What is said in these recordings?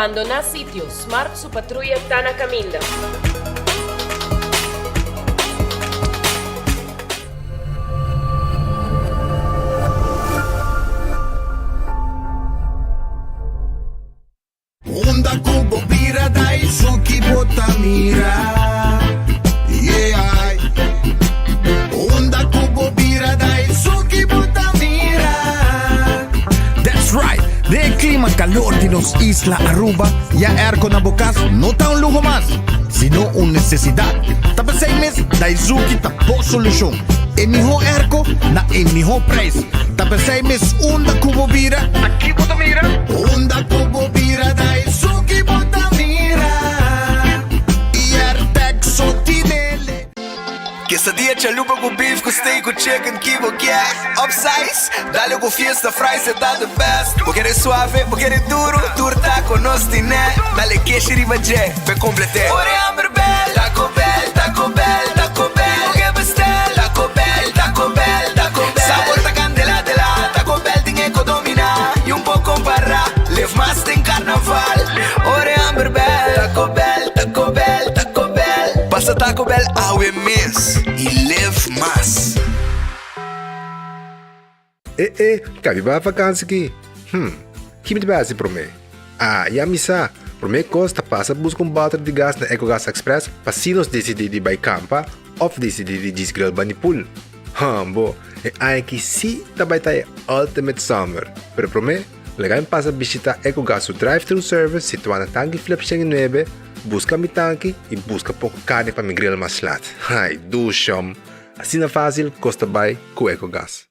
Abandonar sitio, Smart su patrulla está na caminda. Onda kubo bira dai suki botamira. Yeah. Onda kubo bira dai suki botamira. That's right. De clima calor de los Isla Aruba, ya airco na bukas no está un lujo más, sino una necesidad. Tapos 6 meses, Daisuki tapo solución. En mijo airco na en mijo price. Tapos 6 meses, onda kubo bira. Aquí botamira. Onda kubo bira Daisuki botamira. Y artek sotinele. Quesadilla, chalupa com beef, com steak, com chicken, kibo, yeah. Upsize, dale com fiesta, fries, tá the best. Vou querer suave, vou querer duro, turta com nós tiné. Dale queijo e ribajé, pe complete. Ore Amber Bell, Taco Bell, Taco Bell, Taco Bell. O que bestel, Taco Bell, Taco Bell, Taco Bell. Sabor ta candela de la, Taco Bell tem que dominar. E pouco para, live mais tem carnaval. Ore Amber Bell, Taco Bell, Taco Bell, Taco Bell. Passa Taco Bell awe mes e live mais. Cabe ba vakansie ki? Kimi de base pro me? Ya misa. Pro me costa passa busca balde de gas na EcoGas Express para se nos decidir de by campa of decidir de disgril banipul. Bo, ai que si tabay tayo ultimate summer. Pero pro me, legal passa visita EcoGas su drive-thru service situado na Tangi Flip 9, busca mi tanque e busca pouco carne para mi grill mais lat. Ai, dushom. Assim na fácil, costa by com EcoGas.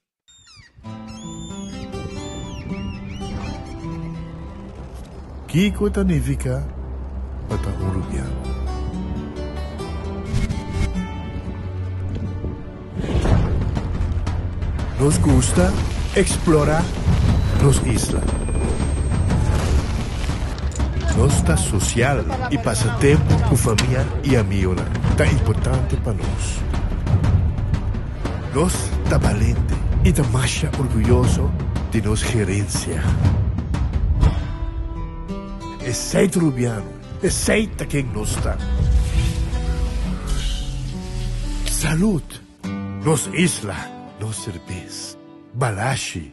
Kiko Tanifica Bata Uruguiano. Nos gusta explorar nos islas. Nos está social e passatempo com família e amigos. Está importante para nós. Nós está valente e está mais orgulhoso de nossa gerência. Aceita Rubiano, aceita quem nós está. Salud, nos isla, nos cerveza, balashi.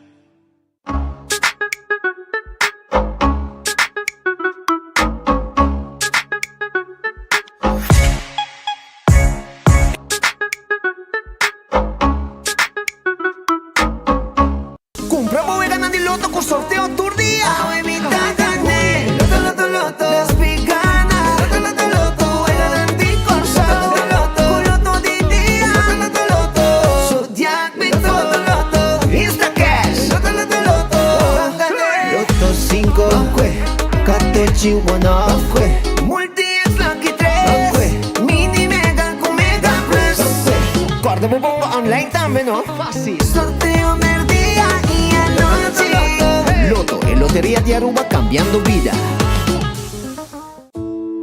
Compra bodega na de loto com sorteio todo dia. Multi-X Lucky 3 Mini Mega con Mega Press. Guarda mo bomba online también, ¿no? Fácil. Sorteo del día y anoche. Loto, en Lotería de Aruba cambiando vida.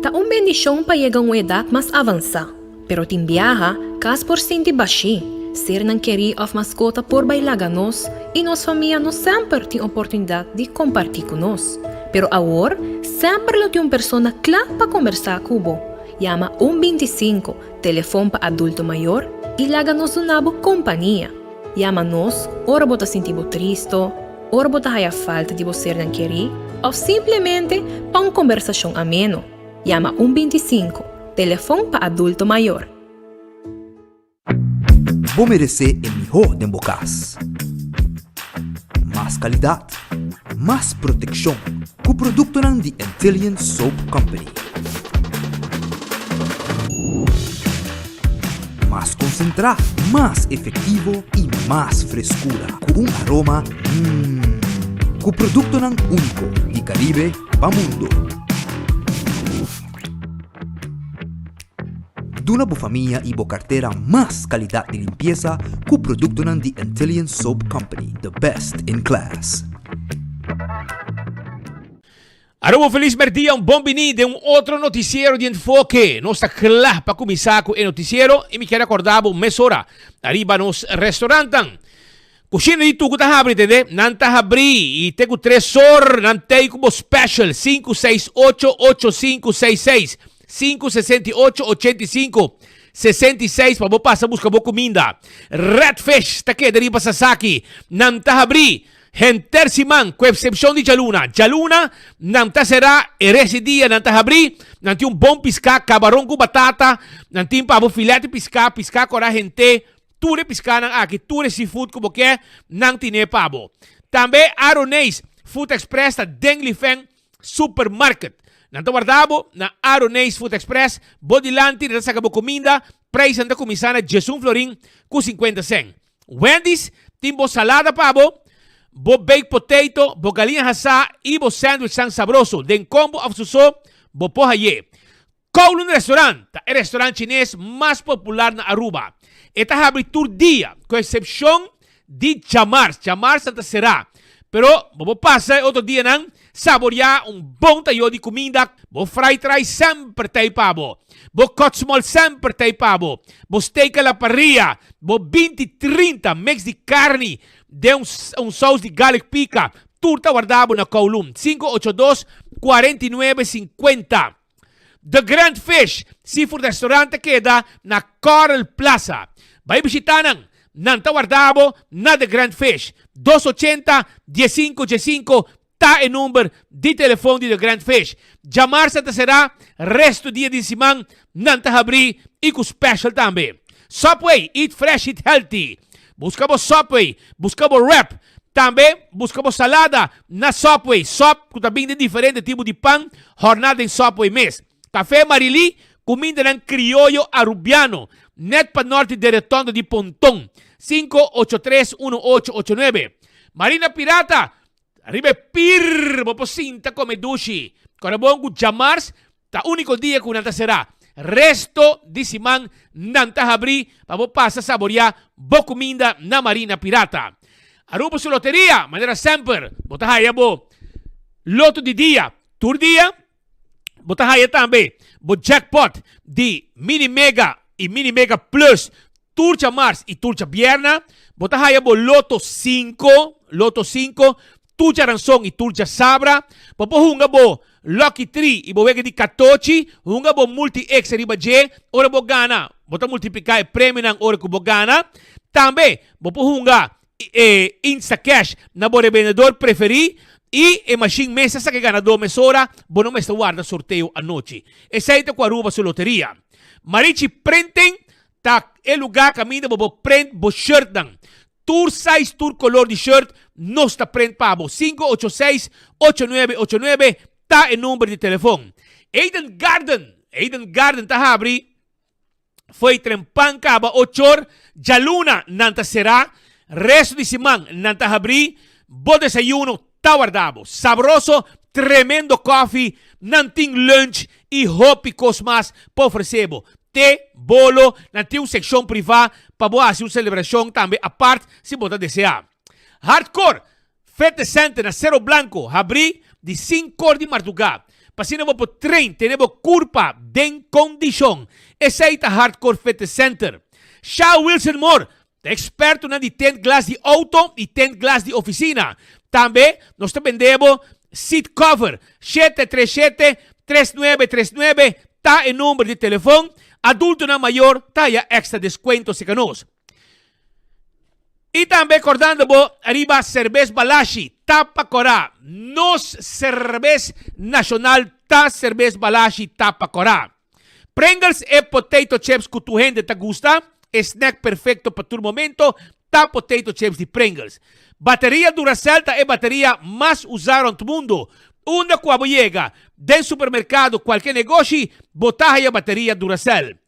Ta un bendición pa llegar a edad más avanzada, pero tin viaja cas por senti baixi. Ser nan querer of mascota por bailar nos e nos família nos sempre tem oportunidade de compartilhar com nós. Pero agora, sempre lo tem uma pessoa clara para conversar com você. Llama 125, telefone para adulto maior e laga-nos uma companhia. Llama-nos, ora bota sentir triste, ora bota a falta de você não querer, ou simplesmente para uma conversação ameno. Llama 125, telefone para adulto maior. Vou merecer o melhor de bocas. Mais qualidade, mais proteção, com o produto de Intelligent Soap Company. Mais concentrado, mais efetivo e mais frescura, com aroma com o produto único de Caribe para o mundo. Duna bu família e bu carteira mais qualidade de limpeza com o produto de Intelligent Soap Company, the best in class. Arubo feliz merdia, un buon venite, un altro noticiero di enfoque. Nos está claro para começar com o noticiero e me quero acordar meia hora. Arriba nos restaurantes. Kusina dito ko tahabri, tede? Nantahabri. Ite ko tresor. Nantay ko mo special. 568-8566. 568-8566. Pabopasa busca bo kuminda. Redfish. Take deriba Sasaki. Nantahabri. Henter Simang, con excepción de Jaluna. Jaluna, nanta será residia, nanta habri, nanti un bon pisca, cabarón con batata, nanti un pavo filete pisca, pisca cora gente, ture pisca nang aki, ture seafood como que, nanti ne pavo. Tambe Aronese, Food Express, ta Denglifeng Supermarket. Nanta guardabo, na Aronese Food Express, bodilanti, nata sa comida, price nanta kumisana, Jesun Florin, ku 50 cent. Wendy's, timbo salada pavo, bo baked potato, bo galinha hasa, y bo sandwich sang sabroso. Den combo of suso, bo pohaye. Kowloon Restaurant, el restaurante chinés más popular na Aruba. Esta abre tour día, con excepción de Jamars. Jamars Santa será. Pero, bo pasa otro día nang saborear un bon tayo de comida. Bo fried rice sempre tay pavo. Bo cotsmol sempre tay pavo. Bo steak a la parrilla. Bo 20-30 mix de carne. De un sauce de garlic pica. Turta guardabo na Kowloon. 582-4950. The Grand Fish Seafood Restaurante queda na Coral Plaza. Vai bisitanan Nanta guardabo na The Grand Fish. 280-1515 ta e number de telefone de The Grand Fish. Jamar Santa será resto dia de simang nanta habri e com special também. Subway, eat fresh, eat healthy. Buscamos Subway, buscamos wrap. Também buscamos salada na Subway. Sop, com também de diferente tipo de pão, jornada em Subway mês. Café Marili, comida ng criollo arubiano. Net pa norte de Retondo de Pontón. 583-1889. Marina Pirata, arriba pir, poposinta come dushi. Corabongo Jamars, ta único dia que nanta será. Resto de simang nanta habri, pabo pasa saborear bo comida na Marina Pirata. Aruba su loteria, manera sempre, botahaya bo. Loto de dia, tour dia, botahaya também. Bo jackpot de Mini Mega e Mini Mega Plus, Turcha Mars e Turcha Vierna, botahaya bo Loto 5, Turcha Ranzón e Turcha Sabra, popohunga bo Lucky 3 e bo wega di 14, hunga bo multi X riba J, ora bo gana, bota multiplicar e prêmio ng ora ko bo gana, tambe bo pohunga Insta Cash na bo revendedor preferi e machine mesa sa que ganador mesora, bo no mesta guarda sorteio a noite. E saite ko Aruba su loteria. Marichi printing, ta e lugar camina bo print bo shirt dang. Tour size, tour color de shirt, no sta print pa bo. 586-8989, ta e numero de telefone. Eden Garden ta habri, foi trempan kaba 8 Jaluna nanta será, resto de simang nanta habri, bo desayuno ta guardabo. Sabroso, tremendo coffee, nanting lunch e hopicos mas po ofrecebo. Te, bolo, nanti un sección privada pa bo hacer una celebración también aparte si bota desear. Hardcore, Fete Center na Cerro Blanco, abri de 5 de madrugada. Pasina mo po train, tenemos curpa, den condición. Esa é Hardcore Fete Center. Shaw Wilson Moore, experto na de 10 glass de auto e 10 glass de oficina. Também nós te vendemos seat cover 737-3939, tá em número de telefone. Adulto na maior, tá extra descuento se canos. E também acordando arriba Cerveza Balashi, Tapa Corá. Nos Cerveza Nacional, ta Cerveza Balashi, Tapa Corá. Pringles e potato chips que tu gente te gusta. Snack perfecto para tu momento, ta potato chips de Pringles. Bateria Duracell ta é bateria mais usada no mundo. Una quando llega del supermercado, qualquer negócio, botar a bateria Duracell.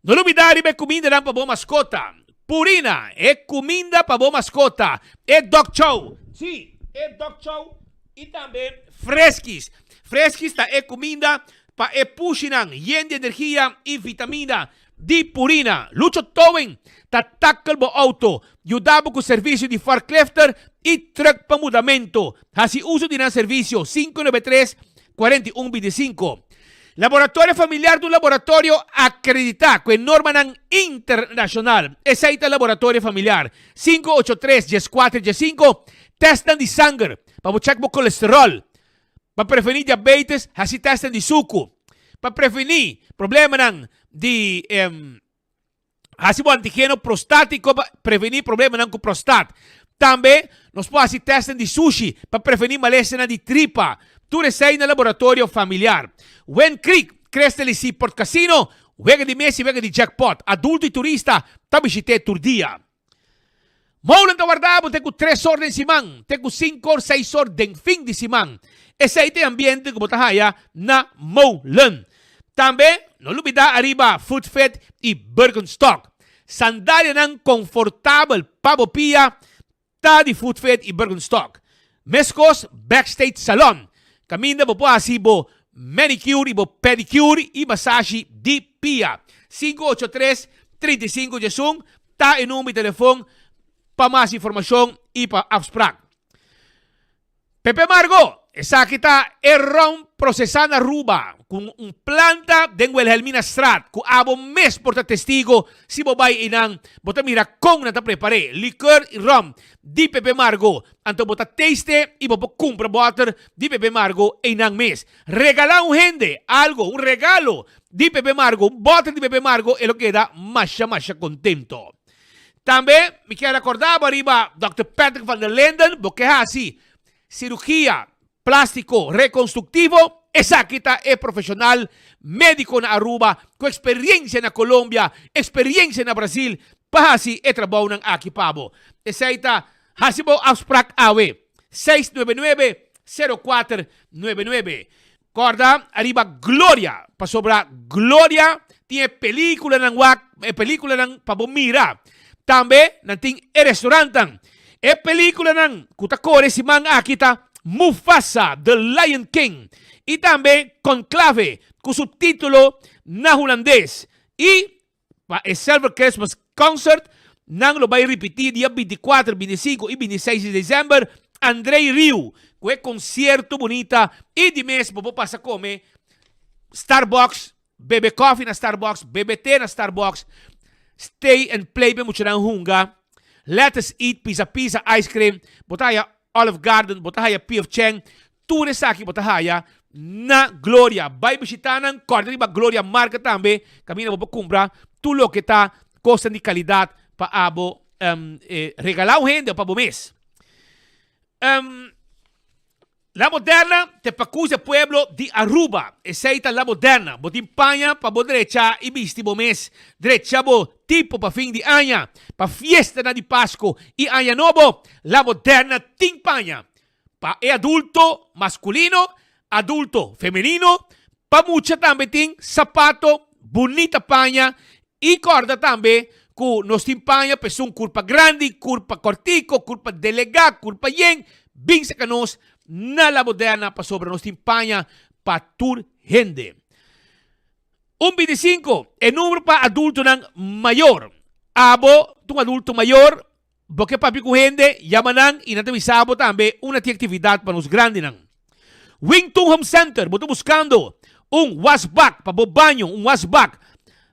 Não olvidar de comida para boa mascota. Purina é comida para boa mascota. É Dog Chow. Sim, é Dog Chow. E também Fresquis. Fresquis é comida para puxinan, yen de energia e vitamina de Purina. Lucho Towing, ta tackle bo auto. Yudabo com serviço de forklifter e truck para mudamento. Hasi uso de serviço 593-4125. Laboratorio familiar de un laboratorio acreditado con norma internacional. Ese es el laboratorio familiar. 583-14-5. Testan de sangre. Para checar el colesterol. Para prevenir diabetes. Así testan de suco. Para prevenir problemas de así antígeno prostático. Para prevenir problemas con prostat. También nos puede hacer testan de sushi. Para prevenir malestar de tripa. Tu resei no laboratório familiar. Wen Creek, Crestel Port Casino, Wega de Messi, Wega de Jackpot, adulto e turista, tabishite turdia. Maulan tawardabo, tengo 3 horas de simang, tengo 5 or 6 horas de fin de simang. Ese é ambiente que botahaya na Maulan. Também, no lubida arriba, Food Fed e Birkenstock. Sandália ng confortable pabopia, ta di Food Fed e Birkenstock. Mescos Backstage Salon. Caminda po asibo manicure, ibo pedicure e massage di PIA. 583-35 ta e número de telefone para mais informação e para afspraak. Pepe Margo, esa kita erron procesana ruba kung planta den Wilhelmina Strat ku abo mes porta testigo si bobay inang bota mira kung nata prepare liquor e rum di Pepe Margo anto bota taste e bobo compra water di Pepe Margo inang mes regala un gente algo un regalo di Pepe Margo un bottle di Pepe Margo e lo queda masha contento. Também me quero acordar arriba Dr. Patrick van der Linden porque assim cirugía plástico reconstructivo. Esa kita é profissional, médico na Aruba, com experiência na Colômbia, experiência na Brasil, para assim é trabalho ng Akipabo. Esa ita, hasibo afsprak awe, 699-0499. Corda, arriba Gloria, pa sobra Gloria, tiene película ng película ng pabomira. Tambe, nanting restaurantan, película ng kutakore si Mang Akita, Mufasa, The Lion King. Y también Conclave, con subtítulo na holandés. Y para el Silver Christmas Concert, nang lo va a repetir día 24, 25 y 26 de diciembre, Andrei Rieu, con el concierto bonita. Y de mes, popo pasa come Starbucks, bebe coffee na Starbucks, bebe té na Starbucks, stay and play be mucho nang hunga. Let us eat pizza, ice cream, botaya Olive Garden, botaya P.F. Cheng, ture sa akin botahaya na Gloria. Vai bisitanan, corda riba Gloria marca tambe, camina po kumbra, tulo kita, costa ni kalidad, paabo, regalaw gente pa bumes. La Moderna, te pacusa pueblo di Aruba, eseita La Moderna, botimpanya pa bo derecha i bisti bumes, derecha bo tipo pa fin di año, pa fiesta na di Pasco i año novo, La Moderna timpanya, pa adulto masculino, adulto femenino, pa mucha tambe ting sapato, bonita paña, y corda tambe, ku nos timpanya pesun culpa grandi, culpa cortico, culpa delega, culpa yen, bin sa kanos, na La Moderna pa sobre nos timpanya, pa tur gente. 25, el número pa adulto ng mayor. Abo, tung adulto mayor, porque papi ku gente, yamanang, inatawisabo tambe, una actividad pa nos grande nang. Wingtung Home Center, boto buscando un washback, pa bo banyo, un washback,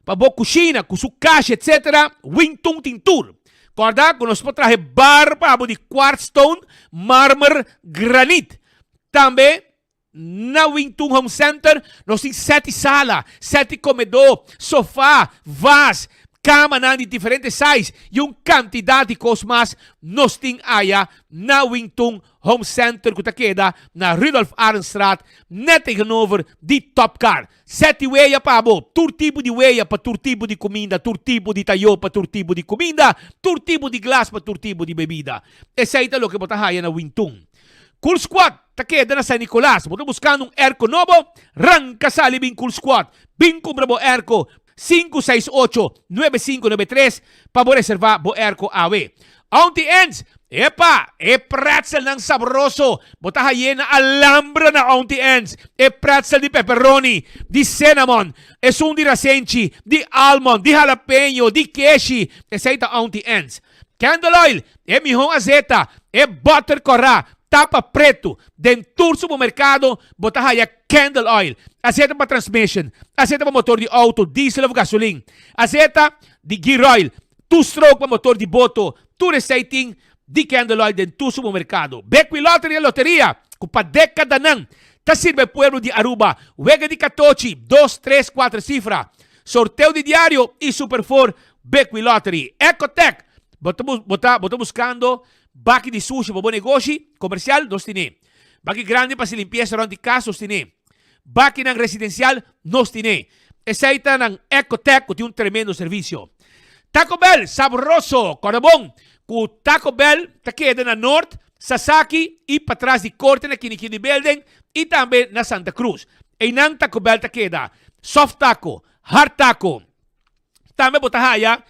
pa bo kusina, kusukashi, etc. Wingtung Tintur. Corda, con nos traje bar pa bo di quartz stone, marmer, granite. Tambe, na Wingtung Home Center, nos tem 7 sala, 7 comedor, sofá, vase, cama na de diferentes size, yung quantidad de cosmas nos ting aya na Wingtung Home Center que queda na Rudolf Arnstraat, net tegenover di Top Car. 7 weia pabo, tur tipo de weia pa tur tipo de comida, tur tipo de tayo pa tur tipo de comida, tur tipo de glass pa tur tipo de bebida. Esa ita lo que botahaya na Wingtung. Cool Squad, taqueda na San Nicolas. Boto buscando un airco novo, ranca sali bin Cool Squad. Bin cumbra bo airco 568-9593 para bo reservar bo airco awe. Auntie Ends, epa, pretzel ng sabroso. Botahaye na alambra na Auntie Ends. Pretzel di pepperoni, di cinnamon, un di rasenchi, di almond, di jalapeno, di keshi. Esa ita Auntie Ends. Candle oil, mihong azeta, butter corra, tapa preto, dentur supermercado, botahaya Candle Oil. Azeite para transmission. Azeite para motor de auto, diesel ou gasolina. Azeite de gear oil. Two-stroke para motor de boto. Tu receiting de Candle Oil dentro do supermercado. Beckwith Lottery e Loteria. Com para década não. Tá sirve o pueblo de Aruba. Wega de Catochi. 2, 3, 4 cifra. Sorteio de diário e Super 4. Beckwith Lottery. Ecotech. Bota buscando baki de sushi para bom negócio comercial, nós temos. Baki grande para se limpeza around de casa, nós temos. Baki ng residencial, nós temos. Aceita ng Ecotech, que tem tremendo serviço. Taco Bell, saboroso, corabong. Com Taco Bell, taqueda na North, Sasaki e para trás de Corte na Kinikini Building e também na Santa Cruz. E nang Taco Bell taqueda, soft taco, hard taco. Também botahaya,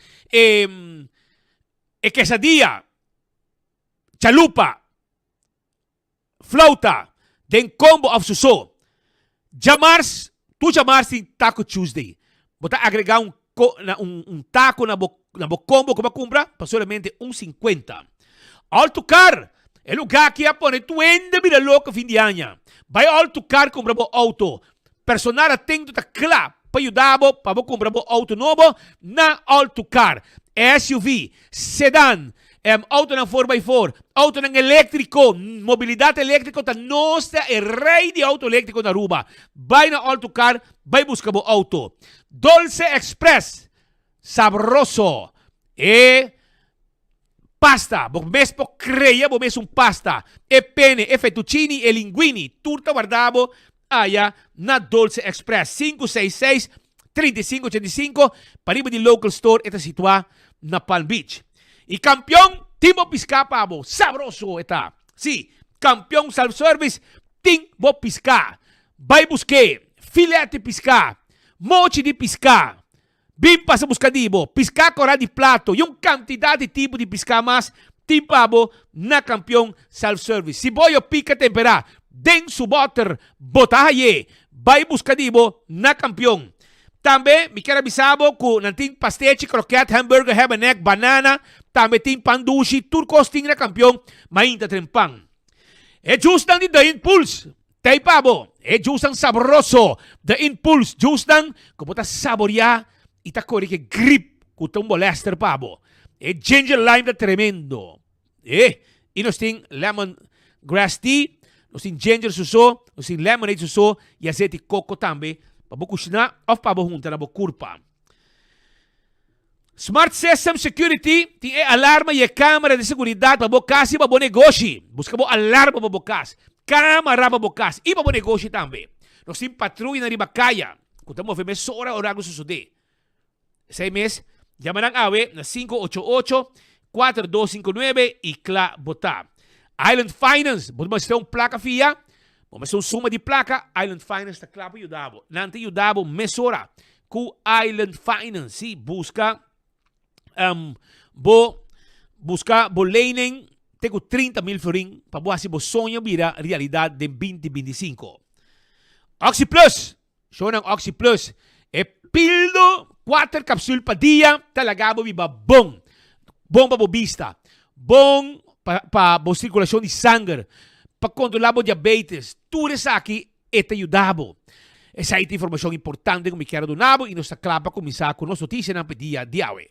quesadilla, chalupa, flauta, den combo of suso. Jamars, tu jamars em Taco Tuesday. Bota agregar taco na combo que compra, para solamente 1,50. Alto car, é lugar que apone 20 mil louco fim de ano. Vai alto car compra bo auto. Personal atento tá claro para ajudar para comprar bo auto novo na alto car. SUV, sedã, auto na 4x4, auto na elétrico, mobilidade elétrica, tá nossa é rei de auto elétrico na Aruba. Vai na auto car, vai buscar o auto. Dolce Express, saboroso, e pasta, bom mesmo creia, bom mesmo pasta, e pene, e fettuccini, e linguini, tudo guardado, aí na Dolce Express, 566-3585, para de local store, está situado na Palm Beach. E campeão, Timbo Pisca, pabo. Sabroso está. Sim, campeão self-service, Timbo Pisca. Vai buscar filete pisca, mochi de pisca, bimpa sa buscadibo, pisca cora de plato, yung quantidade de tipo de pisca mas, timpabo na campeão self-service. Si boyo pica tempera, den su butter, botahaye, vai buscadibo na campeão. Também, me quero avisar que não tem pastete, croquete, hambúrguer, ham and egg, banana, também tem pandushi, turcos tem na campeão, mainta trempang. É justan de The Impulse. Tay pabo, é justan saboroso. The Impulse, justan, como tá saborear, e tá corre que grip, que tá molester pabo. É ginger lime da tremendo. E nós tem lemon grass tea, nós tem ginger suso, nós tem lemonade suso, e azeite coco também, para kushna of para junta na curpa. Smart System Security tem alarma e câmera de segurança para casa e para negócio. Busca alarma para casa, câmera para casa e para negócio também. Nós temos patrulha na Ribacaya. Quando estamos vendo hora horário suceder. 6 meses, llamarán AWE na 588-4259 e CLA botar. Island Finance, vamos ter placa FIA. Vamos ter suma de placa, Island Finance está claro para ajudar. Nante ajudar mesora com Island Finance. Si busca bolenen, tenho 30 mil florin para você sonho vira realidade de 2025. Oxy Plus, show ng Oxy Plus. É pildo 4 capsules para dia, talaga mo viva bom. Bom para bobista, bom para circulação de sangue. Para controlar o diabetes, tudo isso aqui é te ajudar. Essa é a informação importante que me quero donar e nós acaba começar com nossa notícia na dia de hoje.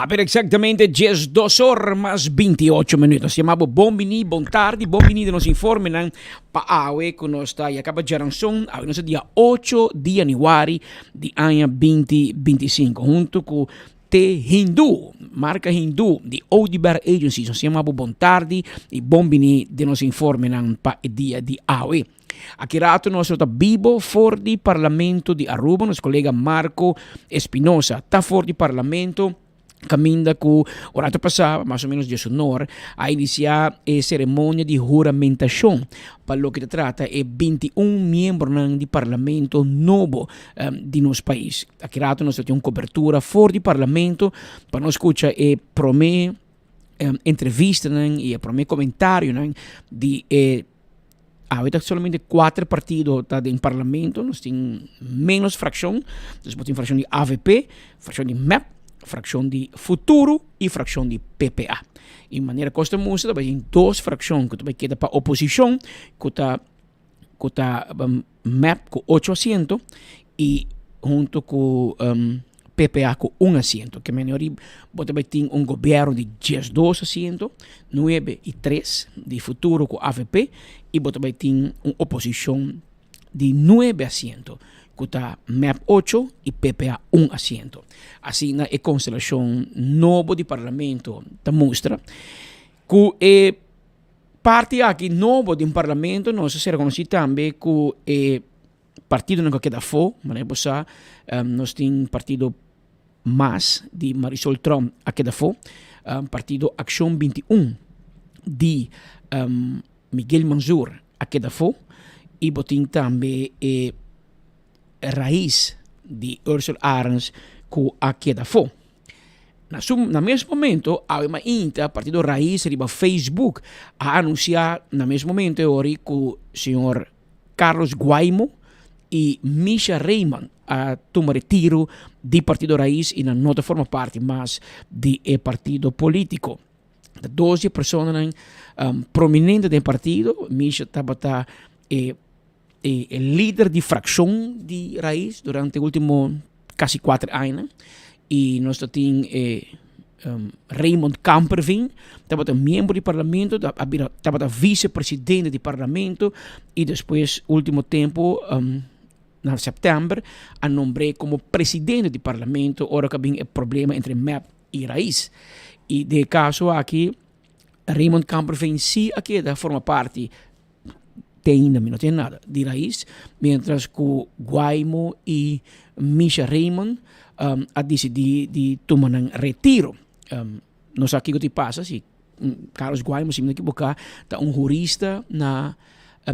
per exactamente 2 horas más 28 minutos. Chamamos Bombini, bom tarde, Bombini de nos informe ng paawe kung nos tayo kapadjarang song, awe nos dia 8 de januari di ano 2025. Junto com Te Hindu, marca Hindu di Audibar Agency. So chamamos bom tarde e Bombini de nos informe ng pa dia di awe. Akirato nostro tabibo for di Parlamento di Aruba, nos collega Marco Espinosa, ta for di Parlamento. Caminda cu orato passava, mais ou menos de sonor, a iniciar a cerimônia de juramentação. Para o que trata é 21 membros do parlamento novo de nosso país. Aqui nós temos uma cobertura fora do parlamento para nós escutar e promer entrevista e promer comentário de há somente 4 partidos em parlamento, nós temos menos fração, nós temos fração de AVP, fração de MEP, fração de Futuro e fração de PPA. De maneira costumosa, também tem 2 frações que também queda para a oposição, que está MEP com 8 assentos e junto com PPA com 1 assento, que melhor também tem um governo de 12 assentos, 9 e 3 de Futuro com AVP e também tem uma oposição de 9 assentos, que está MEP 8 e PPA 1 assento. Assim, na constelação nova de parlamento da mostra, que é parte aqui nova de parlamento, nós se reconhece também que é partido não queda fora, mas nós temos partido mais de Marisol Trump a queda fora, partido Ação 21 de Miguel Manzur a queda fora, e botin também Raiz de Ursula Arens que a queda fora. No mesmo momento, há uma partido Raiz riba Facebook a anunciar no mesmo momento que o senhor Carlos Guaimo e Misha Raymond a tomar retiro do partido Raiz e não forma parte mais do partido político. 12 pessoas prominentes do partido, Misha estava líder de fração de Raiz durante os últimos quase 4 anos. E nós temos Raymond Kamperveen, estava membro do parlamento, estava vice-presidente do parlamento e depois, último tempo, em setembro, a nombrei como presidente do parlamento. Ora que havia problema entre MEP e Raiz. E de caso aqui, Raymond Kamperveen sim aqui forma parte ainda não tem nada de Raiz, mientras que Guaimo e Misha Raymond a decidir de tomar um retiro. Não sei o que te passa, se Carlos Guaimo, se me equivocar, está um jurista na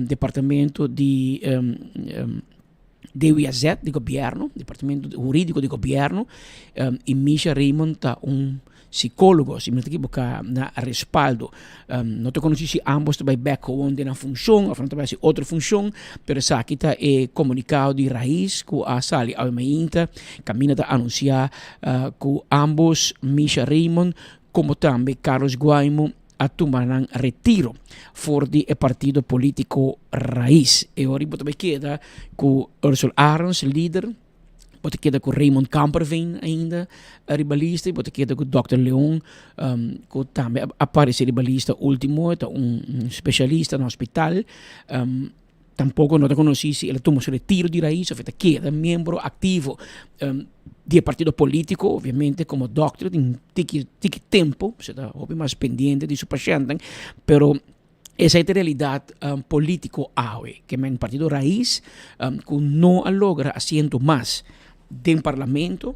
departamento de DWZ, de governo, departamento jurídico de governo, e Misha Raymond está psicólogo, se me equivocar, na respaldo. Não te conheci se ambos também background na função, a também se outra função, mas aqui está comunicado de Raiz que a sali ao mainta, caminha a anunciar que ambos, Misha Raymond, como também Carlos Guaimo, a tomarem retiro for do partido político Raiz. E ora também queda com Ursula Arens, líder, pode queda com Raymond Kamperveen ainda, ribalista, e pode queda com Dr. Leon, que também aparece ribalista último, especialista no hospital. Tampouco não te conheci se ele tomou seu retiro de Raiz, ou queda membro ativo do partido político, obviamente, como doctor, tem tempo, você está mais pendente de seu paciente, pero essa é a realidade político que é um partido Raiz que não logra assento mais do parlamento,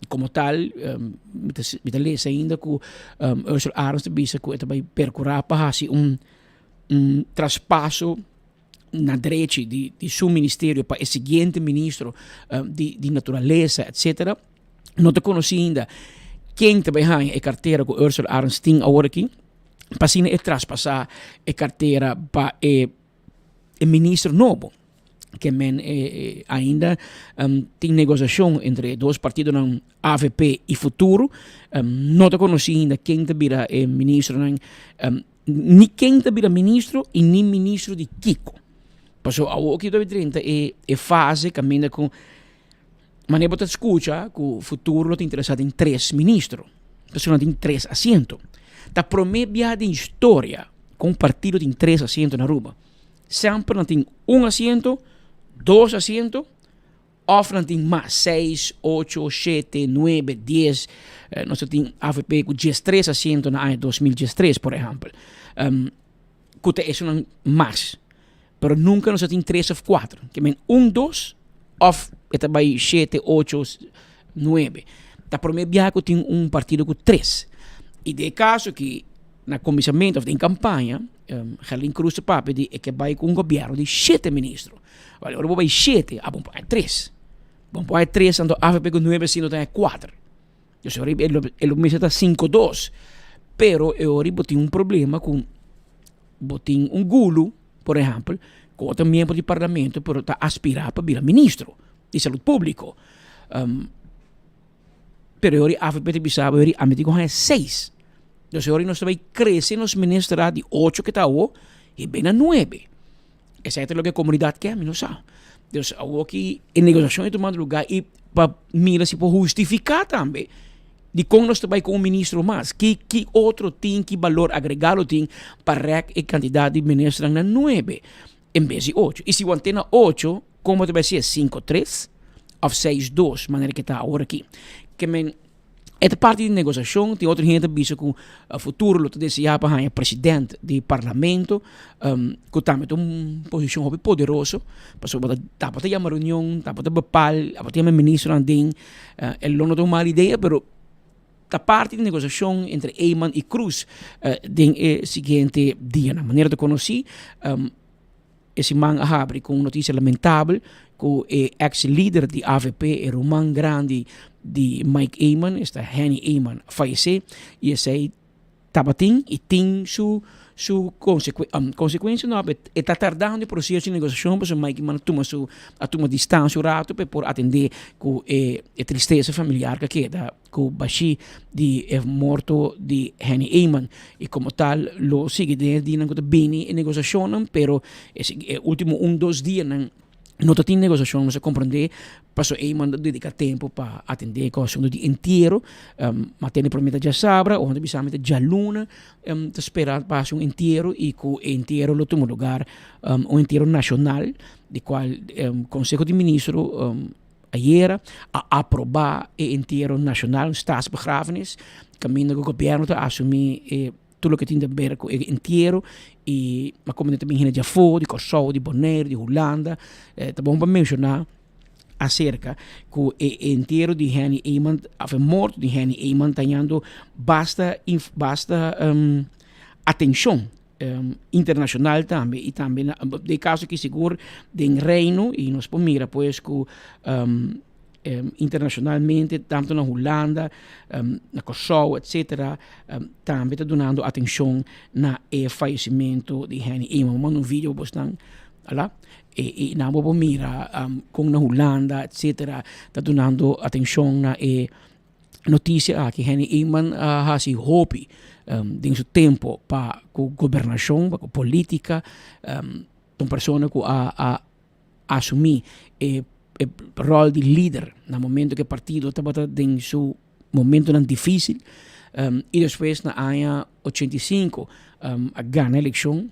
como tal, me lê ainda que Ursula Arens disse que vai percorrer para traspasso na direita de seu ministério para o seguinte ministro de natureza, etc. Não te conheci ainda quem também tem a carteira que Ursula Arens tem agora aqui, para assim traspassar a carteira para o ministro novo, que ainda tem negociação entre 2 partidos, AVP e Futuro. Não te conheci ainda quem vira ministro, nem quem vira ministro e nem ministro de Kiko. Passou ao que 2030 é fase caminha com Mas você escuta que o futuro está interessado em 3 ministros. Pessoas tem 3 assentos. Da primeira de história, com um partido tem 3 assentos na Aruba. Sempre não tem 1 assento, 2 assentos, ou não tem mais 6, 8, 7, 9, 10. Nós temos AVP com 13 assentos na ano 2013, por exemplo. Que isso não mais. Mas nunca nós temos 3 ou 4. Que é 1, 2, ou é vai 7, 8, 9. Da primeira viagem tem um partido com 3. E de caso que na comissamento em campanha, Helen Cruz papi di que vai com um governo de 7 ministros. Agora vai 7, a bom pai 3. Bom pai 3, ando AVP com 9, sino tem 4. Eu sei ele me está 5-2. Pero eu tenho um problema com botin um gulo, por exemplo, com outro membro do parlamento, pero está aspirar para virar ministro de saúde público. Pero eu AVP bisaba, eu ameti com 6. Então, agora nós vai crescer nos ministros de 8 que está hoje e bem a 9. Essa é o que a comunidade quer, não sabe. Então, aqui em negociação tomando lugar e para mira se pode justificar também de como nós vai com um ministro mais. Que outro tem, que valor agregado tem para a quantidade de ministros na 9 em vez de 8. E se o antena 8, como vai ser 5-3 ou 6-2, maneira que está agora aqui. Que esta parte de negociação tem outra gente que com o futuro lo deseja para o presidente do parlamento que também tem uma posição poderosa para ter uma reunião para bepal para ter um ministro andem ele não tem uma ideia pero a parte de negociação entre Eyman e Cruz tem o seguinte dia na maneira de conhecer esse man abre com uma notícia lamentável que o ex-líder de AVP era um man grande de Mike Eyman, esta Henny Eyman, faleceu e esse tabatim e tem sua consequência não está tardando o processo de negociação para Mike Eyman toma distância rato para por atender com a tristeza familiar que queda com o baixi de morto de Henny Eyman e como tal lo sigue de não bem em negociação pero esse último 1-2 dias não tem negociação, mas compreender, passou Eyman dedicar tempo para atender com o assunto de inteiro, mas tem promessa já sabra, onde bisamos de Jaluna, esperar para um inteiro e com o inteiro lo toma lugar, um inteiro nacional, de qual o Conselho de Ministros ayer a aprovar o inteiro nacional, staatsbegrafenis, caminho do governo a assumir tudo o que tem a ver com o inteiro e a comunidade também de Afo, de Kosovo, de Bonaire, de Holanda, tá bom para mencionar acerca que o inteiro de Henny Eyman, a morte de Henny Eyman, tendo basta atenção internacional também e também de caso que seguro de reino e nos pomira pois que internacionalmente, tanto na Holanda, na Kosovo, etc., também está dando atenção na falecimento de Henny Eyman. Manda um vídeo bastante lá e na boa mira com na Holanda, etc., está dando atenção na notícia que Henny Eyman ha se hopi em seu tempo para a governação, para a política, uma pessoa que a assumir o rol de líder no momento que o partido estava em seu momento difícil e depois na ano 85 a ganha a eleição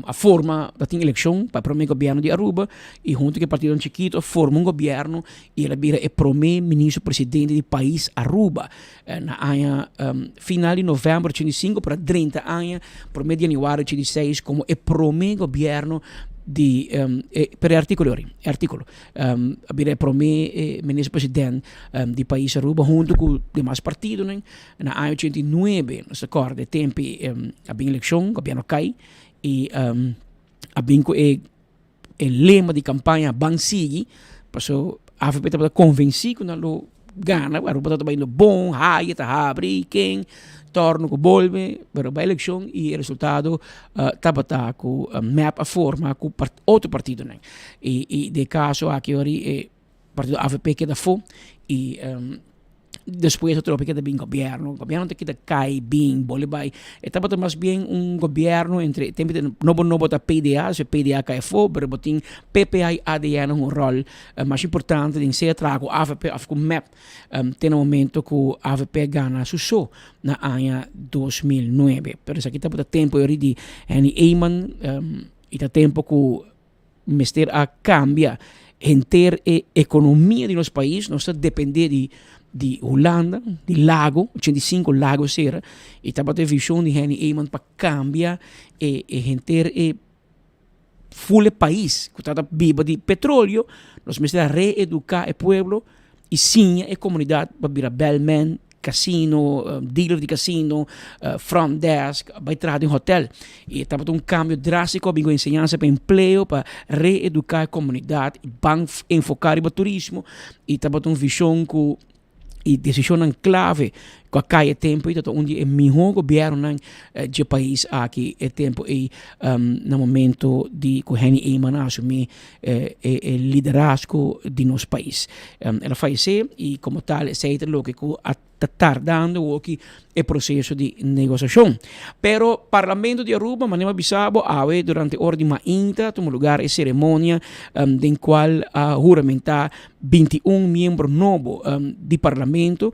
a forma da eleição para o primeiro governo de Aruba e junto com o partido chiquito forma um governo e ele vira o primeiro ministro presidente do país Aruba na ano final de novembro de 85 para 30 anos 1 de janeiro de 86 como o primeiro governo di per articolo abbiamo promesso ministro presidente di paese Aruba junto con i demás partidos na anno 89 non si ricorda tempi abbiamo elezione abbiamo cai e abbiamo il lema di campagna Bansigi passo AVP estava convencido na lo gana Aruba estava indo bom hai tá abri quem torno com volve para a eleição e o resultado estava com map a forma com outro partido e de caso aqui o partido AVP que da fo e después otro que de bien gobierno. El gobierno te quita cae bien, bolibay. Estaba más bien un gobierno entre no bota PDA, se PDA cae fo, pero botin PPI ADN un rol más importante de ser trago AVP af com map ten momento que AVP gana su show na año 2009. Pero esa kita bota tempo di Henny Eyman ita tempo que mister a cambia enter economia de nosso país, nós depender de Holanda, de lago, 85 lagos era, e estava a visão de Henny Eyman para cambiar e enter full país, que estava viva de petróleo, nós precisamos reeducar o povo e sim a comunidade para virar bellman, casino, dealer de casino, front desk, vai trabalhar em hotel. E estava cambio drástico, bingo ensinança para emprego, para reeducar a comunidade, para enfocar o turismo, e estava visão que e decisão clave com a caia tempo e todo onde é melhor governo de país aqui é tempo e no momento de que Henny Eyman assumir o liderazgo de nosso país. Ela faz isso e como tal é certo que está tardando o que é processo de negociação. Pero Parlamento de Aruba, Manema Bissau, ave durante a hora de mainta, tomou lugar a cerimônia em qual juramentar 21 membros novos de Parlamento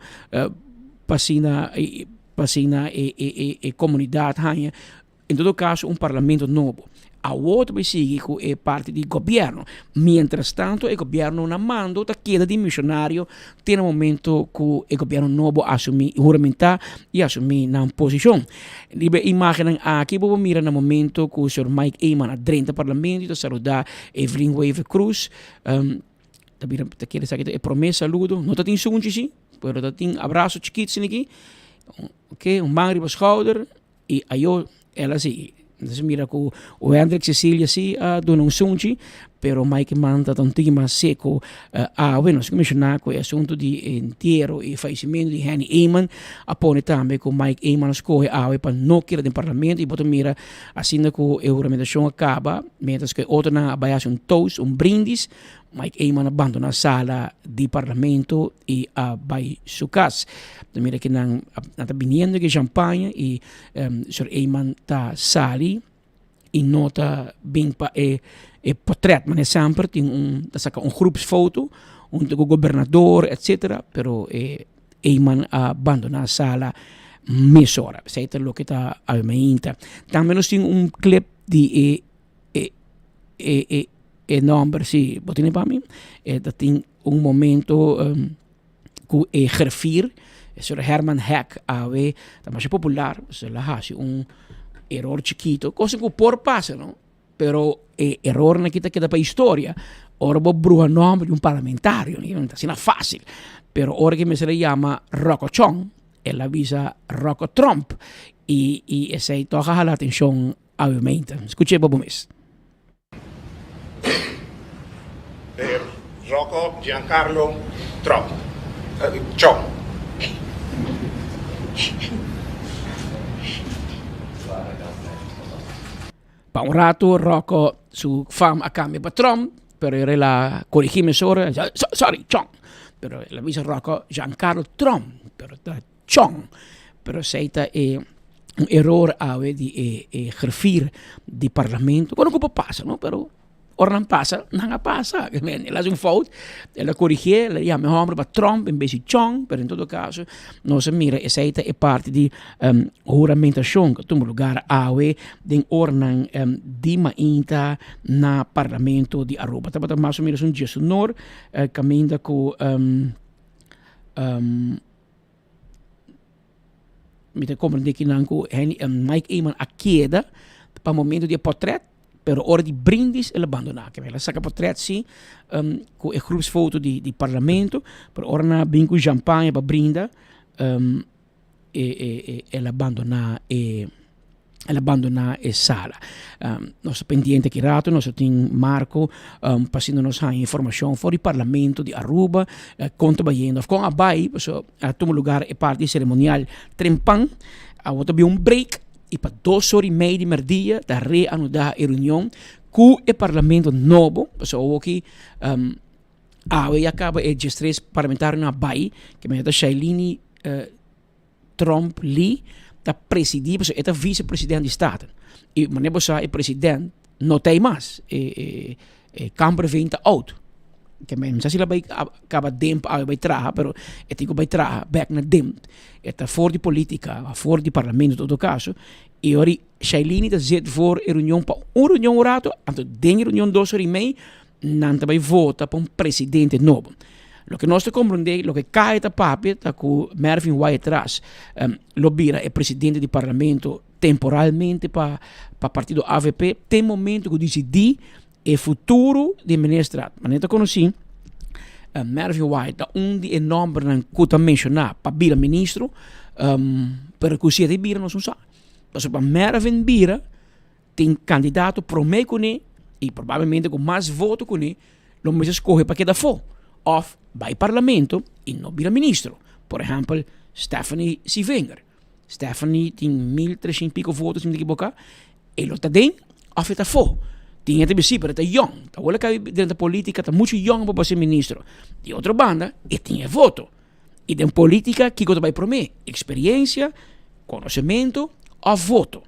pasina e comunidade hanha. Em todo caso, parlamento novo. A outro vai seguir com a parte do governo. Mientras tanto, o governo na mando da queda de missionário tem um momento que o governo novo assumir, juramentar e assumir na posição. Imaginem aqui, vamos mirar no momento que o senhor Mike Eyman adrenta o parlamento e saludar Evelyn Wave Cruz. Tá querendo saber é promessa, saludo. Não tem sunchi, sim, mas tem abraço chiquito aqui. Ok, mão de schouder e aí ela sim. Então, mira que o Hendrik Cecília sim dona sunchi, pero Mike manda tanto mais seco bueno, se mencionar que o assunto de enterro e falecimento de Henny Eyman, apone também que o Mike Eyman escolhe para não querer do parlamento e bota mira assim que a juramentação acaba, mientras que outro vai fazer toast, brindis, Mike Eyman abandona a sala de parlamento e vai sua casa. Então, mira que está vindo que champanhe e o Sr. Eyman está sali e nota bem para portret, mas sempre tem groepsfoto, governador, etc. Pero Eyman abandona a sala meia hora. Sei lo que está a minha. Também nós temos clip de number, sim, botine para mim. Tem momento que Grafir, o Sr. Herman Heck, está mais popular, se lá hace error chiquito, coisa que por passa, não? Pero error na kita para a história. Ora vou bruxa nome de parlamentário, não está sendo fácil. Pero ora que me se chama Rocco Chong, ela visa Rocco Trump e essa aí toca a atenção obviamente. Escute Bobo Mes. Rocco Giancarlo Trump. Chong. Pa un rato Rocco su fam a cambio per Trump, pero era la corregime sora, sorry, Chong. Pero la visa Rocco Giancarlo Trump, pero Chong. Pero seita un errore ave di grafir di parlamento. Quando que passa, no? Pero ora non passa, ela è un fout, ela corrige, ela chiama hombre per Trump invece Chong, per in tutto caso, non si mira e seita è parte di juramentazione che tu lugar awe den ornan di mainta na parlamento di Aruba. Tabata maso mira sun Gesù nor, caminda co mi te comprende che nanco Mike Eyman a chieda per momento di portret. Pero ora di brindis e l'abbandonare. Ela saca portret sim, com a groepsfoto di parlamento, pero ora na bingo champanhe para brinda e l'abbandonare a sala. Nosso pendiente aqui rato, nós tem Marco passando nos a informação fora do parlamento de Aruba, conta baiendo. Com a bai, a todo lugar é parte cerimonial trempan, a outra break. E para 2 horas e meia de merdia, da reanudar a reunião com o Parlamento Novo, pessoal aqui, Awe acaba e gestres parlamentar na bai, que me da Shailini Trump Lee, da presidir, so eta vice-president di Staten. E maneer sa e president no tem mais. Camper 20 oud. Que men sa sila bai acaba demp awe bai traha, pero etico bai traha back na demp. Eta voor die politica, voor die parlamento todo caso. E ori Shailini da zit voor e reunião pa un reunião orato, anto den reunião dos ori mei, nanta bai vota pa un presidente novo. Lo que nós te compreender, lo que cai da papel, tá com Mervyn White atrás, lobira é presidente do parlamento temporalmente para partido AVP, tem momento que decidi o futuro de ministra. Mas não conheci Mervyn White, da onde é nome não custa mencionar para vir ministro, para que se de bira não sabe. Então, para Mervyn bira tem candidato promete com ele e provavelmente com mais voto com ele, lo mesmo escolhe para que da for. Of bij parlamento e não vira ministro. Por exemplo, Stephanie Sivenger. Stephanie tem 1.300 pico votos em boca. Ele está dentro, of está fora. Tem gente que está young. Está olha que dentro da política está muito young para ser ministro. De outra banda, ele tem voto. E dentro da política, que vai prometer? Experiência, conhecimento ou voto.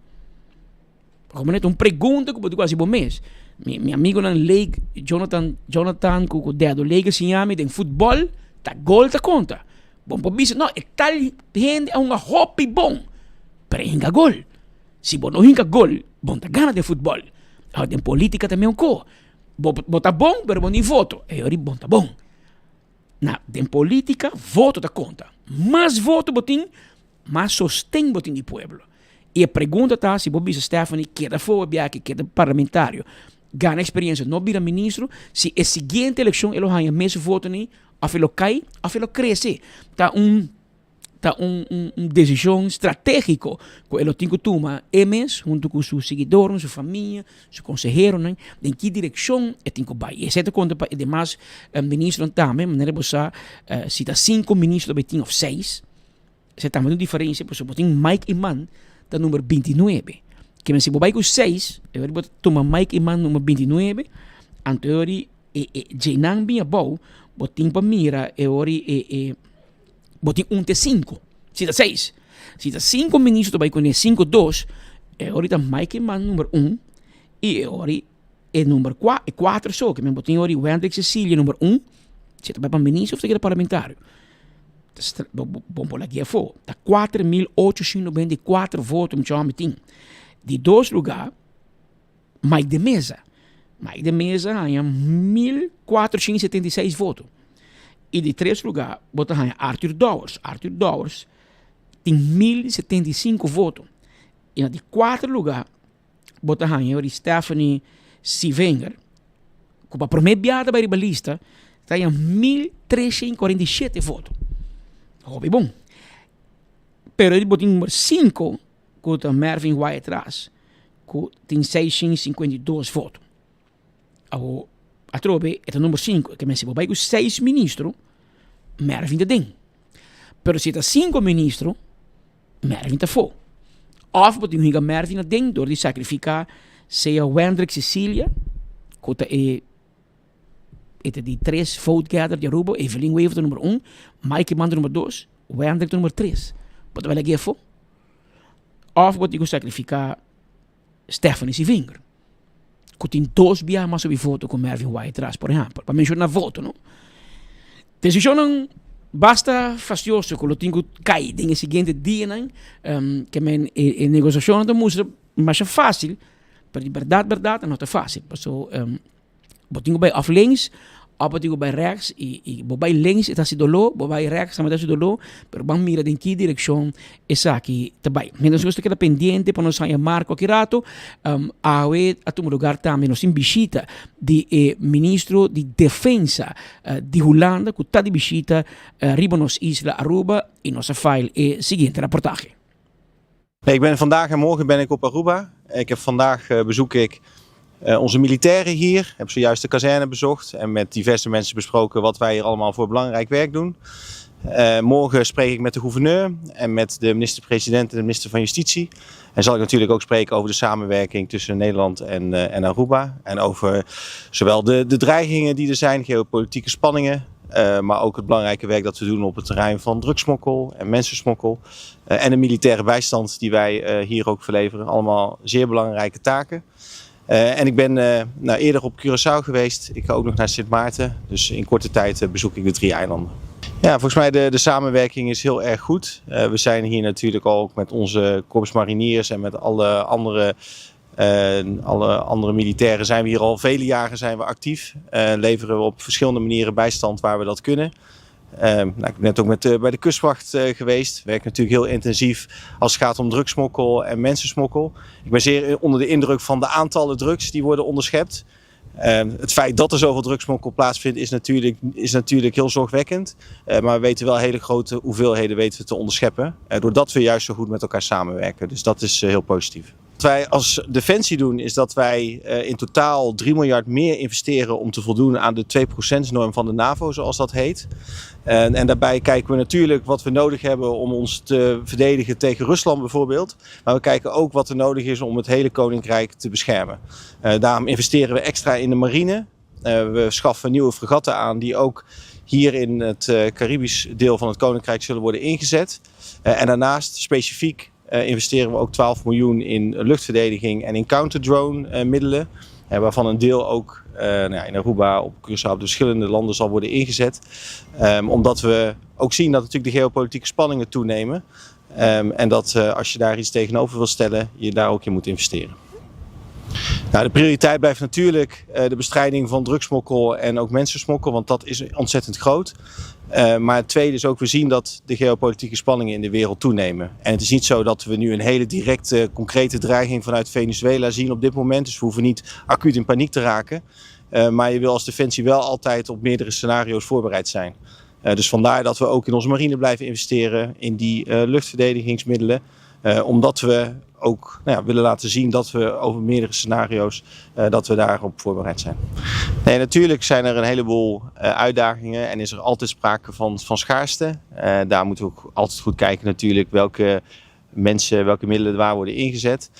Como é uma pergunta que eu quase bom mês. Mi amigo nan league Jonathan com dedo league se chama de futebol tá gol tá conta bom por isso não é tal gente é uma hobby bom para hinga gol se bom não hinga gol bom tá gana de futebol a de política também co bom tá bom pero bom de voto é ori bom tá bom na de política voto tá conta mais voto botin mais sostém botin de pueblo e a pergunta tá se bom bisa Stephanie queda fora biaque queda parlamentário ganha experiência, não vira ministro, se a seguinte eleição ele ganha mesmo voto nem, a ele cai, a ele cresce. Tá decisão estratégica que ele tem que tomar, mês, junto com seus seguidores, sua família, seu conselheiro, né? Em que direção ele tem que ir. E certo conta para demais ministros também, maneira você se tá 5 ministros também tem ou 6, você tá uma diferença, por exemplo, tem Mike Iman, da número 29. Que me se bobai com 6, eu vou tomar Mike Iman número 29, anteriori Jainan bia bom, botin para mira, eu botin 5, se tá 6. Se tá 5 ministros bobai com 5 2, eu tá Mike Iman número 1 e eu é número 4 só, que me botin ori Wendrick Cecilia número 1, se tá para ministro ou tá parlamentário. Bom por aqui é for, tá 4.894 votos, me chama tem. De 2 lugares, Mike de Mesa. Mike de Mesa ganha 1.476 votos. E de 3 lugares, bota ganha Arthur Dowers. Arthur Dowers tem 1.075 votos. E de 4 lugares, bota ganha Stephanie Sivenger. Com a primeira biada para a lista, tem 1.347 votos. Hobby bom. Pero ele botou número 5, com o Mervyn White atrás, que tem 652 votos. A trobe é o número 5, que se vai com 6 ministros, Mervyn está dentro. Pero se está 5 ministros, Mervyn está fora. Of botou hinga Mervyn dentro de sacrificar seja Wendrick Cecilia, que é de 3 vote gather de Aruba, Evelyn Weaver número 1, Mike Iman número 2, Wendrick número 3. Botou ela aqui fora. Of wat ik sacrificar Stephanie Sivenger. Que tem 2 bias mais sobre voto com Mervyn White atrás, por exemplo. Para mencionar voto, não? Decisão não basta fastidioso que eu tenho que cair no seguinte dia, não? Que a negociação não é mais fácil. Mas de verdade, não é fácil. So, eu tenho que off links, ou eu bij rechts, e bij links está sido lo, bij rechts também está sido lo, pero vamos mirar em que direção essa aqui também. Menos gosto que era pendiente para nós chamar qualquer rato, a um lugar também nos visita de ministro de defesa de Holanda, que está de visita riba nos Isla Aruba, e nossa file é seguinte reportage. Ik ben vandaag en morgen ben ik op Aruba. Ik heb vandaag bezoek ik onze militairen hier. Heb zojuist de kazerne bezocht en met diverse mensen besproken wat wij hier allemaal voor belangrijk werk doen. Morgen spreek ik met de gouverneur en met de minister-president en de minister van Justitie. En zal ik natuurlijk ook spreken over de samenwerking tussen Nederland en Aruba. En over zowel de dreigingen die er zijn, geopolitieke spanningen. Maar ook het belangrijke werk dat we doen op het terrein van drugsmokkel en mensensmokkel. En de militaire bijstand die wij hier ook verleveren. Allemaal zeer belangrijke taken. En ik ben eerder op Curaçao geweest. Ik ga ook nog naar Sint Maarten. Dus in korte tijd bezoek ik de 3 eilanden. Ja, volgens mij de samenwerking is heel erg goed. We zijn hier natuurlijk ook met onze Corps Mariniers en met alle andere militairen zijn we hier al vele jaren zijn we actief. Leveren we op verschillende manieren bijstand waar we dat kunnen. Ik ben net ook bij de kustwacht geweest. Werk natuurlijk heel intensief als het gaat om drugsmokkel en mensensmokkel. Ik ben zeer onder de indruk van de aantallen drugs die worden onderschept. Het feit dat er zoveel drugsmokkel plaatsvindt is natuurlijk heel zorgwekkend. Maar we weten wel hele grote hoeveelheden weten we te onderscheppen. Doordat we juist zo goed met elkaar samenwerken. Dus dat is heel positief. Wat wij als Defensie doen is dat wij in totaal 3 miljard meer investeren om te voldoen aan de 2%-norm van de NAVO, zoals dat heet. En daarbij kijken we natuurlijk wat we nodig hebben om ons te verdedigen tegen Rusland bijvoorbeeld. Maar we kijken ook wat er nodig is om het hele Koninkrijk te beschermen. Daarom investeren we extra in de marine. We schaffen nieuwe fregatten aan die ook hier in het Caribisch deel van het Koninkrijk zullen worden ingezet. En daarnaast specifiek investeren we ook 12 miljoen in luchtverdediging en in counterdrone middelen. Waarvan een deel ook in Aruba, op Curaçao, op de verschillende landen zal worden ingezet. Omdat we ook zien dat natuurlijk de geopolitieke spanningen toenemen. En dat als je daar iets tegenover wil stellen, je daar ook in moet investeren. Nou, de prioriteit blijft natuurlijk de bestrijding van drugsmokkel en ook mensensmokkel, want dat is ontzettend groot. Maar het tweede is ook, we zien dat de geopolitieke spanningen in de wereld toenemen. En het is niet zo dat we nu een hele directe, concrete dreiging vanuit Venezuela zien op dit moment. Dus we hoeven niet acuut in paniek te raken. Maar je wil als Defensie wel altijd op meerdere scenario's voorbereid zijn. Dus vandaar dat we ook in onze marine blijven investeren in die luchtverdedigingsmiddelen. Omdat we ook willen laten zien dat we over meerdere scenario's dat we daarop voorbereid zijn. Nee, natuurlijk zijn er een heleboel uitdagingen en is er altijd sprake van schaarste. Daar moeten we ook altijd goed kijken natuurlijk welke middelen waar worden ingezet.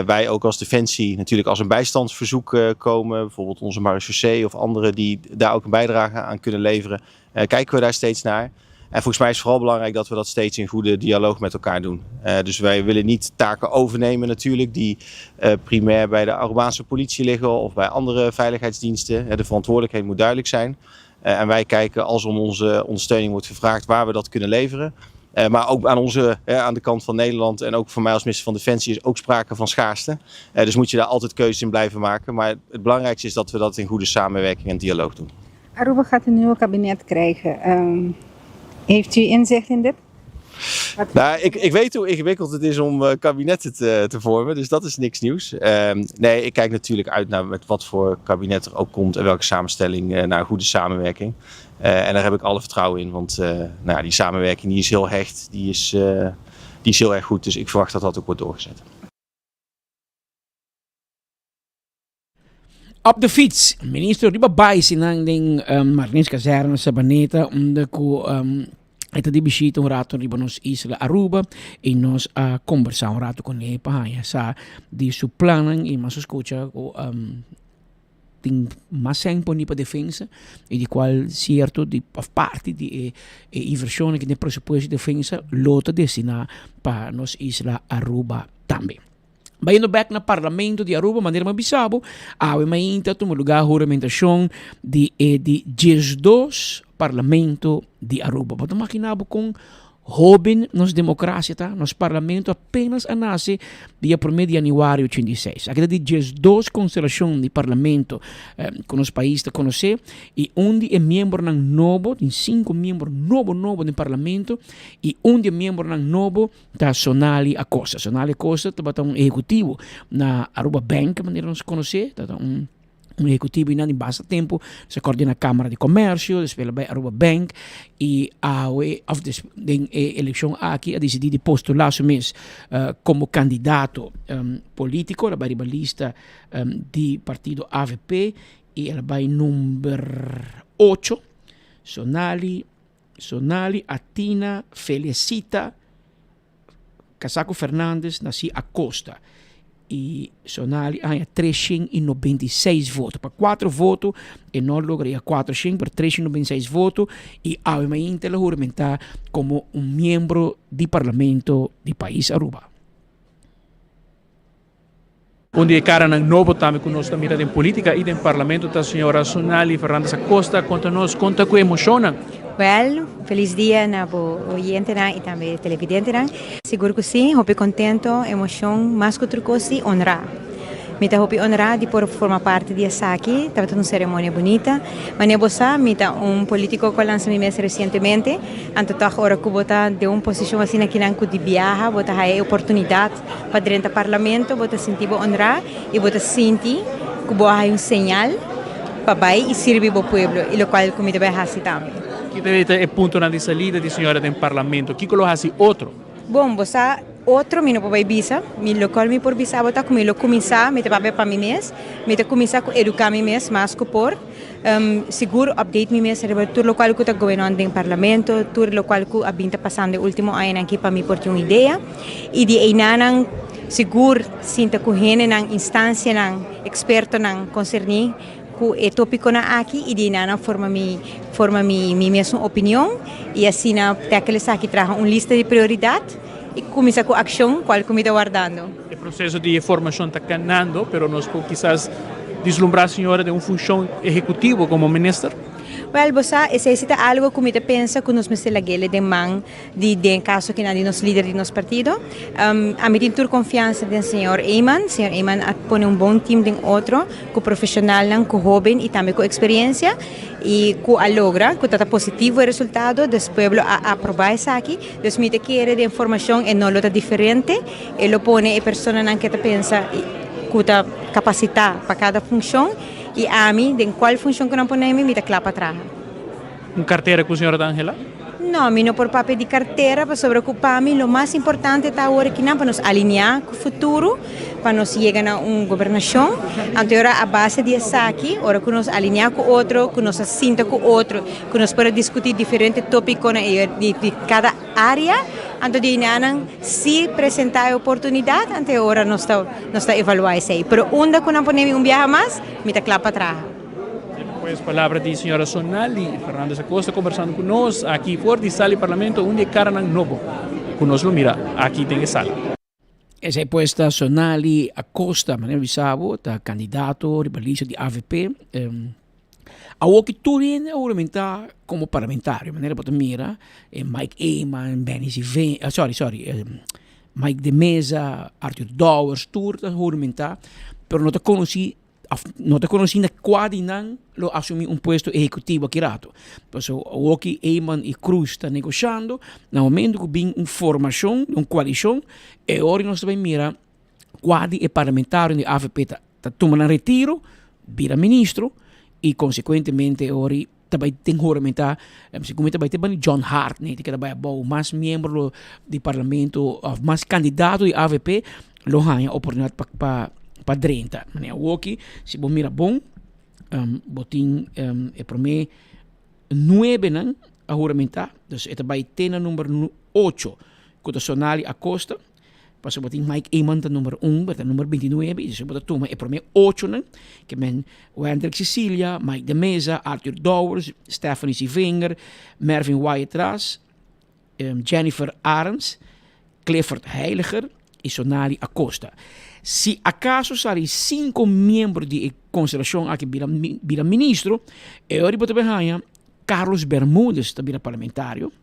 Wij ook als Defensie natuurlijk als een bijstandsverzoek komen, bijvoorbeeld onze marechaussee of anderen die daar ook een bijdrage aan kunnen leveren, kijken we daar steeds naar. En volgens mij is het vooral belangrijk dat we dat steeds in goede dialoog met elkaar doen. Dus wij willen niet taken overnemen natuurlijk die primair bij de Arubaanse politie liggen of bij andere veiligheidsdiensten. De verantwoordelijkheid moet duidelijk zijn. En wij kijken als om onze ondersteuning wordt gevraagd waar we dat kunnen leveren. Maar ook aan de kant van Nederland en ook voor mij als minister van Defensie is ook sprake van schaarste. Dus moet je daar altijd keuzes in blijven maken. Maar het belangrijkste is dat we dat in goede samenwerking en dialoog doen. Aruba gaat een nieuw kabinet krijgen. Heeft u inzicht in dit? Nou, ik weet hoe ingewikkeld het is om kabinetten te vormen, dus dat is niks nieuws. Nee, ik kijk natuurlijk uit naar met wat voor kabinet er ook komt en welke samenstelling naar een goede samenwerking. En daar heb ik alle vertrouwen in, want die samenwerking die is heel hecht, die is heel erg goed. Dus ik verwacht dat dat ook wordt doorgezet. Op de fiets, minister Ribabay sinang Marines Kazerne sa Baneta onde ko ito di bisita un rato riba nos Isla Aruba e nos conversar un rato con ele pahaya sa di su planan e mas escucha ko ting maseng po ni pa defensa e di qual cierto di parte di inversione che ne presupposto di defensa lota destina pa nos Isla Aruba também. Bayendo back na parlamento de Aruba, maneira mabisabo, awe mainta tumo lugar juramentação de 12 parlamento de Aruba. Bato makinabo kung hobin nos democracia ta, nos parlamento apenas a nasce dia 1 de januário 86. Aqui de 12 constelação de parlamento com os países te conhecer e onde é membro ng novo, tem 5 membros novo no parlamento e onde é membro ng novo ta Sonali Acosta. Sonali Acosta ta bata executivo na Aruba Bank, maneira nos conhecer, ta executivo in basta tempo, se coordina a Câmara de Comércio, spela bij Aruba Bank e of de eleição aqui a decidir de postular sumis como candidato político, ela vai lista di partido AVP e ela vai numero 8, Sonali Sonali Atina Felicita Casaco Fernandes Nasi Acosta. E Sonali há 396 votos. Para 4 votos, e não lograria 400, para 396 votos. E obviamente ele juramentar como membro do parlamento do país Aruba. Onde cara ng novo também conosco mira em política e em parlamento da senhora Sonali Fernandes Acosta conta com emoção. Well, feliz dia na oyente e também televidente. Seguro que sim, hope contento, emoção, mais que outra coisa, honrar. Mita hope honrar de por formar parte de aqui, estava uma cerimônia bonita. Mas nebosa, mita político que lança me recentemente, anto tá hora que bota de posição assim aqui na de viaja, bota a oportunidade para dentro do parlamento, bota sentir honrar e bota sentir que boa sinal para vai e servir para o povo, e o qual comida vai fazer também. Que deve é ponto na salida de senhora do parlamento. Que colo assim outro? Bom, você outro me não pode visa, me local me por visa, bota comigo começar, me te papai para mim mesmo, me te começar a educar mim mesmo, mais que por seguro update mim mesmo sobre tudo o qual que está governando no parlamento, tudo o qual que a binta passando o último ano aqui para mim por ter uma ideia e de aí seguro sinta que hene na instância na experto na concerni que é tópico na aqui e de nada forma mi mesma opinião e assim na aqueles aqui traz lista de prioridade e começa com ação qual que me está guardando. O processo de formação está caminhando, mas nós podemos quizás deslumbrar a senhora de uma função executiva como ministro. Well, você necessita algo que me pensa que nós me selagele de man de caso que nós nos líder de nosso partido. A mim tenho confiança no senhor Eyman põe bom time de outro, com profissional, com jovem e também com experiência e que logra que está positivo o resultado, depois a aprovar isso aqui. Então, me quer de informação e não está diferente, ele põe a pessoa que pensa que está capacitada para cada função. E a mim, de qual função que não podemos, me dá claro para trás. Carteira com a senhora D'Angela? Não, não por papel de carteira, para se preocupar-me, o mais importante está agora que não para nos alinhar com o futuro, para nos chegar a uma governação. Então, agora a base de aqui, agora que nos alinhar com outro, que nos assinta com outro, que nos pode discutir diferentes tópicos de cada área. Então, de nada, se apresentar a oportunidade, até agora nós está evaluando isso aí. Mas onde que não podemos viajar mais, me está claro para trás. Depois, palavra de senhora Sonali Fernandes Acosta conversando conosco aqui fora de sala do parlamento, onde cara novo. Conosco mira, aqui tem sala. Essa é posta Sonali Acosta, Manuel Bissabo, está candidato de lista de AVP. A o que tu aumentar como parlamentário, maneira para mira, Mike Eyman, Benny Siven, Mike de Mesa, Arthur Dowers, tudo aumentar, pero não te conheci na quadra não lo assumir posto executivo aqui rato. Então, o que Eyman e Cruz está negociando, no momento que vem uma formação, uma coalição, e agora nós também mira quadra e parlamentário de AVP está tomando retiro, vira ministro, e consequentemente ora também tem juramentar segundo também tem John Hart né que também é mais membro do parlamento mais candidato de AVP lo ganha oportunidade para drenta né o que se bom mira bom botin é para mim 9 não a juramentar então é também tem o número 8 que Sonali Acosta Paso botin Mike Eyman ta número 1, bata número 29, e se bota tuma e por me 8 nan, que men Wendell Cecilia, Mike de Mesa, Arthur Dowers, Stephanie Sivinger, Mervyn Wyatt Ras, Jennifer Arens, Clifford Heiliger e Sonali Acosta. Se acaso sarem 5 membros de consideração aqui vira ministro, e ora bota behanha Carlos Bermúdez ta vira parlamentário.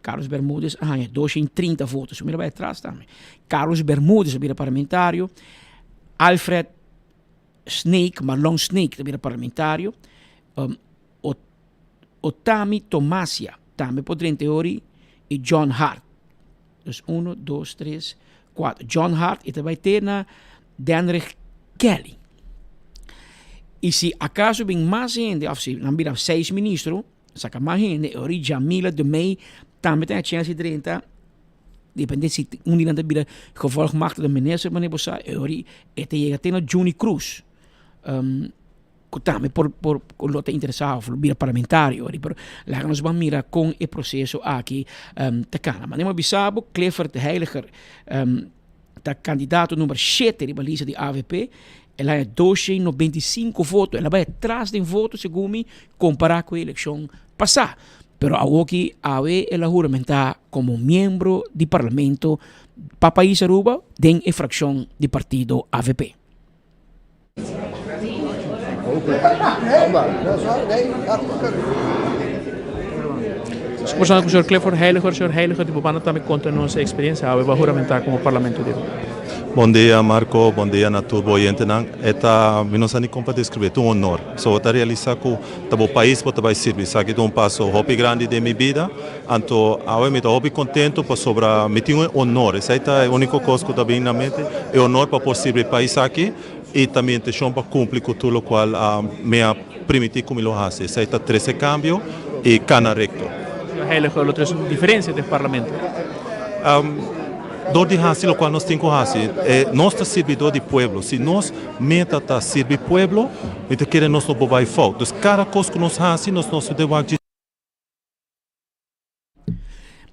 Carlos Bermúdez ganha 230 votos. Mira vai atrás também. Carlos Bermúdez vira parlamentário. Alfred Snake, Marlon Snake vira parlamentário. Otami Tomasia também poderia teoria. E John Hart. Então, 1, 2, 3, 4. John Hart e também ter na Denrich Kelly. E se acaso vem mais gente, ou se não viram 6 ministros, saca mais gente, ori Jamila de May também tem a chance de 30, depende se um dia não vira gevolgd maakt de minister, mas ori ete chega até na Juni Cruz. também por lote interessado por vira parlamentário, pero lá nós vamos mirar com o processo aqui tacana. Mas nem bisabo Clifford Heiliger tá candidato número 7 de baliza de AVP. Ela é 295 votos, ela vai atrás de votos segundo comparar com a eleição passada. Pero aqui ela juramenta como membro do parlamento para país Aruba den a fração do partido AVP. Conversando com o Sr. Clifford Heiliger, o Sr. Heiliger de Bobana também conta nossa experiência, vai juramentar como parlamento dele. Bom dia, Marco. Bom dia na turbo oyentenang. Eta minosani compa descrever um honor. So ota realizar com tabo país bota vai servir. Sabe que um passo hobby grande de minha vida. Anto awe me hobby contento para sobra me tinha um honor. Essa é o único coisa que também na mente. É honor para possível país aqui e também te chama para cumprir com tudo o qual me permitir como lo hace. Essa é 13 cambio e cana recto. Sr. Heiliger, outras diferenças do parlamento. Do de hasi lo qual nós temos que hasi é nosso servidor de pueblo. Se nós meta tá servir pueblo, então queremos nós não bobai falta. Dos cada coisa que nós hasi, nós devemos.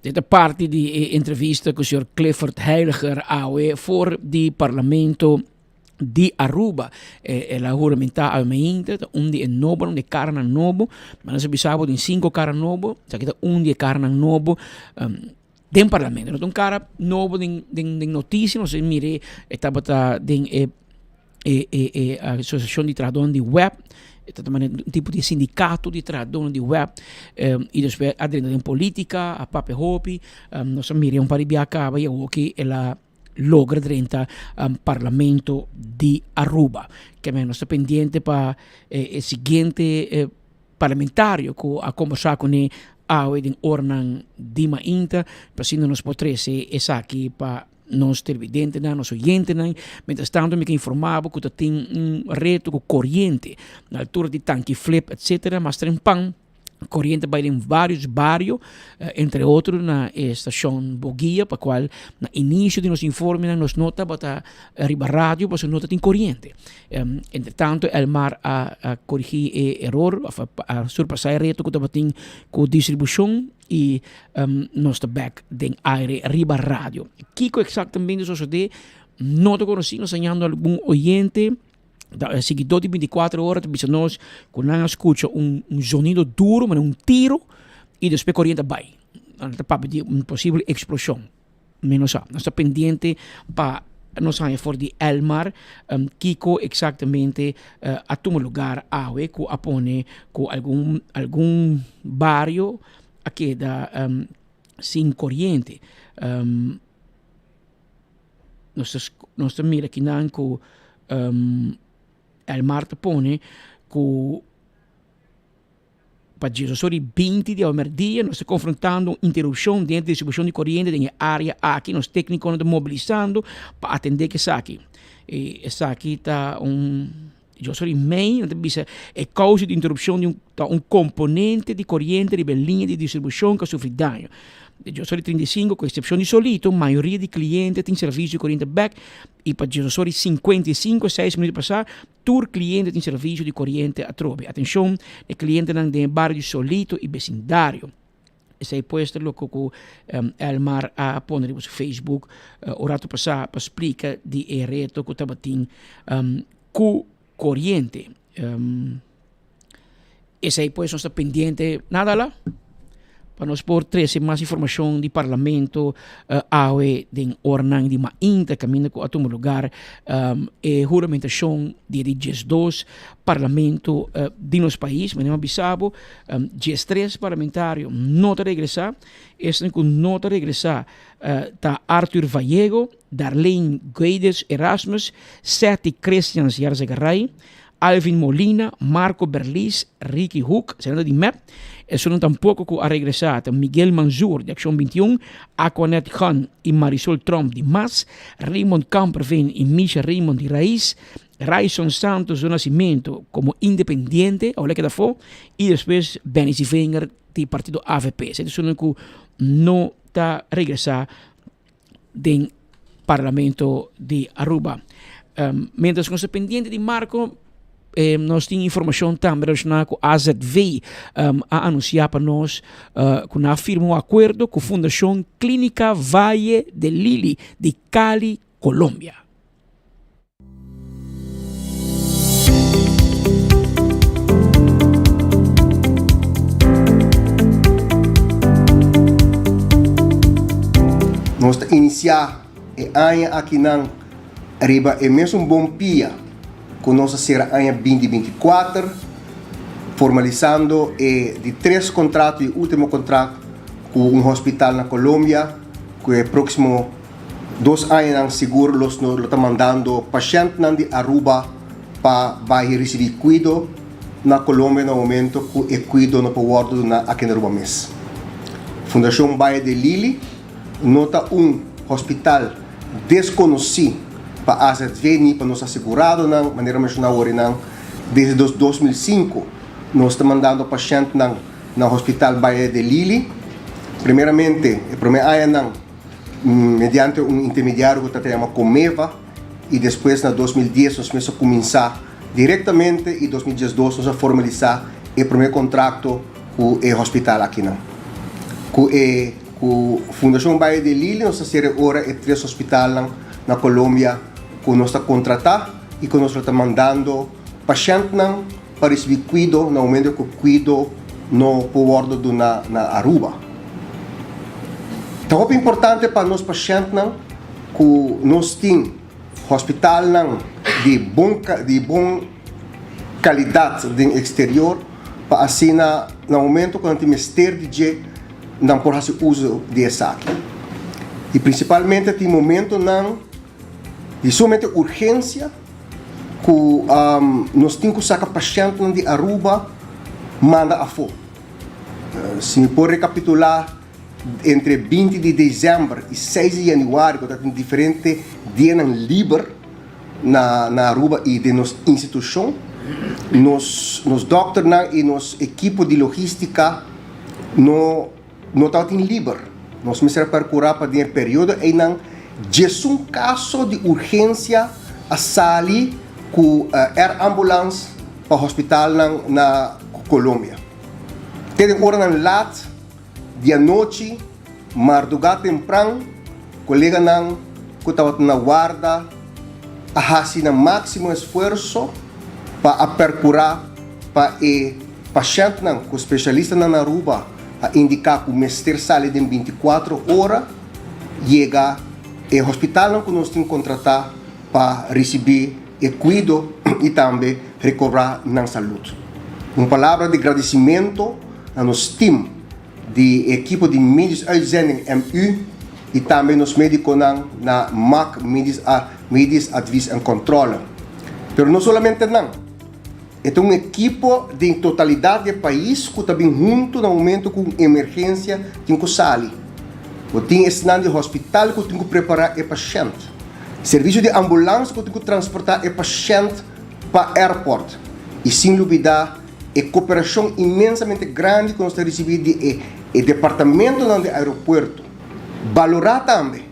Dit is parte de entrevista com o Sr. Clifford Heiliger voor die parlamento di Aruba la juramenta al meinte undi nobo de carna nobo, mas nós bisabo de 5 carna nobo, já que undi carna nobo den parlamento, não cara novo den notícia, não sei mire estava den associação de tradutores de web, também um tipo de sindicato de tradutores de web e depois adentro em política, a papel hobby, nós mire paribia acaba e o que ela logra dentro parlamento de Aruba, que é nosso pendiente para o seguinte parlamentário que a conversar com ele den ornan dima inta, pasino nos potrese aqui para nós televidentes, nós oyentes, mientras tanto me que informava que tem reto com corrente na altura de tanque flip, etc. Mas tem pão corrente vai em vários bairros, entre outros na estação Boguia, para qual no início de nos informe nos nota para arriba rádio, para nota tem corrente. Entretanto, el mar a corrigir erro, a surpassar reto que estava tem com distribuição e nós back den aire arriba rádio. Kiko exatamente isso sucede, não te conheci, nos enseñando algum oyente. Seguidor de 24 horas, nós quando nós escuta sonido duro, mas tiro, e depois corrente vai. Para de uma possível explosão. Menos nós estamos pendiente para nós sair fora de Elmar, Kiko exatamente a tomar lugar awe, que apone com algum barrio aqui da sem corrente. Nós mira aqui não com el mar te pone que para Jesus 20 de merdia nós estamos confrontando interrupção dentro da distribuição de corrente na área aqui, nós técnicos estamos mobilizando para atender que está aqui. E essa aqui está eu sou meio, é causa de interrupção de um componente de corrente de linha de distribuição que sofre dano. Eu sou 35, com exceção de solito, a maioria de clientes tem serviço de corrente back e para eu sou 55, 6 minutos passar, todo cliente tem serviço de corrente a trobe. Atenção, o cliente não tem bairro de solito e vecindário. Esse é posto logo com Elmar a pôr no Facebook, o rato passar para explicar de reto que estava tendo com corrente. Esse aí posto está pendente, nada lá. Para nós por trazer mais informação do parlamento, awe den ornang de mainta caminho com a tomar lugar e juramentação de 12 parlamento de nosso país, mas não bisabo, 13 parlamentário nota regressar, este com nota regressar tá Arthur Vallego, Darlene Guedes Erasmus, Seti Christians Jarzegaray, Alvin Molina, Marco Berlis, Ricky Hook, senador de MEP, e sono tampouco a regressar Miguel Manzur, de Ação 21, Aquanet Khan e Marisol Trump, de MAS, Raymond Camperveen e Misha Raymond, de Raiz, Raison Santos do Nascimento, como independente, olha que da fo, e depois Benny Wenger, de partido AVP. Então, sono que não está a regressar do parlamento de Aruba. Mientras que pendiente de Marco, nós temos informação também relacionada com a AZV a anunciar para nós que nós firmamos um acordo com a Fundação Clínica Valle de Lili de Cali, Colômbia. Nós iniciar aqui na arriba é mesmo um bom dia com nossa será ano 2024 formalizando de 3 contratos e último contrato com um hospital na Colômbia que é próximo 2 anos seguro nós estamos mandando pacientes de Aruba para receber cuidado na Colômbia no momento que é cuidado no povoado aqui na Aruba mês. Fundação Valle de Lili nota hospital desconhecido para a AZV para nos assegurado na maneira mencionada desde 2005 nós estamos mandando pacientes no hospital Valle de Lili primeiramente mediante intermediário que se chama Comeva e depois na 2010 nós começamos a começar diretamente e 2012 nós a formalizar o primeiro contrato com o hospital aqui com a Fundação Valle de Lili nós temos agora 3 hospitais na Colômbia que nós estamos contratando e que nós estamos mandando pacientes para receber cuidado no momento que cuidado no povoado na Aruba. É importante para nós pacientes que nós temos hospital de boa qualidade no exterior para assim no momento que nós temos de não por fazer uso dessa aqui. E principalmente tem momento de somente urgência que nós temos que sacar paciente de Aruba manda a fora. Se me pode recapitular entre 20 de dezembro e 6 de janeiro, que tem diferentes dias livres na Aruba e de nossa instituição, nos doctores e nossa equipe de logística não está livre. Nós começamos a procurar para o período e não de um caso de urgência a sair com a ambulância para o hospital na Colômbia. Tem hora na lat, dia noite, madrugada temprano, colega que estava na guarda, a fazer o máximo esforço para procurar para o paciente, o especialista na Aruba, a indicar que o mestre sai em 24 horas, chega ao hospital que nós temos que contratar para receber o cuidado e também recobrar na saúde. Uma palavra de agradecimento a nosso time de equipe de médicos uitzending MU e também nos médicos na MAC, Médicos Advies e Controle. Mas não somente não. É uma equipe de totalidade do país que também junto no momento com emergência tem que sair. Tem esse de hospital que tem que preparar o paciente. Serviço de ambulância que tem que transportar o paciente para o aeroporto. E sem dúvida, a cooperação imensamente grande que nós recebemos do departamento do aeroporto. Valorar também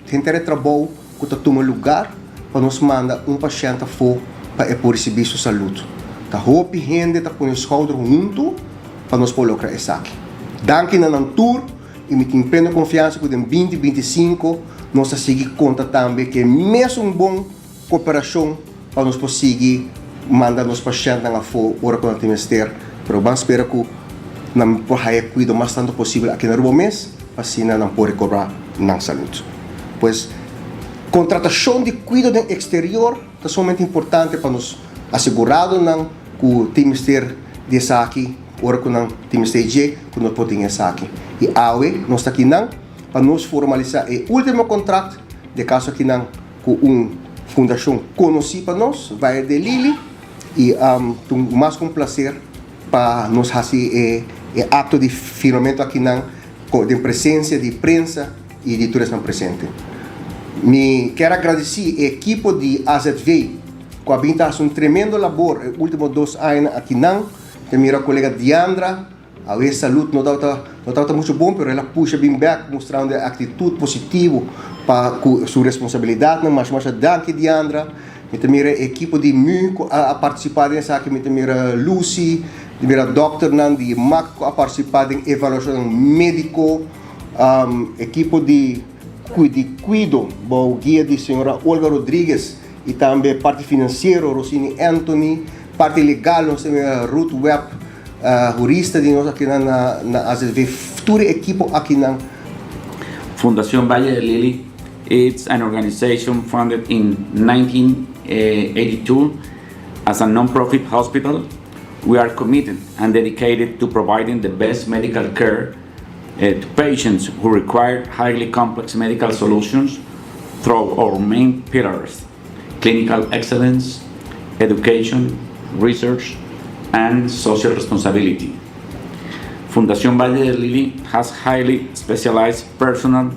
tem trabalho que toma lugar para nos mandar paciente fora para receber sua saúde. Tá roupa e gente tá com os shoulder junto para nós colocar isso aqui. Danke na tour e me tenho plena confiança que em 2025 nós seguir conta também que é mesmo uma boa cooperação para nós conseguir mandar nos pacientes na fora hora quando temos ter. Pero vamos esperar que não por aí cuido mais tanto possível aqui na Aruba mês, assim não pode cobrar na saúde. Pois contratação de cuidado no exterior é somente importante para nos assegurado que temos ter dessa aqui, hora que não temos ter que nós podemos essa aqui. E awe nós aqui para nos formalizar o último contrato de caso aqui com uma fundação conhecida para nós, Valle de Lili, e mais com prazer para nos fazer ato de firmamento aqui de presença de prensa e de turismo presente. Me quero agradecer a equipe de AZV que a faz tremendo labor nos últimos 2 anos aqui tem minha colega Diandra, a saúde não está muito bom, mas ela puxa bem back, mostrando a atitude positiva para sua responsabilidade, mas danke Diandra, met mira equipo di mu a participar in sake met mira Lucy, di mira dokter nan di mak a participar in evaluação médico, equipo di cuido, o guia di senhora Olga Rodrigues e também parte financeira Rosini Anthony, parte legal nós temos Ruth Webb, jurista de nós aqui na AZV, futuro equipo aqui na Fundación Valle de Lili. It's an organization founded in 1982 as a non-profit hospital. We are committed and dedicated to providing the best medical care to patients who require highly complex medical solutions through our main pillars: clinical excellence, education, research, and social responsibility. Fundación Valle de Lili has highly specialized personnel,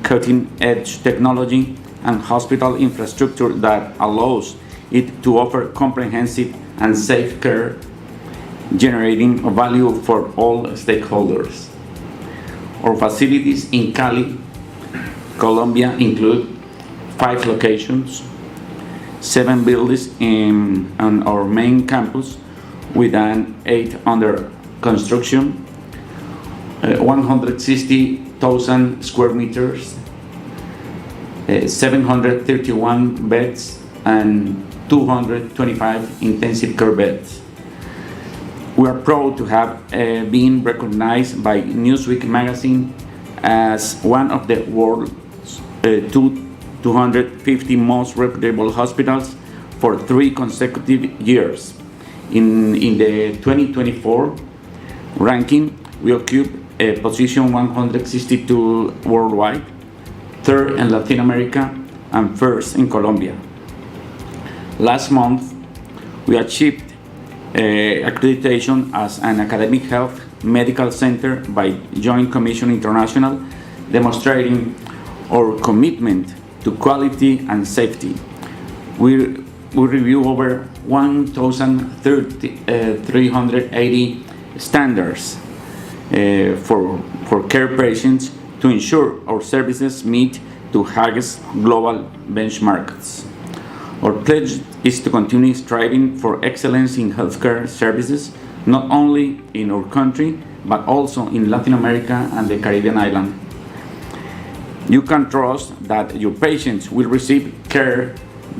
cutting-edge technology, and hospital infrastructure that allows it to offer comprehensive and safe care, generating value for all stakeholders. Our facilities in Cali, Colombia include 5 locations, 7 buildings on our main campus, with an 8 under construction, 160,000 square meters, 731 beds, and 225 intensive care beds. We are proud to have been recognized by Newsweek magazine as one of the world's 250 most reputable hospitals for 3 consecutive years. In the 2024 ranking, we occupy position 162 worldwide, 3rd in Latin America, and 1st in Colombia. Last month, we achieved accreditation as an academic health medical center by Joint Commission International, demonstrating our commitment to quality and safety. We review over 1,380 standards for care patients to ensure our services meet the highest global benchmarks. Our pledge is to continue striving for excellence in healthcare services, not only in our country, but also in Latin America and the Caribbean island. You can trust that your patients will receive care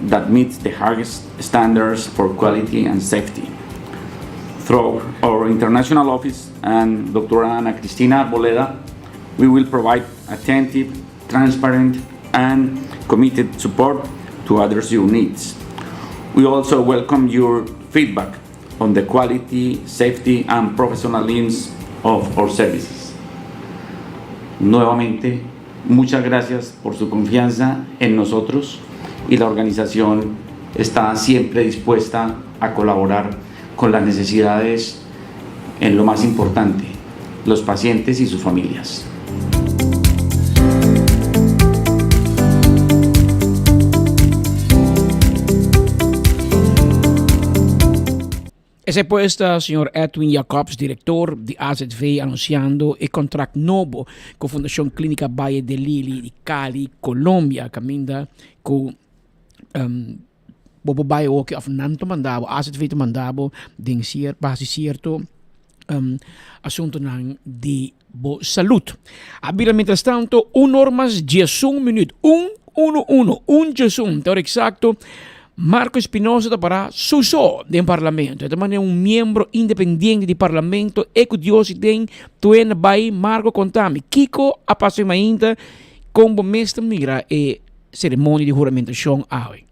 that meets the highest standards for quality and safety. Through our international office and Dr. Ana Cristina Arboleda, we will provide attentive, transparent, and committed support to address your needs. We also welcome your feedback on the quality, safety, and professionalism of our services. Nuevamente, muchas gracias por su confianza en nosotros, y la organización está siempre dispuesta a colaborar con las necesidades en lo más importante, los pacientes y sus familias. Ese puesta, señor Edwin Jacobs, director de AZV, anunciando el contrato nuevo con Fundación Clínica Valle de Lili de Cali, Colombia, caminda con bobo baie ook of nanto mandabo, AZV te mandabo, ding base cierto asunto de bo salud. Abira mientras tanto, normas 10 minuto, 1 Jesús, teor exacto. Marco Espinosa para suso del Parlamento. Esta manera miembro independiente del Parlamento e curioso tem tuena bai Marco Contami. Kiko apaixonamento como mestre migra e cerimônia de juramentação hoje.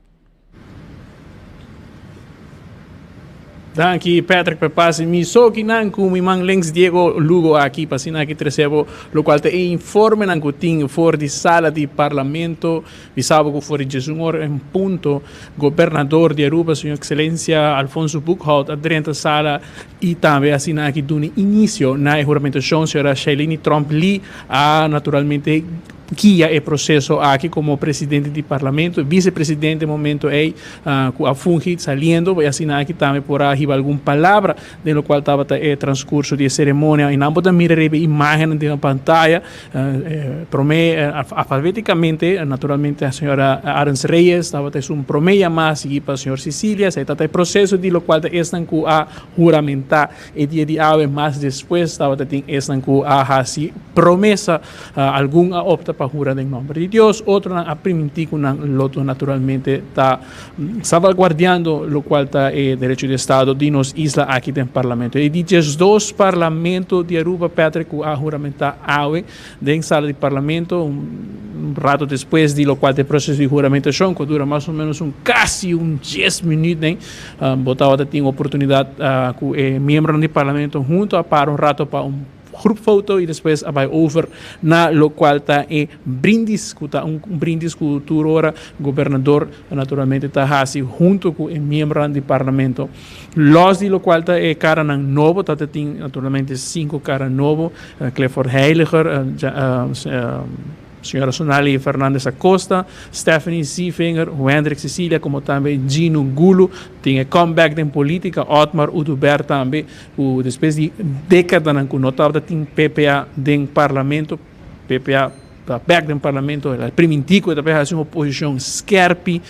Danke Patrick Pepasi, mi so kinan ku mi mang links Diego Lugo aqui pasina que recebo lo qual te informe nan kuting for di sala di parlamento vi sabo ku for Jesungor en punto governador de Aruba sua excelência Alfonso Buchholz adrenta sala e também assina aqui duni inicio na juramentação senhora Shailene Tromp Lee a naturalmente guia o processo aqui como presidente do parlamento, vice-presidente no momento a fungi saliendo, vai assinar aqui também por arriba alguma palavra no qual estava o transcurso de cerimônia e não pode mirar a imagem na pantalla, promete alfabeticamente, naturalmente a senhora Arens Reyes estava promete mais seguir para a senhora Cecília, se está o processo de lo qual estão a juramentar e dia de hoje, mas depois estava estão a fazer promessa alguma opta para jurar em nome de Deus, outro a permitir que o outro naturalmente está salvaguardando o qual está o direito de Estado de nos isla aqui no Parlamento. E diz dois parlamentos de Aruba, Patrick, a juramentar hoje dentro da sala de Parlamento, um rato depois de lo qual o processo de juramentação, que dura mais ou menos quase 10 minutos, botava tem oportunidade com o membro do Parlamento junto a para rato para grupo foto e depois vai over na lo qual está brindis, brindis que o governador naturalmente está fazendo junto com o membro do parlamento. Los de lo qual está cara novo, tem naturalmente 5 cara novo, Clifford Heiliger, senhora Sonali Fernandes Acosta, Stephanie Seefinger, Hendrik Cecília, como também Gino Gulo, tem comeback em política, Otmar Uduber também, depois de décadas que notava tem PPA dentro do parlamento, PPA back no parlamento, ele primitico e também faz uma oposição skerpi,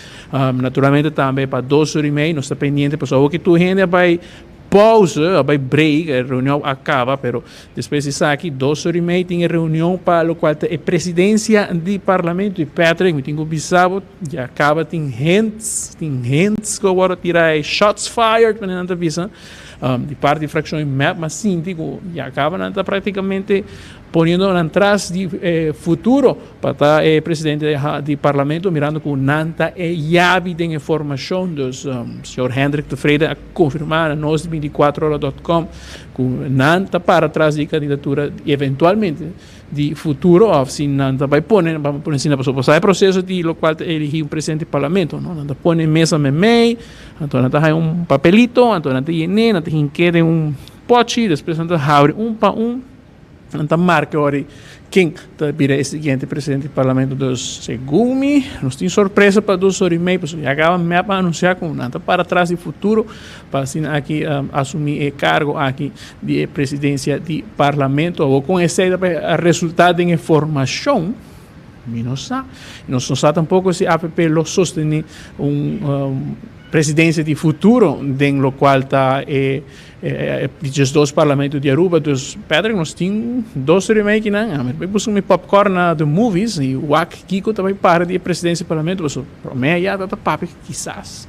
naturalmente também para 2 horas e meia, nós está pendiente, pessoal, que tu gente vai pausa, vai break, a reunião acaba, pero depois de isso aqui, 2 horas e meia, tem reunião para o qual a presidência do parlamento, e Patrick, tem o bisabo, já acaba, tem hands que agora tirar shots fired, para não visão, de parte de fração em map, mas sim, digo, já acaba, não está praticamente ponendo atrás de futuro para estar presidente do parlamento, mirando com nanta chave de informação dos senhor Hendrik de Freire a confirmar a nós 24horas.com com nanta para trás de candidatura eventualmente de futuro, se nanta vai pôr assim na pessoa, é processo de lo qual elegir um presidente do parlamento, não nanta põe mesa memei, então nanta hay papelito, então nanta llene, nanta hinquede pote, depois nanta abre para então, marca agora quem vira o seguinte presidente do parlamento dos Segumi. Nós temos surpresa para 2 horas e meia, já acabamos de anunciar com nada para trás do futuro, para assim aqui assumir o cargo aqui de presidência do parlamento, ou com esse resultado em informação. Nós não sabemos tampouco se a APP lo sostém presidência de futuro, dentro do qual está os 2 parlamentos de Aruba, dos Pedro, nós temos 2 horas e meia que não, mas buscar um popcorn de movies, e o Kiko também para de presidência do parlamento, mas para mim, já está papo, quizás.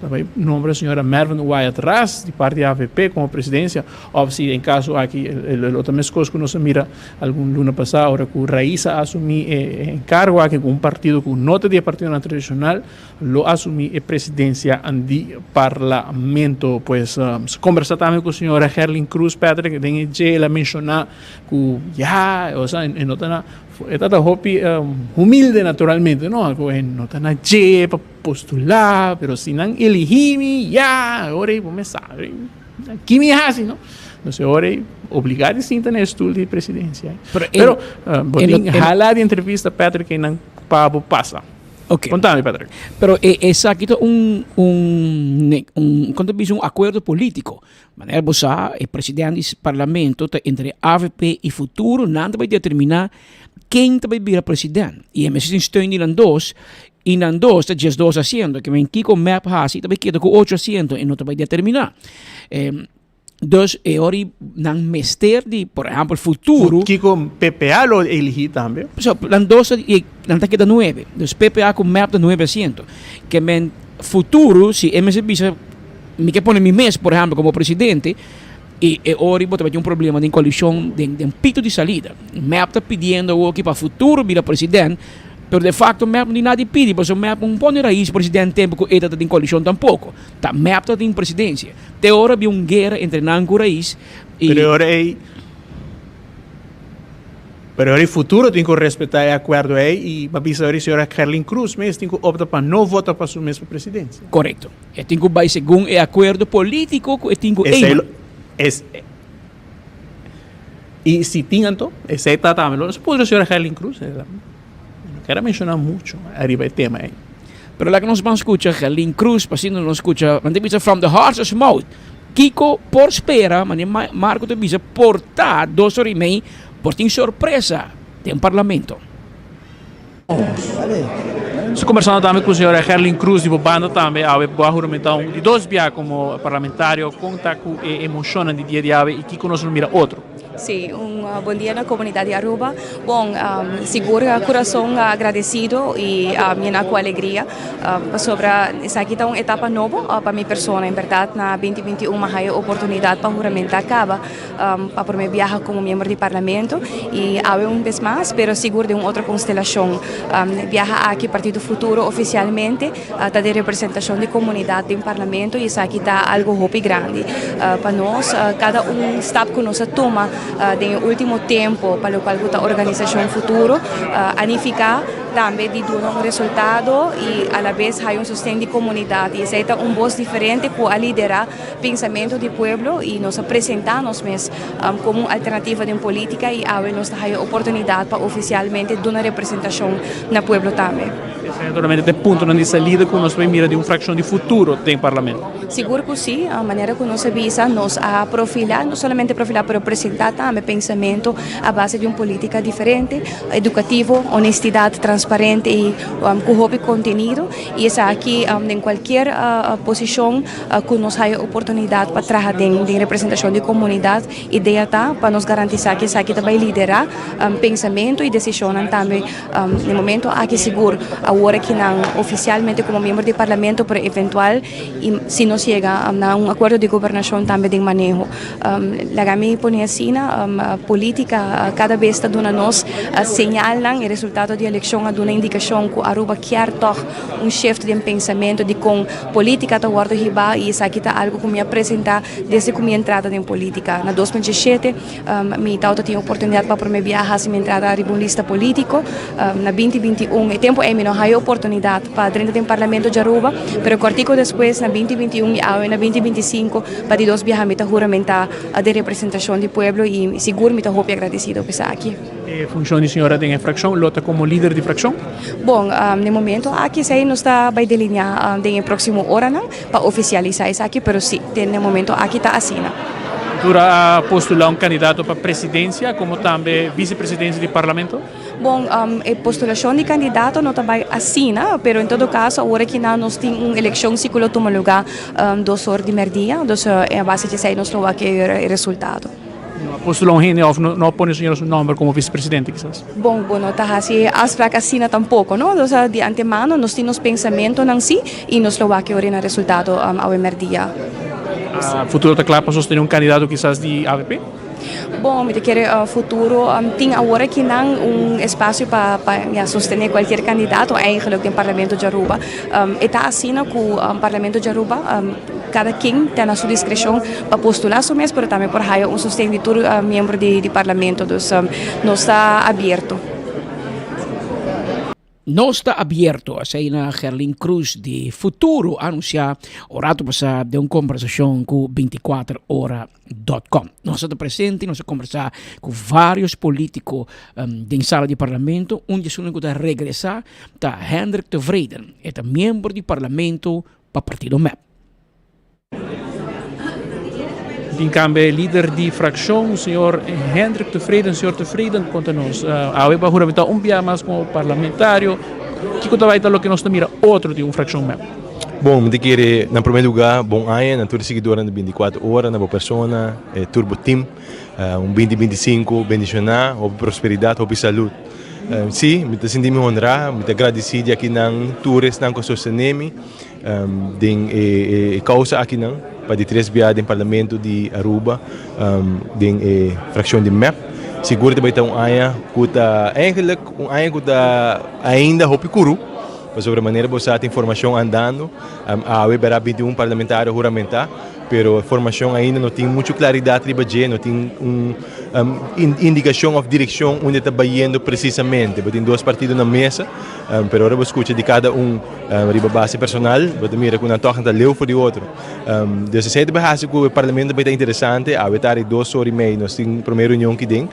Também nombra a senhora Mervyn Wyatt Ras, de parte da AVP, como presidência. Ou se, em caso aqui, outra mesma coisa que nós mira algum luna passada, agora que o Raíssa assumir encargo aqui com um partido com nota de partido tradicional, lo assumir a presidência do parlamento. Pues, conversar também com a senhora Herlin Cruz, Patrick, que ela mencionar que já, ou seja, não está na hobby humilde naturalmente, não está na G para postular, pero si não elegir, já, agora vamos saber, que me hace, não? Não sei, agora obrigado sim a estudo de presidência. Pero botin hala de entrevista, Patrick, que não pabo passa. Okay. Contame, Patrick. Pero es aquí un acuerdo político. Maneira bosa o presidente do parlamento entre AVP e futuro nada vai determinar quem vai vir a presidente. E mesmo steun de Nandos, e Nandos está 2 asientos, que vem aqui com map hasi, também queda com 8 asientos e não vai determinar. Dus ora nang mester de, por exemplo, futuro. Que com PPA lo elegi também. So, Nandos e nanta queda 9. Dus PPA com map de 9 asientos. Que men futuro, se MSB me que pone mi mes, por exemplo, como presidente, e ora vai ter um problema de coalição de pito de salida. MEP está pedindo aqui para futuro vir a presidente, pero de facto MEP não nada pede, porque o MEP não pode raiz presidente tempo que ele está em coalição tampouco. Tá MEP está em presidência. Tem hora de guerra entre Nanco Raiz e Pero ahora el futuro tem que respeitar o acordo aí e para a senhora Herlin Cruz mesmo tem que optar para não votar para assumir a presidência. Correto. E tem que vai segundo o acordo político que tem que e se tinham então, esse está também. Não se pode a senhora Herlin Cruz. Quero mencionar mucho arriba el tema. Pero la que nos van a escuchar, Gerlin Cruz, pasando nos escucha, mandamos from the horse's mouth. Kiko por espera, Marco te visa portar 2 horas e meia por ter surpresa de parlamento. Estou conversando também com o senhor Gerlin Cruz de Bobanda também, ao juramentar de 2 dias como parlamentário, conta com emoção de dia de ave e que conosco mira outro. Sim, bom dia na comunidade de Aruba. Bom, seguro, coração agradecido e minha com alegria sobre essa aqui é uma etapa nova para minha pessoa. Em verdade, na 2021 uma oportunidade para juramentar acaba para me viajar como membro de parlamento e há vez mais, pero seguro de uma outra constelação. Viajar aqui Partido Futuro oficialmente está de representação de comunidade em parlamento e isso aqui está algo hopi grande para nós. Cada step que nós toma no último tempo para o qual a organização futuro anificar também de dar resultado e a la vez há sustento de comunidade. Isso é voz diferente para liderar pensamento do povo e nos apresentar nós mesmos como alternativa de política e nos dá a oportunidade para oficialmente dar uma representação no povo também. Naturalmente, o ponto de saída que nós mira de uma fração de futuro do parlamento. Seguro que sim, a maneira que nós visa nos a profilar, não somente profilar, mas apresentar também pensamento à base de uma política diferente, educativo, honestidade, transparente e com hobby conteúdo. E essa aqui, em qualquer posição que nos há oportunidade para trabalhar em representação de comunidade, ideia tá para nos garantir que essa aqui vai liderar pensamento e decisão também no momento aqui seguro. Agora que não oficialmente como membro do parlamento, por eventual, e se nos chega a um acordo de governação também de manejo. Lagami põe assim, a política cada vez está dando nos señalan o resultado de eleição, a uma indicação que Aruba quer ter um chefe de pensamento de com política da guarda riba e isso aqui está algo que me apresentar desde que minha entrada em política. Na 2017, me tinha oportunidade para me viajar se minha entrada a uma lista político. Na 2021, o tempo é não há oportunidade para dentro do parlamento de Aruba, pero cortico depois na 2021 e na 2025 para de 2 viajar me juramentar a de representação do povo e seguro me estou agradecido por estar aqui. Função de senhora em fração, lota como líder de fração? Bom, no momento aqui sei não está vai delinear no próximo hora não para oficializar isso aqui, pero sim, no momento aqui está assim. Dura postular um candidato para presidência, como também vice-presidência do parlamento? Bom, a postulação de candidato não está assim, mas em todo caso, agora que nós temos uma eleição ciclo toma lugar 2 horas de merdia, então a base de sei nós não aqui o resultado. Postulou não põe o senhor seu nome como vice-presidente, quizás? Bom, não está assim, as placas assim tampouco, não? Então, de antemano, nós temos pensamento não si e nós não aqui o resultado ao merdia. Futuro está claro para sostener um candidato quizás de AVP? Bom, eu quero futuro tem agora que não espaço para sostener qualquer candidato eigenlijk no parlamento de Aruba. Está assim que o parlamento de Aruba cada quem tem a sua discrição para postular seu mês, mas também por aí sustento de todo membro de parlamento, então não está aberto. Não está aberto a sair na Gerlin Cruz de futuro anunciar o rato passado de uma conversação com 24horas.com. Nós estamos presentes, nós conversar com vários políticos da sala de parlamento, onde se único a regressar está Hendrik Tevreden, é membro do parlamento para o partido MEP. Em cambio, líder de fração, o senhor Hendrik Tevreden, conta-nos. A UEPA juramentar dia mais como parlamentário. Que conta vai estar o que nós mira outro de uma fração mesmo? Bom, eu quero, na primeiro lugar, bom ano, na tua seguidora de 24 horas, na boa pessoa, Turbo Team, 2025, bendicionar, houve prosperidade, houve saúde. Sim, me sinto me honrar, me agradecido aqui na tours, na sostenemi, de causa aqui não, para de 3 viagens no parlamento de Aruba, de fração de MEP. Seguro que vai ter área que está ainda hopi curu, sobre a maneira que você tem informação andando, a haverá 21 parlamentários juramentar, pero a informação ainda não tem muita claridade de budget, não tem indicação ou direção onde está indo precisamente. Tem 2 partidos na mesa, pero ahora escucha de cada riba base personal, você mira que não toca da leu por de outro. Desse jeito bahasa que o parlamento vai estar interessante, a vetar 2 horas e meia, nós temos primeira reunião que tem,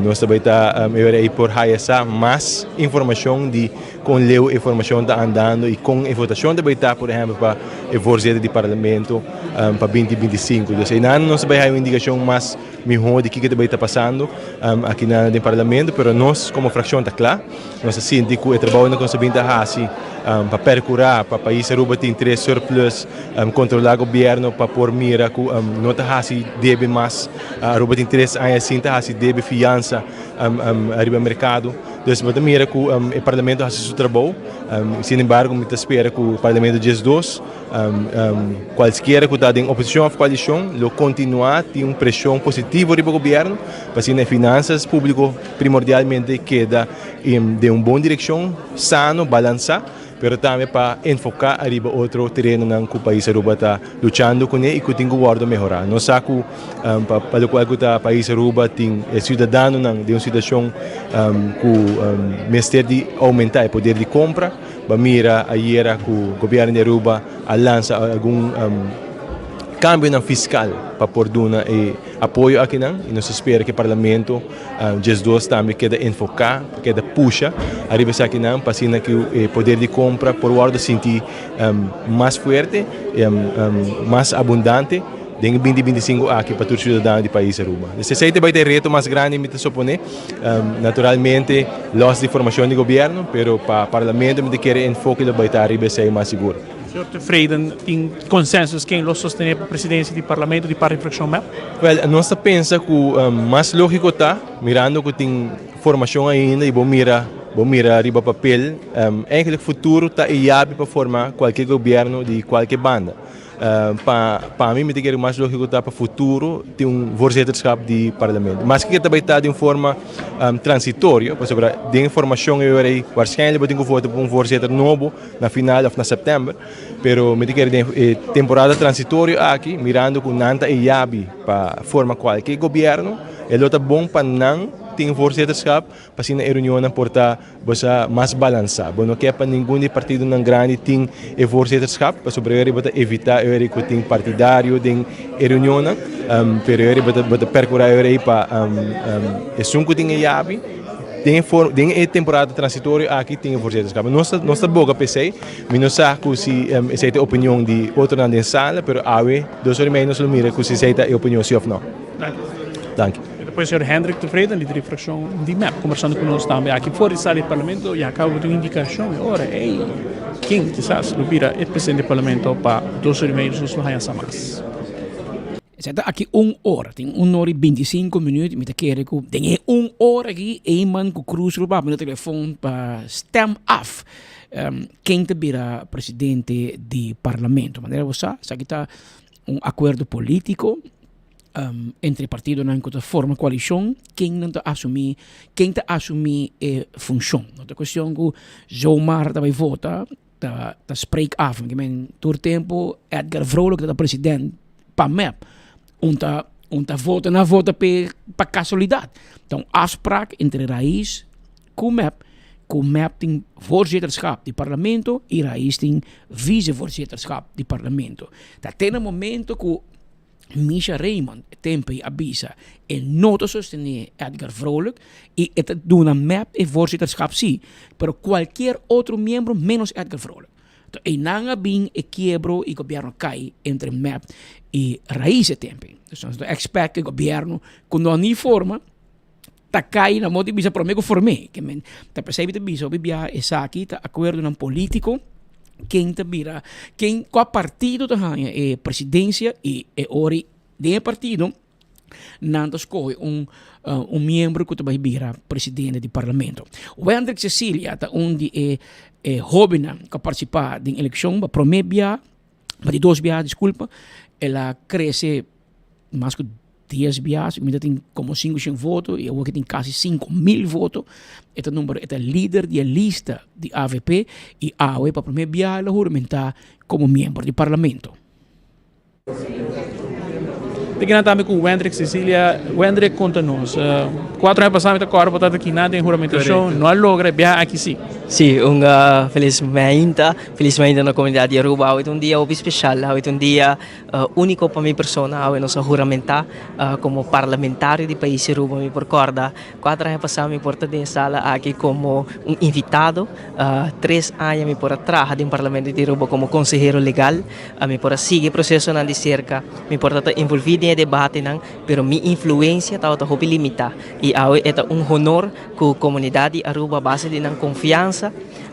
nós também está aí por essa mais informação de com leu informação está andando e com a votação também está, por exemplo, para o voorzitter do parlamento para 2025. Então, aí nós vai ter uma indicação mais melhor de que também está passando aqui no parlamento, mas nós como fração está claro, nós sentimos que o trabalho não conseguimos fazer para percurar para país Aruba tem 3 surplus, controlar o governo para pôr mira que não está deve mais, Aruba tem 3 anos assim está deve fiança arriba mercado. Então, mas mira que o parlamento faz seu trabalho, sin embargo, me espera que o parlamento diz dois, qualquer que está em oposição à coalição, lo continuar tem uma pressão positiva sobre o governo, para que as finanças públicas primordialmente queda de uma boa direção, sano, balançado, pero também para enfocar arriba outro terreno que o país Aruba está lutando com ele e que tem que guardar melhorar. Nós sabemos para o qual o país Aruba tem cidadão de uma situação que o Ministério de aumentar o poder de compra, para mira ayer que o governo de Aruba lança algum cambio fiscal para por duna apoio aqui e nós espera que o parlamento GES2 também queda enfocar, queda puxa arriba aqui para que o poder de compra por guarda sentir mais forte, mais abundante em 2025 aqui para todos os cidadãos do país Aruba. Esse vai ter reto mais grande, me supone, naturalmente, loss de informação do governo, pero para o parlamento me quer enfoque do vai estar arriba ser mais seguro. Sr. Tevreden, tem consensus quem lo sostener para a presidência do parlamento de parte da fração MEP? Well, nós pensa que mais lógico está, mirando que tem formação ainda e vou mirar arriba papel, eigenlijk futuro está iável para formar qualquer governo de qualquer banda. Para mim, me dizer mais lógico está para o futuro tem voorzitterschap de parlamento. Mas que também está de uma forma transitória, por exemplo, de informação eu irei waarschijnlijk vou ter que votar para voorzitter novo na final ou na setembro, pero me dizer de temporada transitória aqui, mirando que nanta e yabi para formar qualquer governo, é outra bom para não tem voorzitterschap, para que a reunião porta mais balançada. Não quer para nenhum partido não grande tem voorzitterschap, para evitar que tem partidário tem reunião, para percorrer para é sunco tem yabi. Tem a temporada transitória aqui tem voorzitterschap. Nossa boca pensei, mas não sabe se essa é a opinião de outro na sala, mas awe 2 horas e meia nós não mira se essa é a opinião sim ou não. Dank. Depois o Sr. Hendrik Tevreden, líder da fração de MEP, conversando conosco também aqui fora da sala do parlamento, e acaba de uma indicação, ora, quem quizás lo vira o presidente do parlamento para 2 horas e meia nos vamos mais. Aqui 1 hora, tem 1 hora e 25 minutos, me quer que tem 1 hora aqui, man que cruza o meu telefone para stem off quem te vira presidente do parlamento. Maneira você, aqui está acordo político entre partidos que formam coalição, quem está assumir a função. Não é questão que Zomar vai votar, está spreek af. Door tempo, Edgar Vrolijk, dat president, para MEP, vota para casualidade. Então, afspraak entre Raiz com MEP tem voorzitterschap do parlamento e Raiz tem vice-voorzitterschap do parlamento. Dat tem um momento que Misha Raymond tempo avisa e não sostener Edgar Vrolijk e dona MEP e voorzitterschap sim, pero qualquer outro membro menos Edgar Vrolijk. Então, e não bem e quebro e governo cai entre MEP e Raiz tempo. Então, expect que o governo quando não forma tá cai na modo bisa promego formé, que men tá percebe de bisa bibia essa aqui tá acordo num político quem te vira, qual partido tá é presidência e ori de partido não escolhe membro que vai virar presidente do parlamento. O Hendrik Cecilia tá onde jovem que participar da eleição, para primeira para 2 via, desculpa, ela cresce mais que 10 vias, ainda tem como 500 votos, e eu que tem quase 5.000 votos. Este número é o líder da lista de AVP e AOE para a primeira via, ela juramentar como membro do parlamento. Pequena também com o Hendrik Cecilia. O Hendrik conta-nos. 4 anos passados, a Corpo está aqui nada em juramentação, não logra viajar aqui sim. Sim, felizmente na comunidade de Aruba. É dia especial, é dia único para minha pessoa. É nossa juramentar como parlamentário do país de Aruba. Me recorda, 4 anos passados me porta de sala aqui como invitado. 3 anos me porta trabalhar no parlamento de Aruba como conselheiro legal. Me porta seguir o processo de cerca. Me porta envolvido em debate, pero minha influência está limitada. E é honor que a comunidade de Aruba base de confiança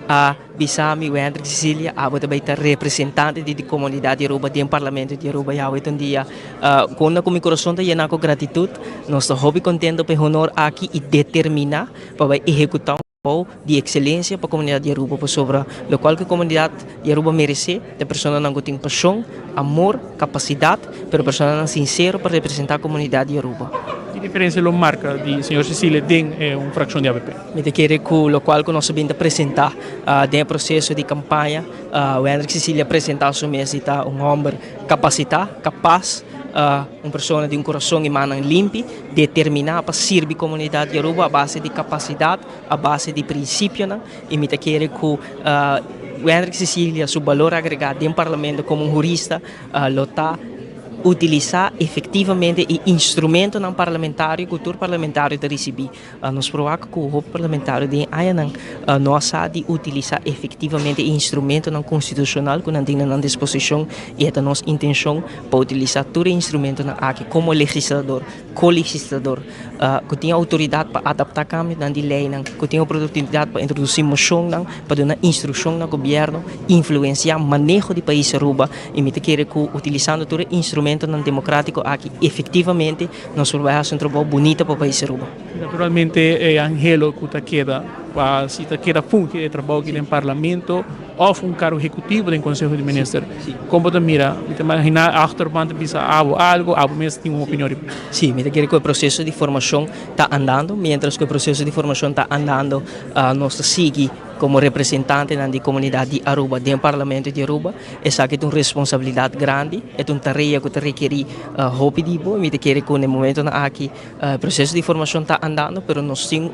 a Bisami Wendrik Cecilia abo também tá representante de comunidade de Aruba do parlamento de Aruba ya um dia quando com meu coração tá llena com gratitude nós estamos hobby contento por honor aqui e determinar para executar de excelência para a comunidade de Aruba por sobre o qual que a comunidade de Aruba merece de pessoa não tem paixão amor capacidade pero pessoa não sincero para representar a comunidade de Aruba. Que diferença lo marca de senhor Cecília dentro uma fração de AVP? Me querer que o qual que nós vamos apresentar dentro do processo de campanha, o Hendrik Cecília apresentar sua mesa está homem capacitado, capaz, uma pessoa de coração e mão limpo, determinada para servir a comunidade de Aruba a base de capacidade, a base de princípio, e me querer que o Hendrik Cecília, seu valor agregado dentro do parlamento como jurista, lotar utilizar efetivamente o instrumento não parlamentário, cultura parlamentária de receber. Nós provamos que o parlamentário de nós de utilizar efetivamente o instrumento não constitucional que não tem na disposição e é a nossa intenção para utilizar todo o instrumento aqui como legislador, co-legislador, que tem autoridade para adaptar câmbios na lei, que tem oportunidade para introduzir moção, para dar instrução no governo, influenciar o manejo do país Aruba e me querer que utilizando todo o instrumento democrático aqui, efetivamente, nós vamos fazer um trabalho bonito para o país Aruba. Naturalmente, é Angelo que queda, se queda funge de trabalho aqui no parlamento ou cargo executivo do Conselho de Ministros. Como você mira, você imagina achterwand bisa algo mesmo tem uma opinião? Sim, me quer que o processo de formação está andando, mientras que o processo de formação está andando, nós seguimos como representante da comunidade de Aruba, do parlamento de Aruba, essa é uma responsabilidade grande, é uma tarefa que requer rápido, me quer que no momento aqui o processo de formação está andando, mas nós temos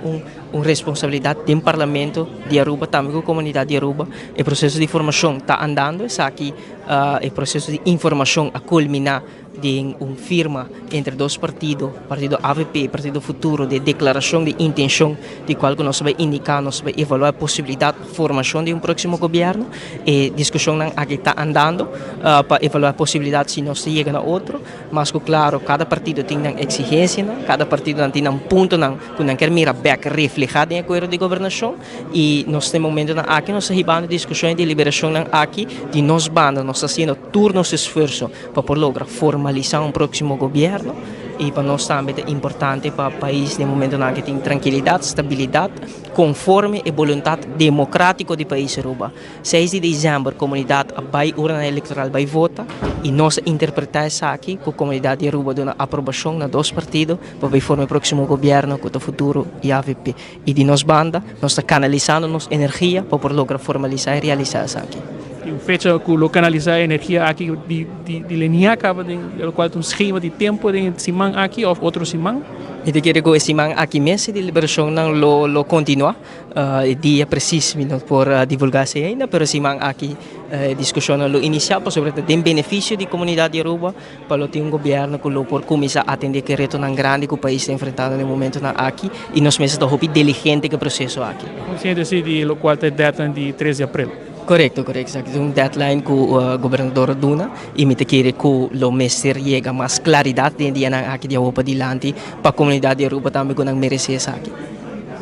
uma responsabilidade do parlamento de Aruba, também com a comunidade de Aruba, o processo de formação está andando, essa aqui o processo de informação a culminar de uma firma entre dois partidos, Partido AVP e Partido Futuro, de declaração de intenção de qual que nós vamos indicar, nós vamos evaluar a possibilidade de formação de próximo governo e discussão aqui está andando para evaluar a possibilidade se nós chegamos a outro, mas claro, cada partido tem uma exigência, cada partido tem um ponto que não quer mirar back reflejado em acordo de governação e nós temos momento aqui nós estamos discussão e deliberação aqui de nós bandas, nós fazendo turnos de esforço para por lograr formalizar um próximo governo e para nós também é importante para o país no momento que tem tranquilidade, estabilidade, conforme a vontade democrática do país Aruba. 6 de dezembro, a comunidade vai urna eleitoral vai votar e nós interpretar isso aqui que a comunidade de Aruba dá aprovação na dois partidos para formar o próximo governo com o futuro e AVP. E de nós banda, nós estamos canalizando nossa energia para por lograr formalizar e realizar isso aqui. Tem fecha que localizar a energia aqui de linha acaba do qual um esquema de tempo de Simão aqui ou outro Simão? E te quero que esse man aqui mesmo de liberação não lo continua dia preciso por divulgar-se ainda, mas esse man aqui discussão lo inicial sobre o benefício da comunidade de Aruba para ter governo que lo por começar a atender que reto tão grande que o país está enfrentando no momento aqui e nós mesmos estamos diligente que o processo aqui. Consciente de lo qual tem data de 13 de abril. Correto, exacto. Um deadline que o governador duna e me quer que o mestre chega mais claridade dentro aqui de Aruba dilante para a comunidade de Aruba também que não merece isso aqui.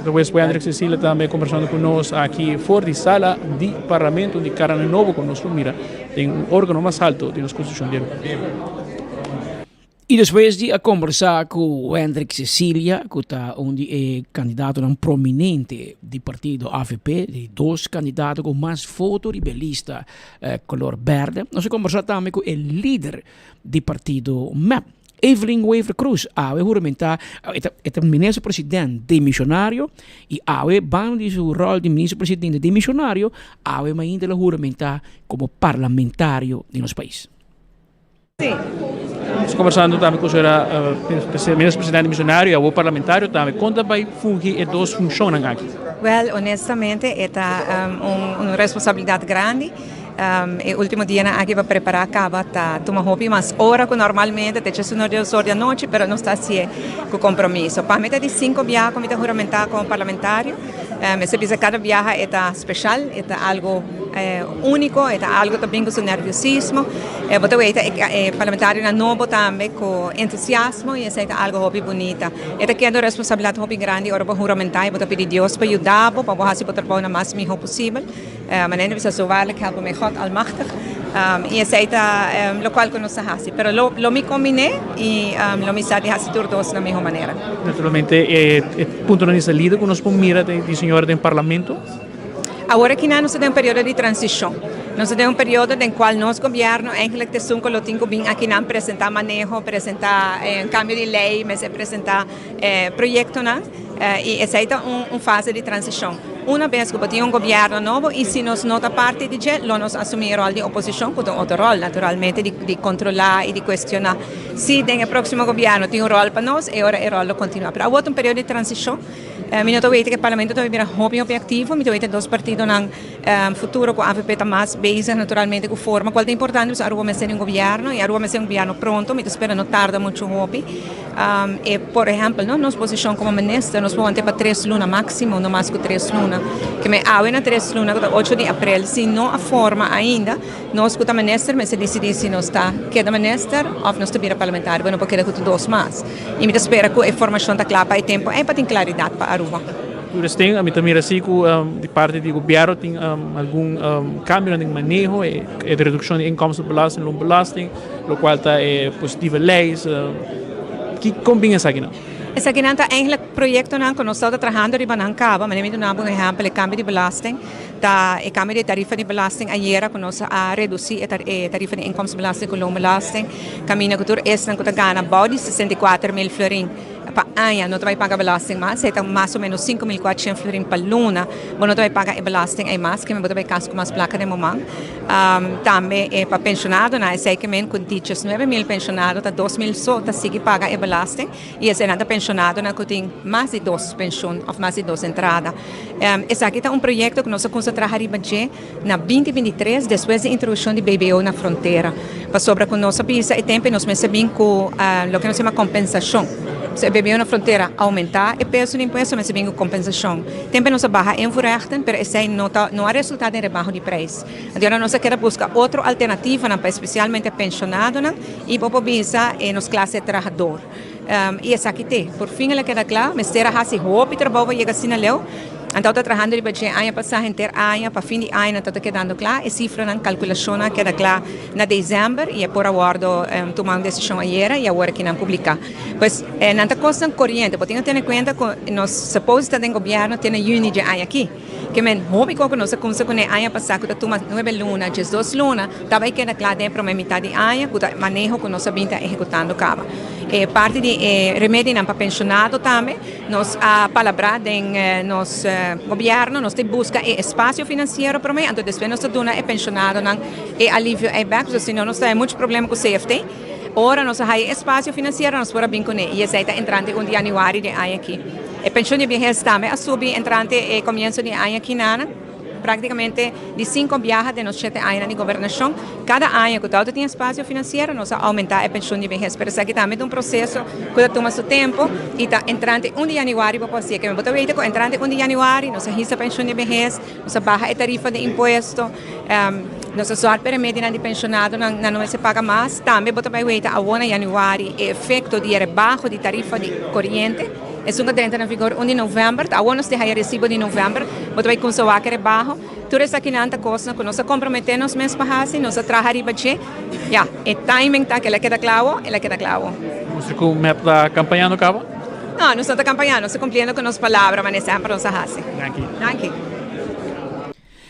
Depois o Hendrik Cecília também conversando conosco aqui fora da sala de parlamento de Carano Novo conosco, mira, tem um órgão mais alto de nossa Constituição de Aruba. E depois de conversar com o Hendrik Cecília, que é candidato prominente do partido AVP, de 2 candidatos com mais foto de belista color verde, nós conversamos também com o líder do partido MEP, Evelyn Weaver Cruz. Awe juramentar, é o ministro-presidente demissionário e awe van de seu rol de ministro-presidente demissionário, awe ainda juramentar como parlamentário de nosso país. Sim. Estamos conversando também com o ministro-presidente missionário e o parlamentário também. Quando vai fungir e 2 funcionam aqui? Well, honestamente, é uma responsabilidade grande. E último dia aqui para preparar acaba tá toma hobby mas hora que normalmente te c'è una de noite pero não está assim com compromisso para mim de 5 viagens como juramentar como parlamentário se precisa cada viagem é especial é algo único é algo também com nerviosismo você vê parlamentário na novo também com entusiasmo e é algo hobby bonita é que é uma responsabilidade hobby grande ora para juramentar e para pedir Deus para ajudar para você poder trabalhar o mais melhor possível maneira de se waarlijk helpen met God almachtig e aceita lo qual que nos hace pero lo me combiné e lo me sa de hacer todos na mesma maneira. Naturalmente, punto de vista líder que nos mira de senhora do parlamento. Agora que nós temos um período de transição. Nós temos um período em qual nosso governo eigenlijk te sunco lo tingo bem aqui não apresentar manejo, apresentar cambio de lei, mas apresentar projeto e aceita uma fase de transição. Uma vez que tem um governo novo e se nós nota parte de ele, nós assumimos o rol de oposição, que tem outro rol, naturalmente, de controlar e de questionar. Se o próximo governo tem um rol para nós, é hora o rol continuar. Para outro período de transição, eu vejo que o parlamento deve vir hobby ativo, eu vejo que dois partidos no futuro com a AVP está mais base naturalmente com forma, qual é importante, a Aruba ser um governo, e a Aruba ser um governo pronto, eu espero não tarda muito hobby. E, por exemplo, nossa posição como ministro, nós podemos ter para 3 lunas máximo, não mais que 3 lunas. Que me há na 3 lunas, 8 de abril, se não há forma ainda, nós como ministro, mas se decidir se nós está queda ministro, ou nós está parlamentar, não pode quedar com 2 mais. E me espero que a informação está clara para o tempo, para ter claridade para a Aruba. Mas tem, a mim também assim que de parte do governo tem algum cambio no manejo e redução de inkomstenbelasting, loonbelasting, o qual está positiva leis, que combina isso aqui não? Essa aqui é eigenlijk project que nós estamos trabalhando riba ng Caba, mas nós por exemplo, o cambio de belasting, o cambio de tarifa de belasting ayer que nós a reduzir a tarifa de inkomstenbelasting com loonbelasting, caminho que tur este que gana body 64 mil florin. Pa ano, não vai pagar belasting mais, então mais ou menos 5.400 florin para luna, não vai pagar belasting aí mais, que me vai casco mais placa de momento. Também para pensionado, na sei que men com teachers 9.000 pensionado, tá 2.000 só, tá sigue paga belasting, e esse nada pensionado na que tem mais de 2 pensões, ou mais de 2 entradas. Esse aqui é projeto que nós vamos trabalhar na 2023, depois da introdução de BBO na fronteira. Para sobre com nossa pista e tempo nós recebemos com o que nós chama compensação. Se BBO na fronteira aumentar o peso do imposto, mas recebemos compensação. Tempo nós barra em verrechten, mas esse não há resultado em rebaixo de preço. Agora nós queremos buscar outra alternativa, especialmente pensionado, e para visa nos classe trabalhador. E essa aqui tem, por fim ela queda claro, mas será assim, roupa e trabalho chega assim na leu. Então está trabalhando de budget ano passado inteiro ano para fim de ano está quedando claro e cifra na calculação queda claro na dezembro e é por aguardo tomar uma decisão ayer e agora que não publicar. Pois não costa corrente, porque tem que ter em conta que nós supposto que o governo tem junho de ano aqui. Que men hobby que nós começamos com o ano passado que toma 9 lunas, 2 lunas, estava queda claro dentro da metade do ano que o manejo que nós sabemos executando acaba. Parte de remédio para pensionado também, nós a palavra em nosso governo, nós temos busca espaço financeiro para mim, então depois nós dona pensionado e alívio back, senão nós temos muito problema com o CFT. Ora nós temos espaço financeiro, nós podemos com ele e essa está entrando em janeiro de ano aqui. A pensão de vejez também a subir entrante e começo de ano aqui praticamente de 5 viagens de nós 7 anos de governação. Cada ano que todo tem espaço financeiro, nós aumentar a pensão de vejez. Mas aqui também é um processo que toma seu tempo e está entrante 1 de janeiro para você. Que me botou que entrante 1 de janeiro, nós risa a pensão de vejez, nós barra a tarifa de imposto, nós só permitem de pensionado não se paga mais. Também botou para a 1 de janeiro e efeito de rebaixo de tarifa de corrente. É uma que entra em vigor 1 de novembro, a nós temos recibo de novembro, mas vai consoar que é baixo. Tudo isso aqui não é coisa que nós comprometemos mês para fazer, nós trabalhamos de já, o timing está que ela queda claro, Você com o MEP da campanha no cabo? Não, nós estamos campanhando, nós cumprimos com nossas palavras, mas sempre nós fazemos. Danke.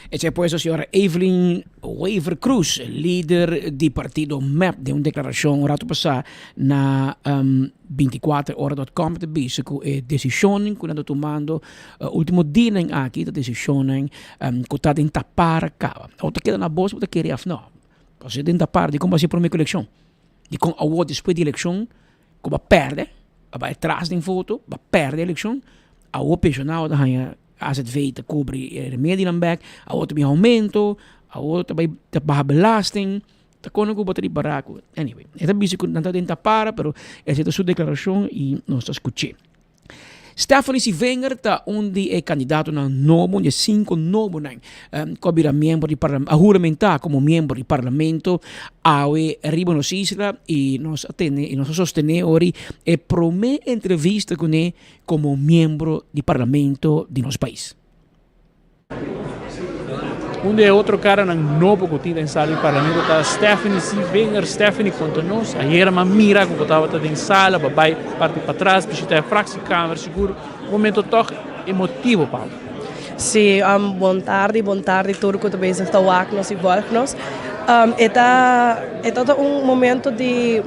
Essa é a senhora Evelyn Weaver Cruz, líder do partido MEP, de uma declaração rato passado na 24horas.com de bicho com a decisão que nós tomando último dia aqui da decisão que está em tapar a cava. Outra queda na bolsa, outra queria não. Você tem tapar de como vai ser para a eleição. De como ao depois da eleição, como vai perder, vai atrás da foto, vai perder a eleição, a pensionado da AZV te cobre remédio dan back, a outro me aumento, a outro vai te barra belasting, te kono ko bater baraco. Anyway, esta bici con tanta denta para, pero essa é a sua declaração e nós escutei. Stephanie Sivenger está onde é candidato na novo, de 5 novo, como membro de parlamento, a juramentar como membro de parlamento, awe arriba nos isla e nós atende e nós sostener ori e prome entrevista com ele como membro de parlamento de nosso país. Outro cara na novo que tinha em sala do parlamento está Stephanie Sivenger. Stephanie conta nós, ayer uma mira que estava em sala, vai parte para trás, visita a fracção câmara, seguro, momento toque emotivo, Paulo. Sim, boa tarde, tudo que também está aqui nos e volta-nos. É todo momento de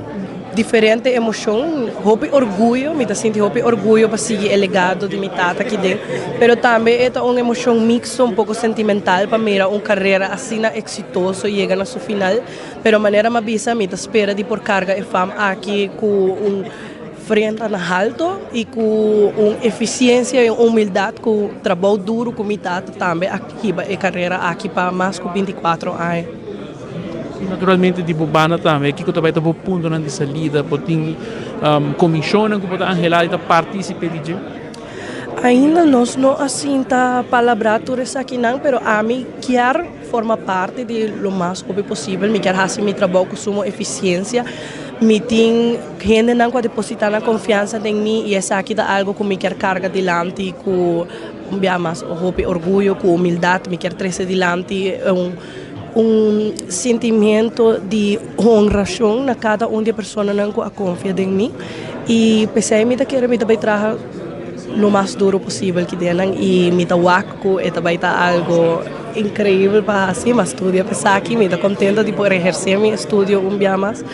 diferente emoção, hope orgulho, me sinto orgulho para seguir o legado de minha tata aqui dentro, mas também é uma emoção mixta, um pouco sentimental para mim, uma carreira assim exitosa e chega na sua final, mas de maneira mais bisa, me espera de por carga e fama aqui com frente na alto e com eficiência e humildade, com trabalho duro com minha tata também aqui a carreira aqui para mais de 24 anos. Naturalmente di bubana também, que também está ponto na de salida, botin comissão que pode angelar da participe de. Ainda nós não assim tá palavras aqui não, pero a mim quer forma parte de lo mais óbvio possível, me quer fazer meu trabalho com suma eficiência, me tem gente não pode depositar na confiança em mim e essa aqui dá algo que me quer carga delante com mais orgulho, com humildade, me quer trazer delante sentimento de honração na cada uma pessoa que confia em mim e pensei me quero me também trazer o mais duro possível que denan e me tawaco e também tá algo incrível para assim mas estudia pensar aqui me contenta de poder exercer meu estudo dia mais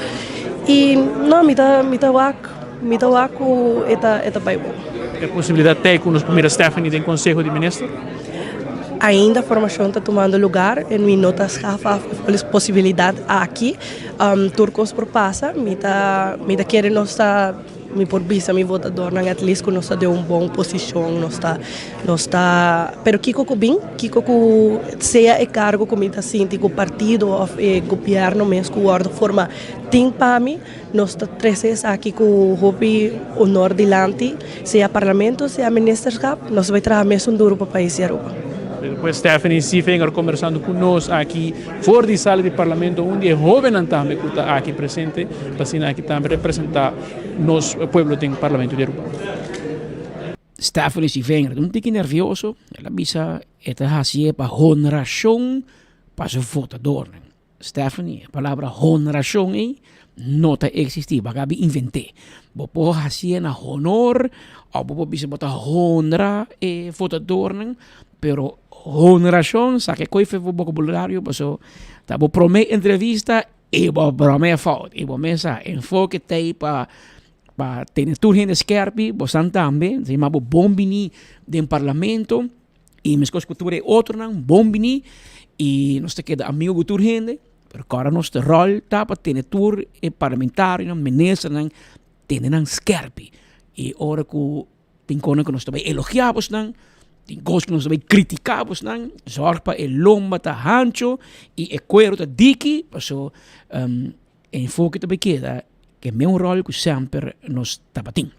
e não me tawaco eta bem bom. É possibilidade ter com os primeiros Stephanie do Conselho de Ministros? Ainda a formação está tomando lugar e me notas a possibilidade aqui turcos por passa me querem nós me por visa me votador na at least que nós de uma boa posição nós pero kiko seja o cargo como está sinto o partido ou o governo mesmo que o forma tem para mim nós está três aqui com o honor delante seja parlamento seja ministerskap nós vai trazer mesmo duro para o país de Europa. Depois Stephanie Sivenger conversando conosco aqui fora da sala do parlamento, onde é jovem também que está aqui presente, para aqui também representar nosso povo do parlamento de Aruba. Stephanie Sivenger, um pouco nervioso, ela bisa esta hasia para honração para o votador. Stephanie, a palavra honração não está existir, bagabi inventei. Bopo hasia na honor, ou bopo bisa botar honra e votador, pero honração, sabe que foi o vocabulário, passou, tá bom promete entrevista e bom promete foto, e bom mesa enfoque tem para ter tudo gente skerpi, bosan também, se chama bombini do parlamento e mesmo cultura outro não bombini e nós te queda amigo com tudo gente, pero agora nosso rol tá para ter tudo e parlamentário, ministro não ter não skerpi e ora que tem coisa que nós também elogiamos não tem coisas que nós também criticamos, não? Zorg para o lomba tá hancho e o cuero tá diki, passou enfoque também queda que é meu rol que sempre nós tapatim.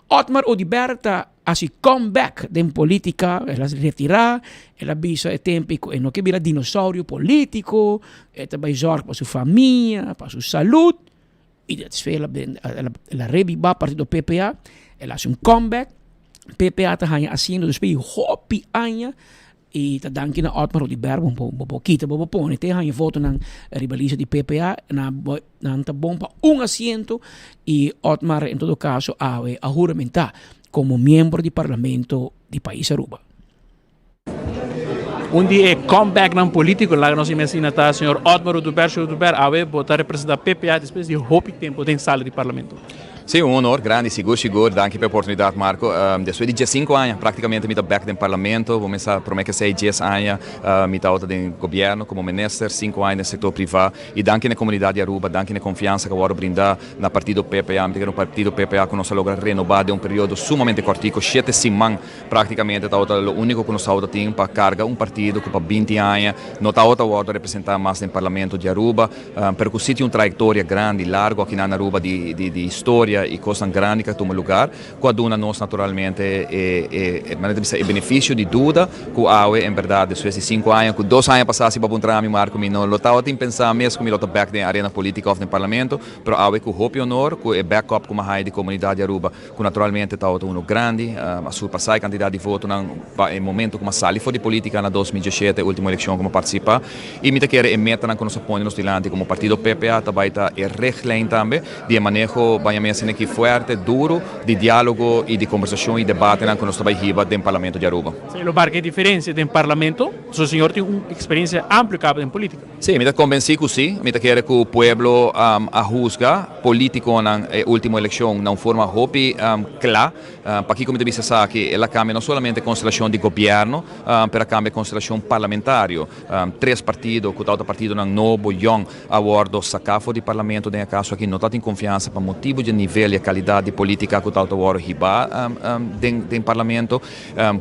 Otmar Odibert tá assim comeback da política, ela se retirar, ela bisa é tempo e não que vira dinossauro político, também zorg para sua família, para sua saúde e das ela reviva parte do PPA, ela faz comeback. PPA está haciendo después hopi años y está dando a Otmar Odibert un poquito, pone te han voto na rivalidad de PPA na tá bom para asiento y Otmar en todo caso a juramentar como miembro de parlamento de país Aruba. Um dia é comeback na político, lá nós imaginamos o senhor Otmar Odibert, a votar representar PPA depois de hopi tempo em sala de parlamento. Sim, um honor grande, seguro. Danke pela oportunidade, Marco. Depois de 15 anos, praticamente, me back no parlamento. Vou começar a ser 10 anos, me outra no governo, como ministro, 5 anos no setor privado. E danke na comunidade de Aruba, danke na confiança que eu vou brindar na partido PPA. Me no partido PPA que nós logramos renovar de período sumamente cortico, 7 semanas, praticamente, o único que nós temos para carga partido que para 20 anos, nós vamos representar mais no parlamento de Aruba, porque o sítio trajetória grande, largo aqui na Aruba de história e coisa grande que toma lugar, quando nós naturalmente é benefício de dúvida que há em verdade desde 5 anos, que 2 anos passasse para entrar Marco, me não lotava tem pensar mesmo que me back na arena política ou no parlamento, mas há que o hope honor, que é backup como a de comunidade Aruba, que naturalmente está um grande, a surpassar a quantidade de votos em momento como sali foi de política na 2017, última eleição como participa, e me quer meta na que nós apoiamos dilante como partido PPA, também está reglem também de manejo banhamento que forte, duro, de diálogo e de conversação e debate na que nós também riba do parlamento de Aruba. Sim, o que é diferente do parlamento, o senhor tem uma experiência ampla em política. Sim, me convenci que sim, me quer que o povo a juzga político na última eleição na forma hopi clara, para que como te disse que ela cambia não somente a constelação de governo, para cambiar a constelação parlamentar. 3 partidos, que outro partido não novo, young, abordo sacafo de parlamento de caso aqui não está em confiança para motivo de nível e qualidade política que outro abordo riba de parlamento.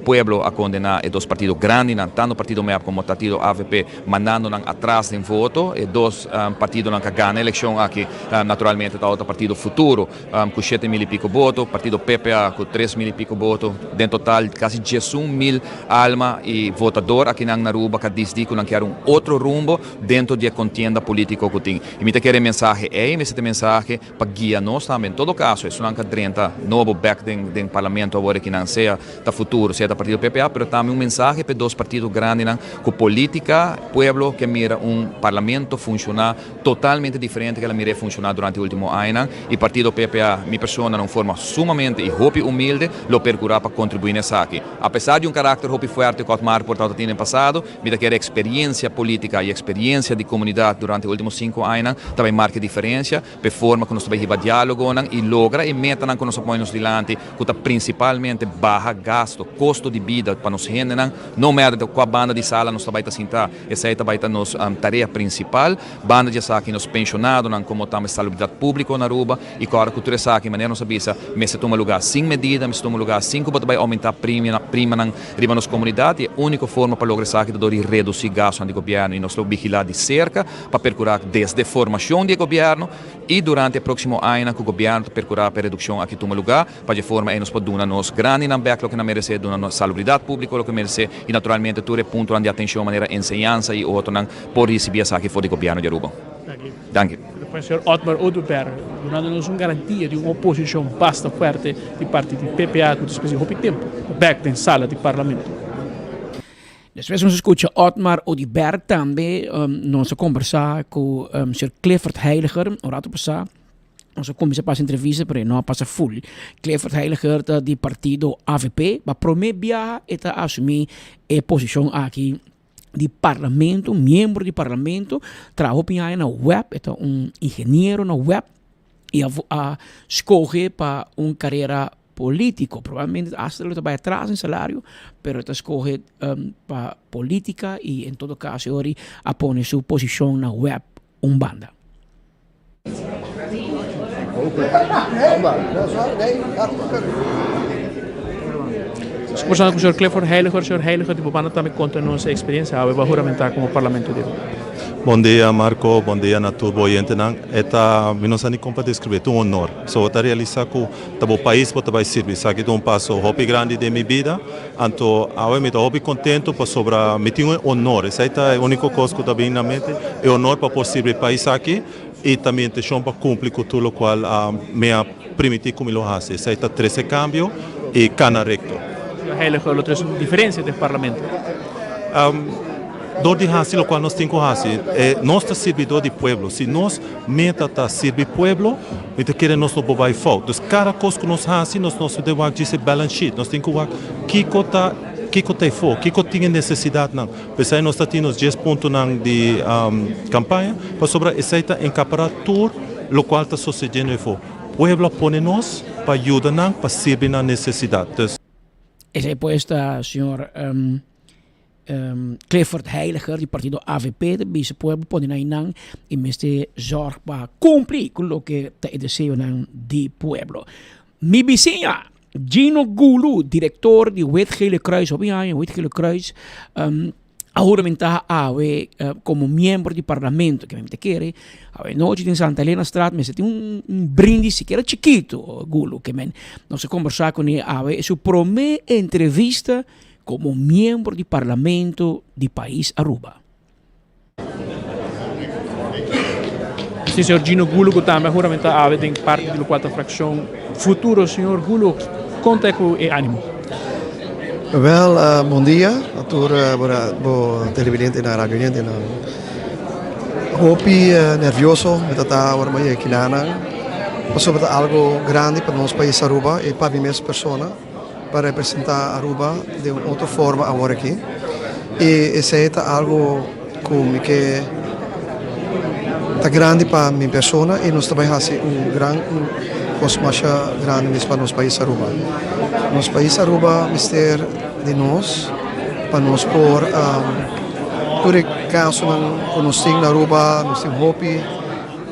Pueblo a condenar 2 partidos grandes, tanto partido MEP como partido AVP, mandando atrás em voto, e 2 partidos que ganham a eleição aqui, naturalmente está outro partido futuro, com 7 mil e pico votos, partido PPA com 3 mil e pico votos, em total quase 11 mil almas e votador aqui na Aruba que diz que não quer outro rumbo dentro da contienda política que tem. E me quer mensagem esse mensagem para guiar nós também. Em todo caso, isso não é novo back do parlamento agora que não seja da futuro, seja da partido PPA, mas também mensagem para 2 partidos grandes com política, pueblo que mira parlamento funcionar totalmente diferente que ela mira funcionar durante o último ano, e partido PPA, minha pessoa, de uma forma sumamente e humilde, lo percurá para contribuir nessa aqui. Apesar de carácter forte que o Marco portanto tinha no passado, me quer experiência política e experiência de comunidade durante os últimos 5 anos, também marca diferença, para forma que nós também riba diálogo e logra e meta que nós apoiamos dilante, que está principalmente barra gasto, custo de vida para nos render, não merda com a banda de sala nós também sentar, essa é também a nossa tarefa principal, banda de saque nos pensionados, como estamos salubridade pública na Aruba, e com a cultura saque, maneira não sabia, me se toma lugar sem medida, me se toma lugar sem que vai aumentar a prima na nossa comunidade, e a única forma para lograr saque de reduzir gasto do governo e nós vigilar de cerca, para percurar desde a formação do governo e durante o próximo ano que o governo percurar para redução aqui toma lugar, para de forma nós podemos nos grande na backlog que não merece, na salubridade pública o que merece, e naturalmente tudo é ponto de atenção, maneira ensinança e outro por receber saque fora do governo de Aruba. Danke. Depois, o senhor Otmar Oduber, dando-nos uma garantia de uma oposição bastante forte de parte do PPA, que diz que tempo, back na sala do parlamento. Depois nós escuta Otmar Oduber também, nós conversar com o senhor Clifford Heiliger, o rato passado. Nós começamos a entrevista, mas não passa full. Clifford Heiliger do partido AVP, para prometer e assumir a posição aqui de parlamento, membro de parlamento, trabalha na web, é engenheiro na web, e a escolher para uma carreira política. Provavelmente hasta ele vai atrás em salário, mas está escolher para política e, em todo caso, ele põe sua posição na web, banda. Conversando com o Sr. Clifford Heiliger, o Sr. Heiliger de Bobana também conta a nossa experiência ao juramentar como parlamento dele. Bom dia, Marco. Bom dia a todos os ouvintes. Nós não como descrever, é um honor. Só para realizar que o país pode servir. Aqui é passo muito grande de minha vida. Então, eu estou muito contente por sobre me tenho honor. Essa é a única coisa que eu tenho na mente. É honor para poder servir o país aqui e também tenho para cumprir com tudo o qual me permitir como eu faço. Essa é 13 cambios e cana recto. Heiliger, outras diferenças do parlamento. Do de hasi lo qual nós temos que fazer é nós servidor do povo. Se nós meta tá servir povo, então queremos nós não bobar foco. Então cada coisa que nós fazemos, nós devemos dizer balance sheet. Nós temos que ver que tem foco, que tem necessidade não. Pensar nós temos 10 pontos de campanha para sobre essa incorporar tudo o qual está sucedendo foco. pueblo pone nos para ayudar, para servir na necessidade. Dus, Esa é puesta, senhor Clifford Heiliger, do partido AVP, de Bisa Pueblo, pode aí não, e este zorg para cumprir com o que é desejo de Pueblo. Mi vizinha, Gino Gulu, diretor de Wetgele Kruis, Wetgele Kruis, a juramentar como membro do parlamento, que me quer, a noite em Santa Helena Straat, me senti um brindis, que era chiquito, Gulu, que nós conversar com ele, a sua primeira entrevista como membro do parlamento do país Aruba. Sim, senhor Gino Gulu, que também juramentar tem parte da quarta fração. Futuro, senhor Gulu, conta com o ânimo. Wel, bom dia a todos os televidentes na rádio. Hopi nervioso, metata agora mais kilana. Sobre algo grande para nosso país Aruba e para minhas pessoas para representar Aruba de outra forma agora aqui. E esse é algo que está grande para minha pessoa e nós também fazemos grande coisa grande para nosso país Aruba. Nosso país Aruba, mister de nós, para nós por todo caso que nós temos na Aruba, nós temos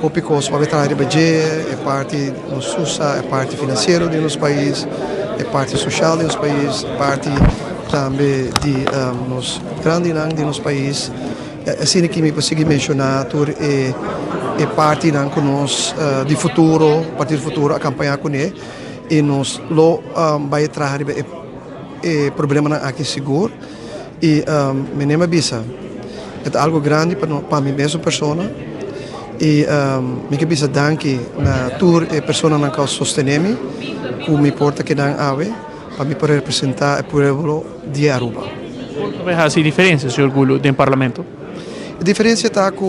Hopi coisa para trazer budget, é parte do SUSA, é parte financeira do nosso país, é parte social do nosso país, é parte também de nos grandes de nosso país. Assim que me consegui mencionar, é parte que nós de futuro, a partir do futuro, acompanhar com ele e nós vai trazer problema aqui seguro e me nem avisa. É algo grande para mim mesma pessoa e me que bisa danke na tour e pessoa na qual sostenemi o me importa que dan ave para me poder representar o povo de Aruba. Vai fazer diferença, senhor Gulu, dentro do parlamento? A diferença está que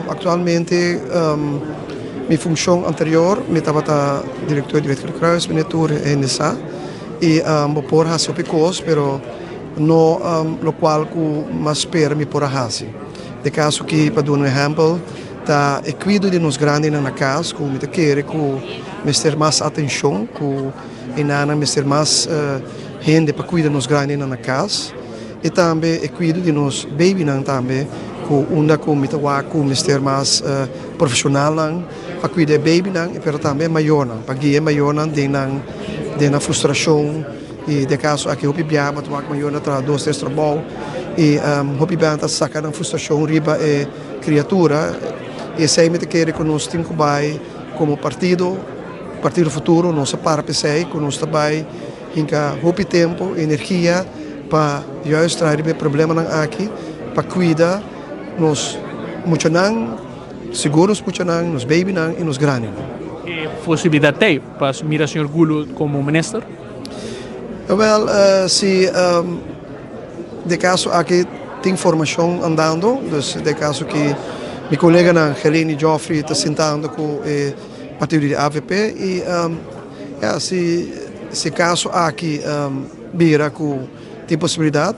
atualmente minha função anterior, me estava diretor de Wetgele Kruis, minha tour é NSA e por fazer picos, pero no lo qual que mais espera me por fazer. De caso que para dar um exemplo, tá cuido de nos grandes na casa, que me quer que me ter mais atenção, que nana me ter mais gente para cuidar nos grandes na casa e também cuido de nos baby também, que onda que me ter mais profissional para cuidar baby e pero também maior para guiar maior de na frustração e de caso aqui o pibia mas tomar maior tra dois três trabalho e o pibia tá sacar a frustração riba é criatura e sei me quer que nós temos que como partido futuro nós para pensar que nós também inca hopi tempo energia para juist trazer problema aqui para cuidar nos muito seguros muito nos baby e nos grandes. Que possibilidade tem para assumir o senhor Gulu como ministro? Well, se de caso aqui tem formação andando, de caso que meu colega na Helene Joffrey está sentando com o partido de AVP e se caso aqui vira que tem possibilidade,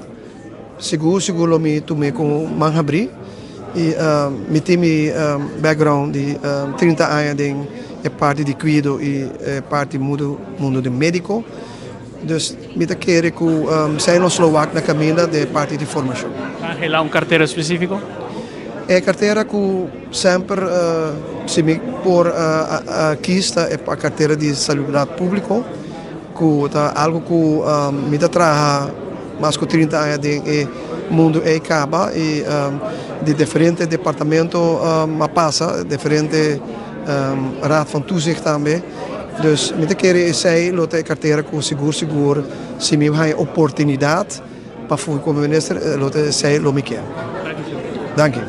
seguro me tomei com Manhabri e me tem background de 30 anos é parte de cuido e parte do mundo de médico. Dus me quer que sai no Slovaco na caminho de parte de formação. Há carteira específica? É carteira que sempre se me por aqui está é a carteira de saúde pública, que tá algo que me traz mais que 30 anos de mundo é acaba e de diferentes departamentos passa diferente raad van toezicht também. Dus met de keren zei lotte a carteira com seguro se me há oportunidade para fui como ministro lotte sei lo me quer. Danke.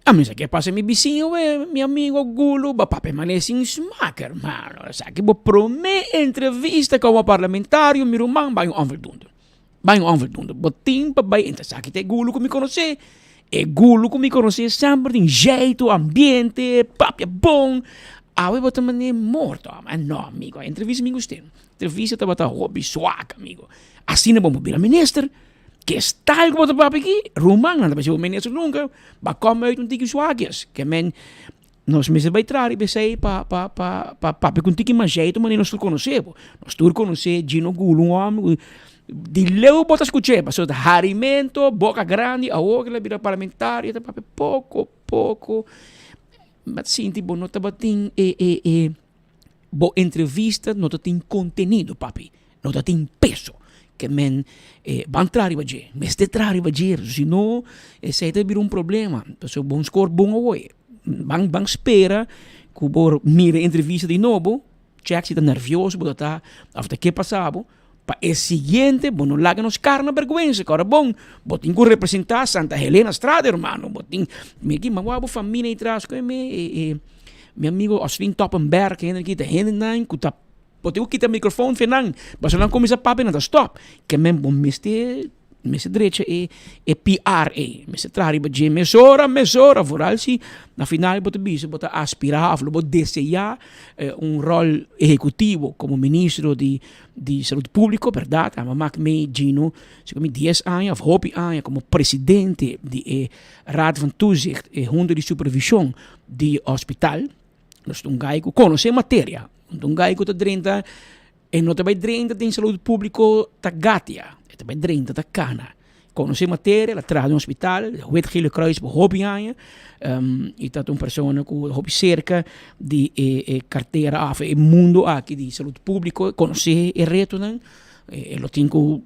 A mim que passa meu vizinho, meu amigo Gulu, para permanecer em smaker, mano. Sabe que vou prometer entrevista como parlamentário, meu irmão vai onvoldoende. Vai onvoldoende. Botim para vai entrar, sabe que tem Gulu que me conhece. E Gulu que me conhece sempre tem jeito, ambiente, papo bom. Awe botar mané morto, mas não, amigo. A entrevista me gostei. Entrevista estava hobby swag, amigo. Assim não vamos virar ministro. Que está algo botar papo aqui? Rumang não vai ser o ministro nunca. Vai comer um tique swagias. Que men nós mesmos vai trazer e sair para contigo mais jeito, mas nós conhecemos. Nós conhecemos Gino Gulo, um homem de leu bota escutar, mas o harimento, boca grande, a outra vira parlamentar, pouco. Mas sim, tipo, não estava tem boa entrevista, não tem conteúdo, papi, não tem peso. Que men van trari baje, mas de trari baje, senão esse aí vira problema. Então, bom score, bom away. Bang espera que o mire entrevista de novo, check se está nervioso, porque está, after que passava, para o seguinte, bom, não larga nos carne vergonha, cara, bom, botem que representar Santa Helena Estrada, irmão, botem, me aqui, mas a família atrás, que meu amigo Oswin Toppenberg, que aqui, está que está, botem o quita microfone, finan, mas não começa a papo, não stop, que men bom, messe direita e PR messe trari baje mesora voral si na final bota bisa bota aspirar bota desejar rol executivo como ministro de saúde pública, verdade? A mamãe me Gino, como 10 anos, of hopi anos como presidente de Raad van Toezicht e Junta de Supervisão de hospital. Nós um gaico conhece matéria, um gaico tá 30 e não também 30 tem saúde pública tá gatia. Também 30 da cana. Conhecer matéria, ela traz um hospital, o Wet Gele Kruis por hobby aan e tá uma pessoa com hobby cerca de carteira af e mundo aqui de saúde pública, conhecer e reto não, lo tenho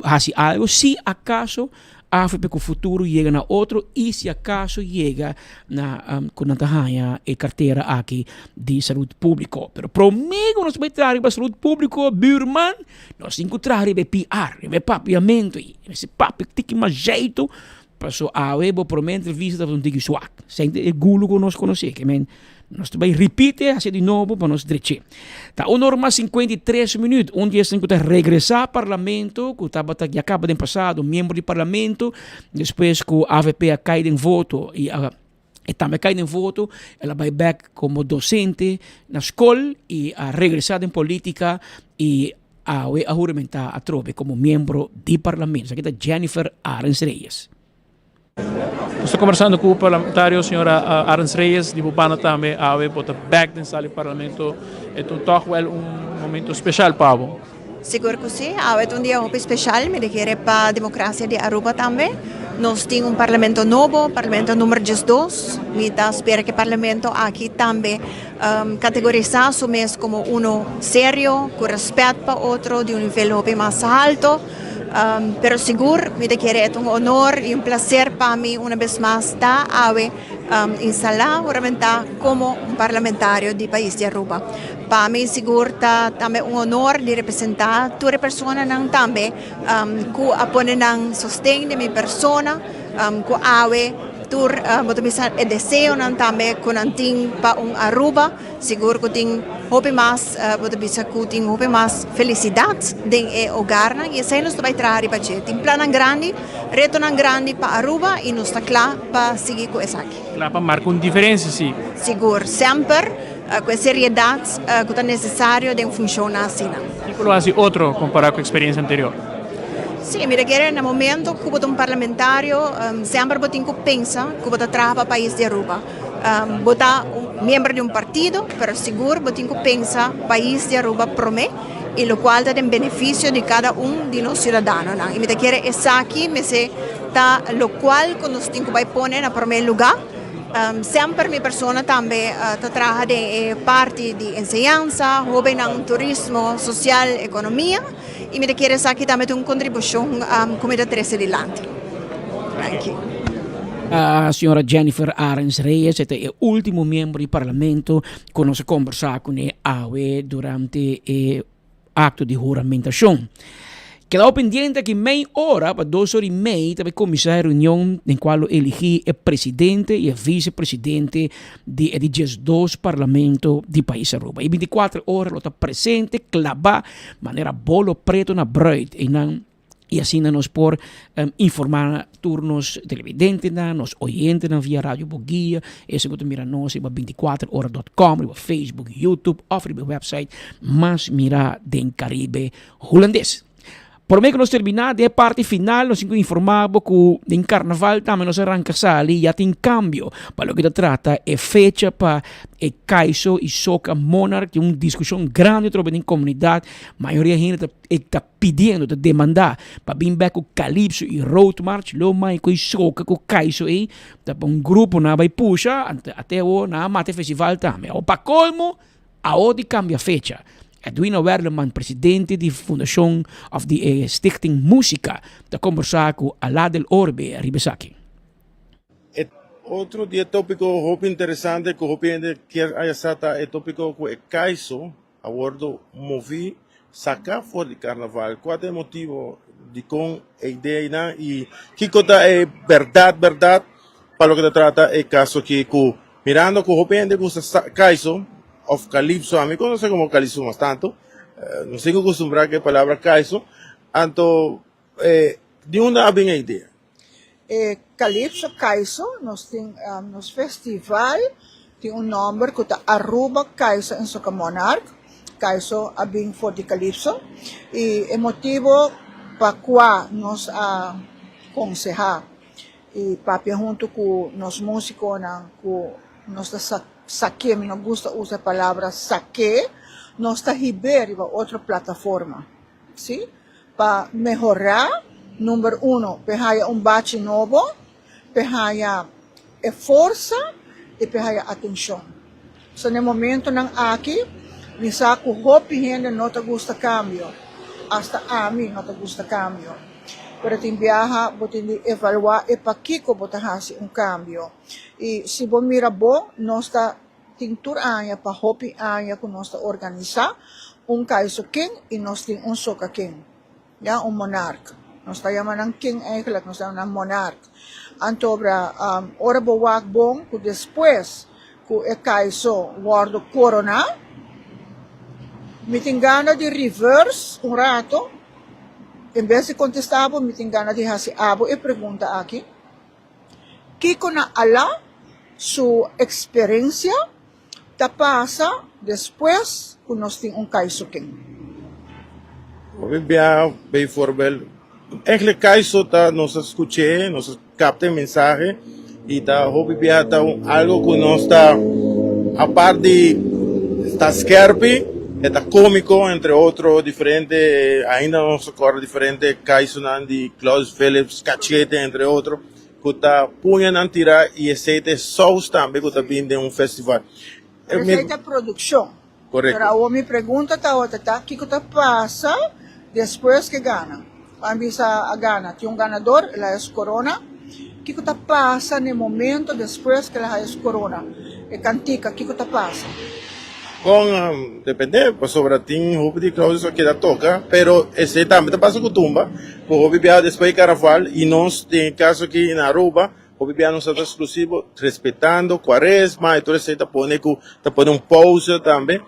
assim algo se acaso af porque o futuro chega na outro e se acaso chega na com a tahanha e carteira aqui de saúde pública. Pero promigo nós vai trazer para saúde pública, Burman, nós encontrar para PR, para papiamento, esse papo que mais jeito, passou a web prometer visita para um tigre swak. Sente o gulo que nós conhecemos, que men nós também repite assim de novo para nós direito. Tá o norma 53 minutos, onde eles têm que regressar ao parlamento, que estava acaba de passado, membro do parlamento, depois que o AVP cai em voto e também cai em voto, ela vai back como docente na escola e a regressar em política e a juramentar a trobe como membro do parlamento. Aqui está Jennifer Arens Reyes. Estou conversando com o parlamentário, a senhora Arens Reyes, de Bupana também, a bota back na sala do parlamento. É toch wel momento especial para você. Seguro que sim, é dia muito especial, me requer para a democracia de Aruba também. Nós temos parlamento novo, parlamento número 12. Me espera que o parlamento aqui também categorizasse mesmo como sério, com respeito para outro, de nível mais alto. Pero seguro, me requer honor e prazer para mim, uma vez mais, estar instalar como parlamentário do país de Aruba. Para mim, seguro, também honor de representar toda pessoa também, que apoiam sustento de minha pessoa, que tur e desejo também que não tem para Aruba, seguro que tem hobby mais, que hobby mais felicidade de hogar, e assim nós vai trazer para gente. Tem plano grande, reto grande para Aruba e nós está claro para seguir com isso aqui. Claro, para marcar uma diferença, sim. Seguro, sempre com a seriedade que é necessário de funcionar assim. E como assim outro comparado com a experiência anterior? Sim, me requer no momento que eu parlamentário, sempre eu tenho que pensar que eu trabalho para o país de Aruba. Eu membro de partido, mas seguro eu tenho que pensar que o país de Aruba para mim, e o qual tem benefício de cada de nós cidadãos. E me requer isso aqui, mas o qual que nós temos que pôr no primeiro lugar. Sempre minha pessoa também trabalha de parte de ensinança, hobby no turismo, social, economia, e me requer aqui também uma contribuição como da 13 de lante. A senhora Jennifer Arens Reyes é o último membro do parlamento que nós conversamos com ele durante o acto de juramentação. Quedou pendiente que meia hora, para 2h30, também começar a reunião em qual elegi o presidente e o vice-presidente de 12 parlamento do país Aruba. E 24 horas, ele está presente, clavar, maneira bolo preto na bruid. E assim nós por informar turnos televidentes, nos oyentes via rádio Boguia, esse que mira nós, 24horas.com, Facebook, YouTube, ou website, mas mira den Caribe holandês. Por meio que nós terminar de parte final, nós informamos que em carnaval também nós arranca sali, já tem cambio. Para o que se trata, é fecha para o Caiso e Soca Monarch, uma discussão grande sobre a comunidade. A maioria da gente está pedindo, está demandando para vir back com Calypso e Road March, lo mais com Soca, com Caiso aí, tá grupo na vai puxa, até o na mate festival também. O para colmo, a odi cambia fecha. Edwin Werleman, presidente da Fundação of the Stichting Música, está conversando com Aladel Orbe, Ribesaki. Outro dia tópico muito interessante que eu quero ayasata é tópico que é Caiso, a bordo movi sacar fora de carnaval. Qual é o motivo de com a ideia e que coisa é verdade para o que se trata é caso que mirando que o que usa Caiso of Calypso, a mí conoce como Calypso más tanto, no sé cómo acostumbrar que palabra Caiso, anto de una buena idea. Calypso Caiso, nós tem nos festival, tem nome que está Aruba Caiso em Soca Monarch, Caiso a bem for de Calypso, e o motivo para qual nós aconselhar, e para junto com nós músicos, com nós saque, me não gusta usar a palavra saque, nós está ribeiro outra plataforma, sim? Para melhorar, número 1, para bate novo, para força e para atenção. So, no momento não aqui, me saco hope gente não te gusta cambio, hasta a mim não te gusta cambio. Pero tem viaja, botem de evaluar e para que botar cambio. E se você mira bom, nós está tintur anya para hopi anya que nós está organizar Caiso King e nós tem Soca King, ya monarca. Nós está chamando King eigenlijk, nós está chamando monarca. Antobra ora boak bom que depois que Caiso guardo corona, me tem gana de reverse rato. Em vez de contestar, me tem gana de fazer abo e pergunta aqui. Que na ala sua experiência ta passa depois que nós temos Caiso King? Bem voorbeeld. Eigenlijk Caiso nós escutei, nós captamos mensagem e hobby algo que nós a parte de está skerpi, é cômico, entre outros, diferente, ainda não se corre diferente, Caiso de Klaus Phillips, Cachete, entre outros, que está punha a tirar e aceita shows também, que está vindo de festival. Aceita produção. Correto. Para o me pergunta, o que está passa depois que gana? Quando a gana, tem ganador, ela é Corona. O que está passa no momento depois que ela é Corona? E cantica, o que está passa? Depende, sobre tem roupa de Klaus que da toca, pero esse também passa com tumba, o roupa depois de carnaval, e nós tem caso aqui na Aruba, o roupa não está exclusivo, respeitando quaresma, e tudo isso está pondo pausa também,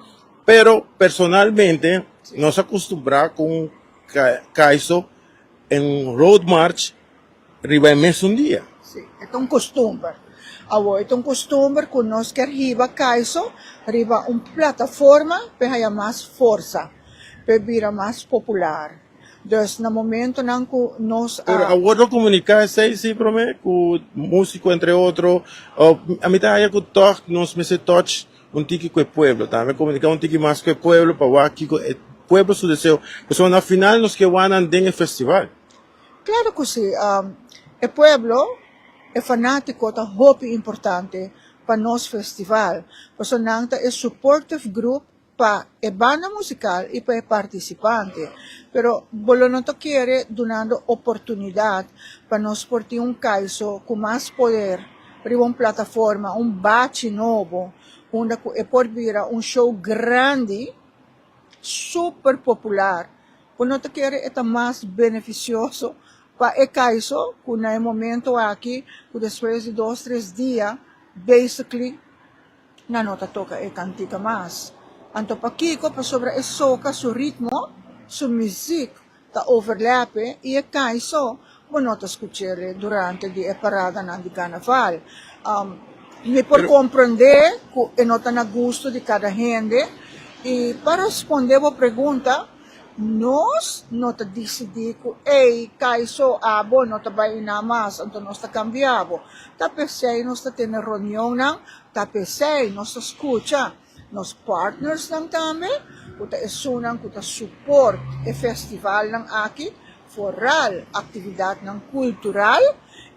pero personalmente, nós acostumbramos com Caiso em Road March, riba mês dia. Sim, é costume. É costume que nós queremos Caiso, riba plataforma para mais força, para vir mais popular. Então, no momento em que nós... Agora comunicar sim, para mim, com músico, entre outros, a mitad que nós me touch tique com o pueblo, também comunicar tique mais com o pueblo, para que o pueblo su deseo. Pues na final nos que van en el festival. Claro que sim. O pueblo é fanático, é muito importante para nosso festival. Por isso, é supportive group para a banda musical e para o participante. Pero, bolo não quer dando oportunidade para nós portar Caiso com mais poder, para uma plataforma, bate novo, onde é por vir show grande, super popular. Por não quer é mais beneficioso para Caiso, que no momento aqui, que depois de 2-3 dias, basically, na nota toca cantica mais. Então, para Kiko, para sobre a soca, seu ritmo, sua música, está overlap, e Caiso, não está escutando durante a parada de carnaval. Me por compreender que não está na gosto de cada gente, e para responder a pergunta, Nós não te decidir que, ei, kaiso, abo, não te vai na mas, então nós te cambiamos. Tá pensei, nós te tendo reunião, tá pensei, nós te escuta, nós partners lang também, kuta esunan, kuta support, e festival lang aqui, foral, atividade lang cultural,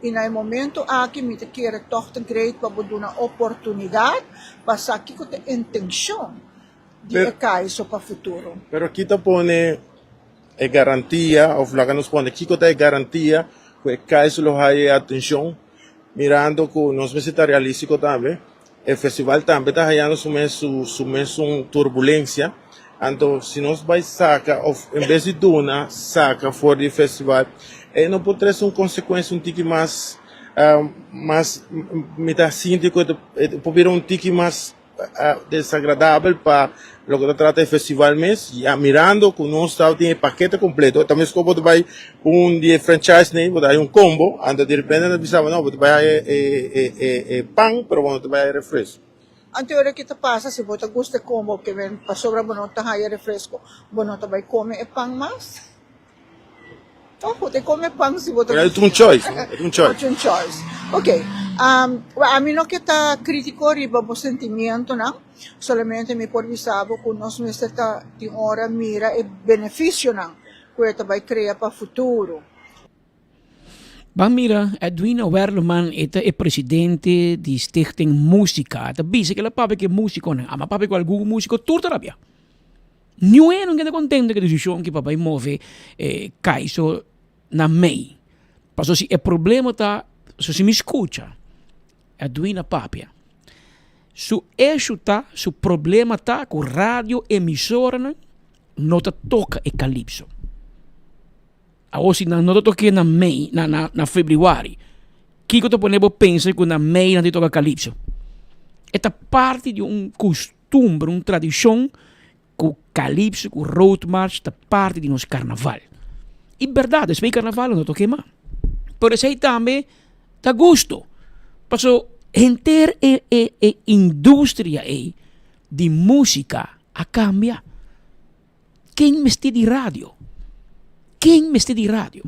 e no momento aqui, me te quer toch te great, para dar uma oportunidade, para aqui com a intenção de kaiso para futuro. Pero aqui te pone garantia, ou lá que nos pone, aqui é garantia, que kaiso lo hay atenção, mirando que nós necessitamos realístico também, o festival também está ganhando uma turbulência, então se nós vai sacar, em vez de duna, saca fora do festival, não pode ter uma consequência um tique mais, me dá sinto que pode vir um tique mais desagradável para lo que trata de festival mês, mirando que nós tem paquete completo, também como você vai de franchise, né, você vai combo, então de repente nós pensamos, não, você vai pão, pero você vai refresco. Antes que te passa, se você gosta de combo, que vem para sobra, você não tem refresco, você vai comer pão mais? Você come pão se você... É um choice, é um choice. É um choice. Ok. A mim não que está crítico riba o sentimento, não? Solamente me por visar que nós necessitamos de hora mira e benefício, não? Que vai criar para o futuro. Bang mira, Edwina Werleman é presidente de Stichting Música. Ita bisa que ela papi que músico, né? Ama papi com algum músico turta rabia. Não é, não queda contente que a decisão que papai move kaiso na mei. Passo se o problema tá, se me escuta, Edwina papia. Su eixo tá, su problema tá com rádio emissora não tá toca e calypso. Agora não tá toque na mei, na februário. Que eu tô ponendo pensa que na mei não toca calypso. Esta parte de costume, tradição que o calypso, que o road march, é parte de nosso carnaval. E verdade, esse carnaval não toque mais. Por isso aí também tá gosto. Passou inteira indústria de música a cambiar. Quem mexe de rádio? Quem mexe de rádio?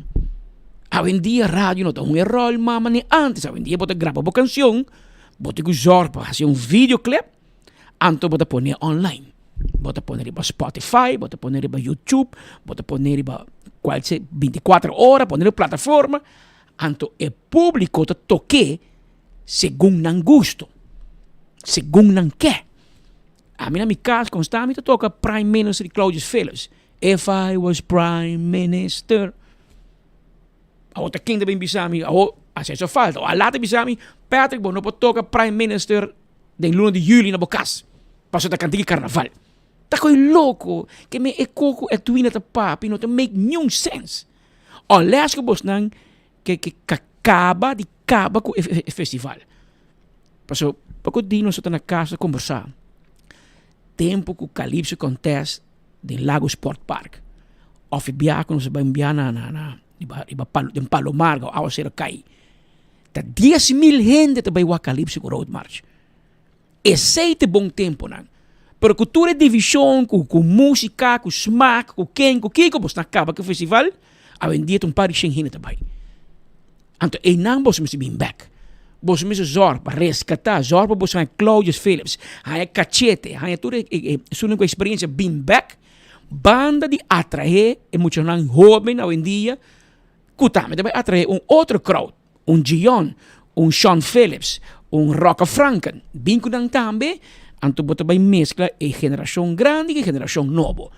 Hoje em dia, rádio não tem um rol, mas nem antes. Hoje em dia, você grava uma canção, você usar para fazer um videoclip, então você põe online. Você põe para Spotify, você põe para YouTube, você põe para 24 horas, põe na plataforma. Então, o público te toque segundo não gosto, segundo não quer. A mim, na minha casa, constantemente toca Prime Minister Claudius Phillips. If I was Prime Minister. A outra quem também bisami, a só falta. A lata bisami, Patrick, não pode tocar Prime Minister de luna de julho na bocas. Passou da cantiga carnaval. Tá coi louco, que me coco é tuina ta papi, não te make nenhum sense. Olha que você não que acaba com o festival. Passou, pouco dia nós estamos na casa conversar. Tempo que o Calypso acontece de Lago Sport Park. Of biako nós vamos enviar de Palomar, ao ser cai. Tá 10,000 gente que vai ao Calypso com Road March. Esse é bom tempo, não? Pero cultura de divisão, com música, com smack, com quem, você acaba com o festival, a vendia um par de gente também. Então, não você me bem back. Você me zorg para resgatar, zorg para você Claudius Phillips, há cachete, há tudo sua experiência bem back, banda de atrair emocional jovem hoje em dia, que também vai atrair outro crowd, Gion, Sean Phillips, Rocka Franken, bem que também, então você vai mesclar a geração grande e a geração nova.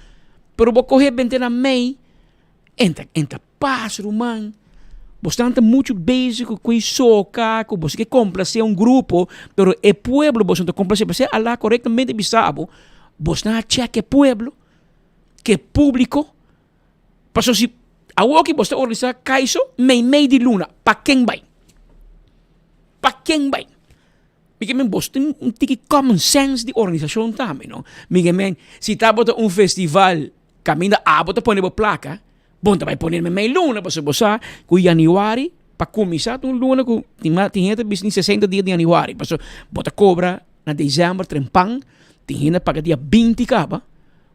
Pero você correr bem na meio, entra paz, romano. Você está muito básico com isso, você quer complacer grupo, pero o pueblo você não complacer, você lá corretamente bisabo, você não acha que pueblo, que público, passou se a que você organiza caiso, meio de luna, para quem vai? Para quem vai? Porque você tem common sense de organização também, não? Se está festival, caminho a você põe a placa, bom, vai pôr meio luna, você com januário, para começar uma luna, tem gente business 60 dias de januário, você cobra na dezembro, trempang, tem gente paga dia 20 caba,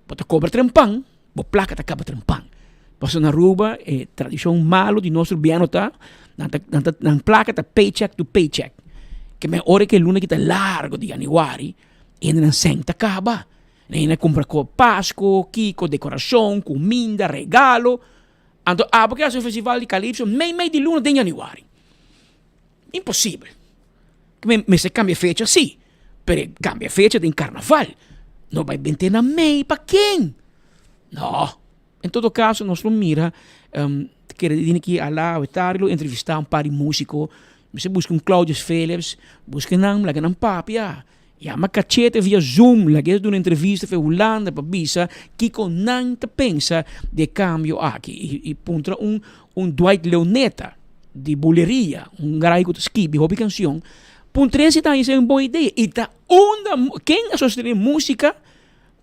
você cobra trempang, bo placa ta acaba trampang. Paso na Aruba, tradisyon malo di nostro biano ta, nang placa ta paycheck to paycheck. Que me ore que luna kita largo di Januari, e na senta acaba. Na compra ko Pasco, Kiko, decoração, comida, regalo. Anto porque é um festival de Calypso, meio de luna de Januari. Impossível. Me se cambia fecha, sim. Pero cambia fecha de carnaval. Não vai vender na meio para quem? Não. Em todo caso, nós vamos mirar, querer aqui lá, entrevistar par de músicos. Você busca Claudius Phillips, busca um papia. Ja, maar cachete via Zoom, la que doen een entrevista voor Holanda, para Bisa, Kiko não te pensa de cambio aqui. E puntra Dwight Leoneta, de boleria, garai que skip, hobby canção. Puntra esse tá, isso é uma boa ideia. E tá quem associa música,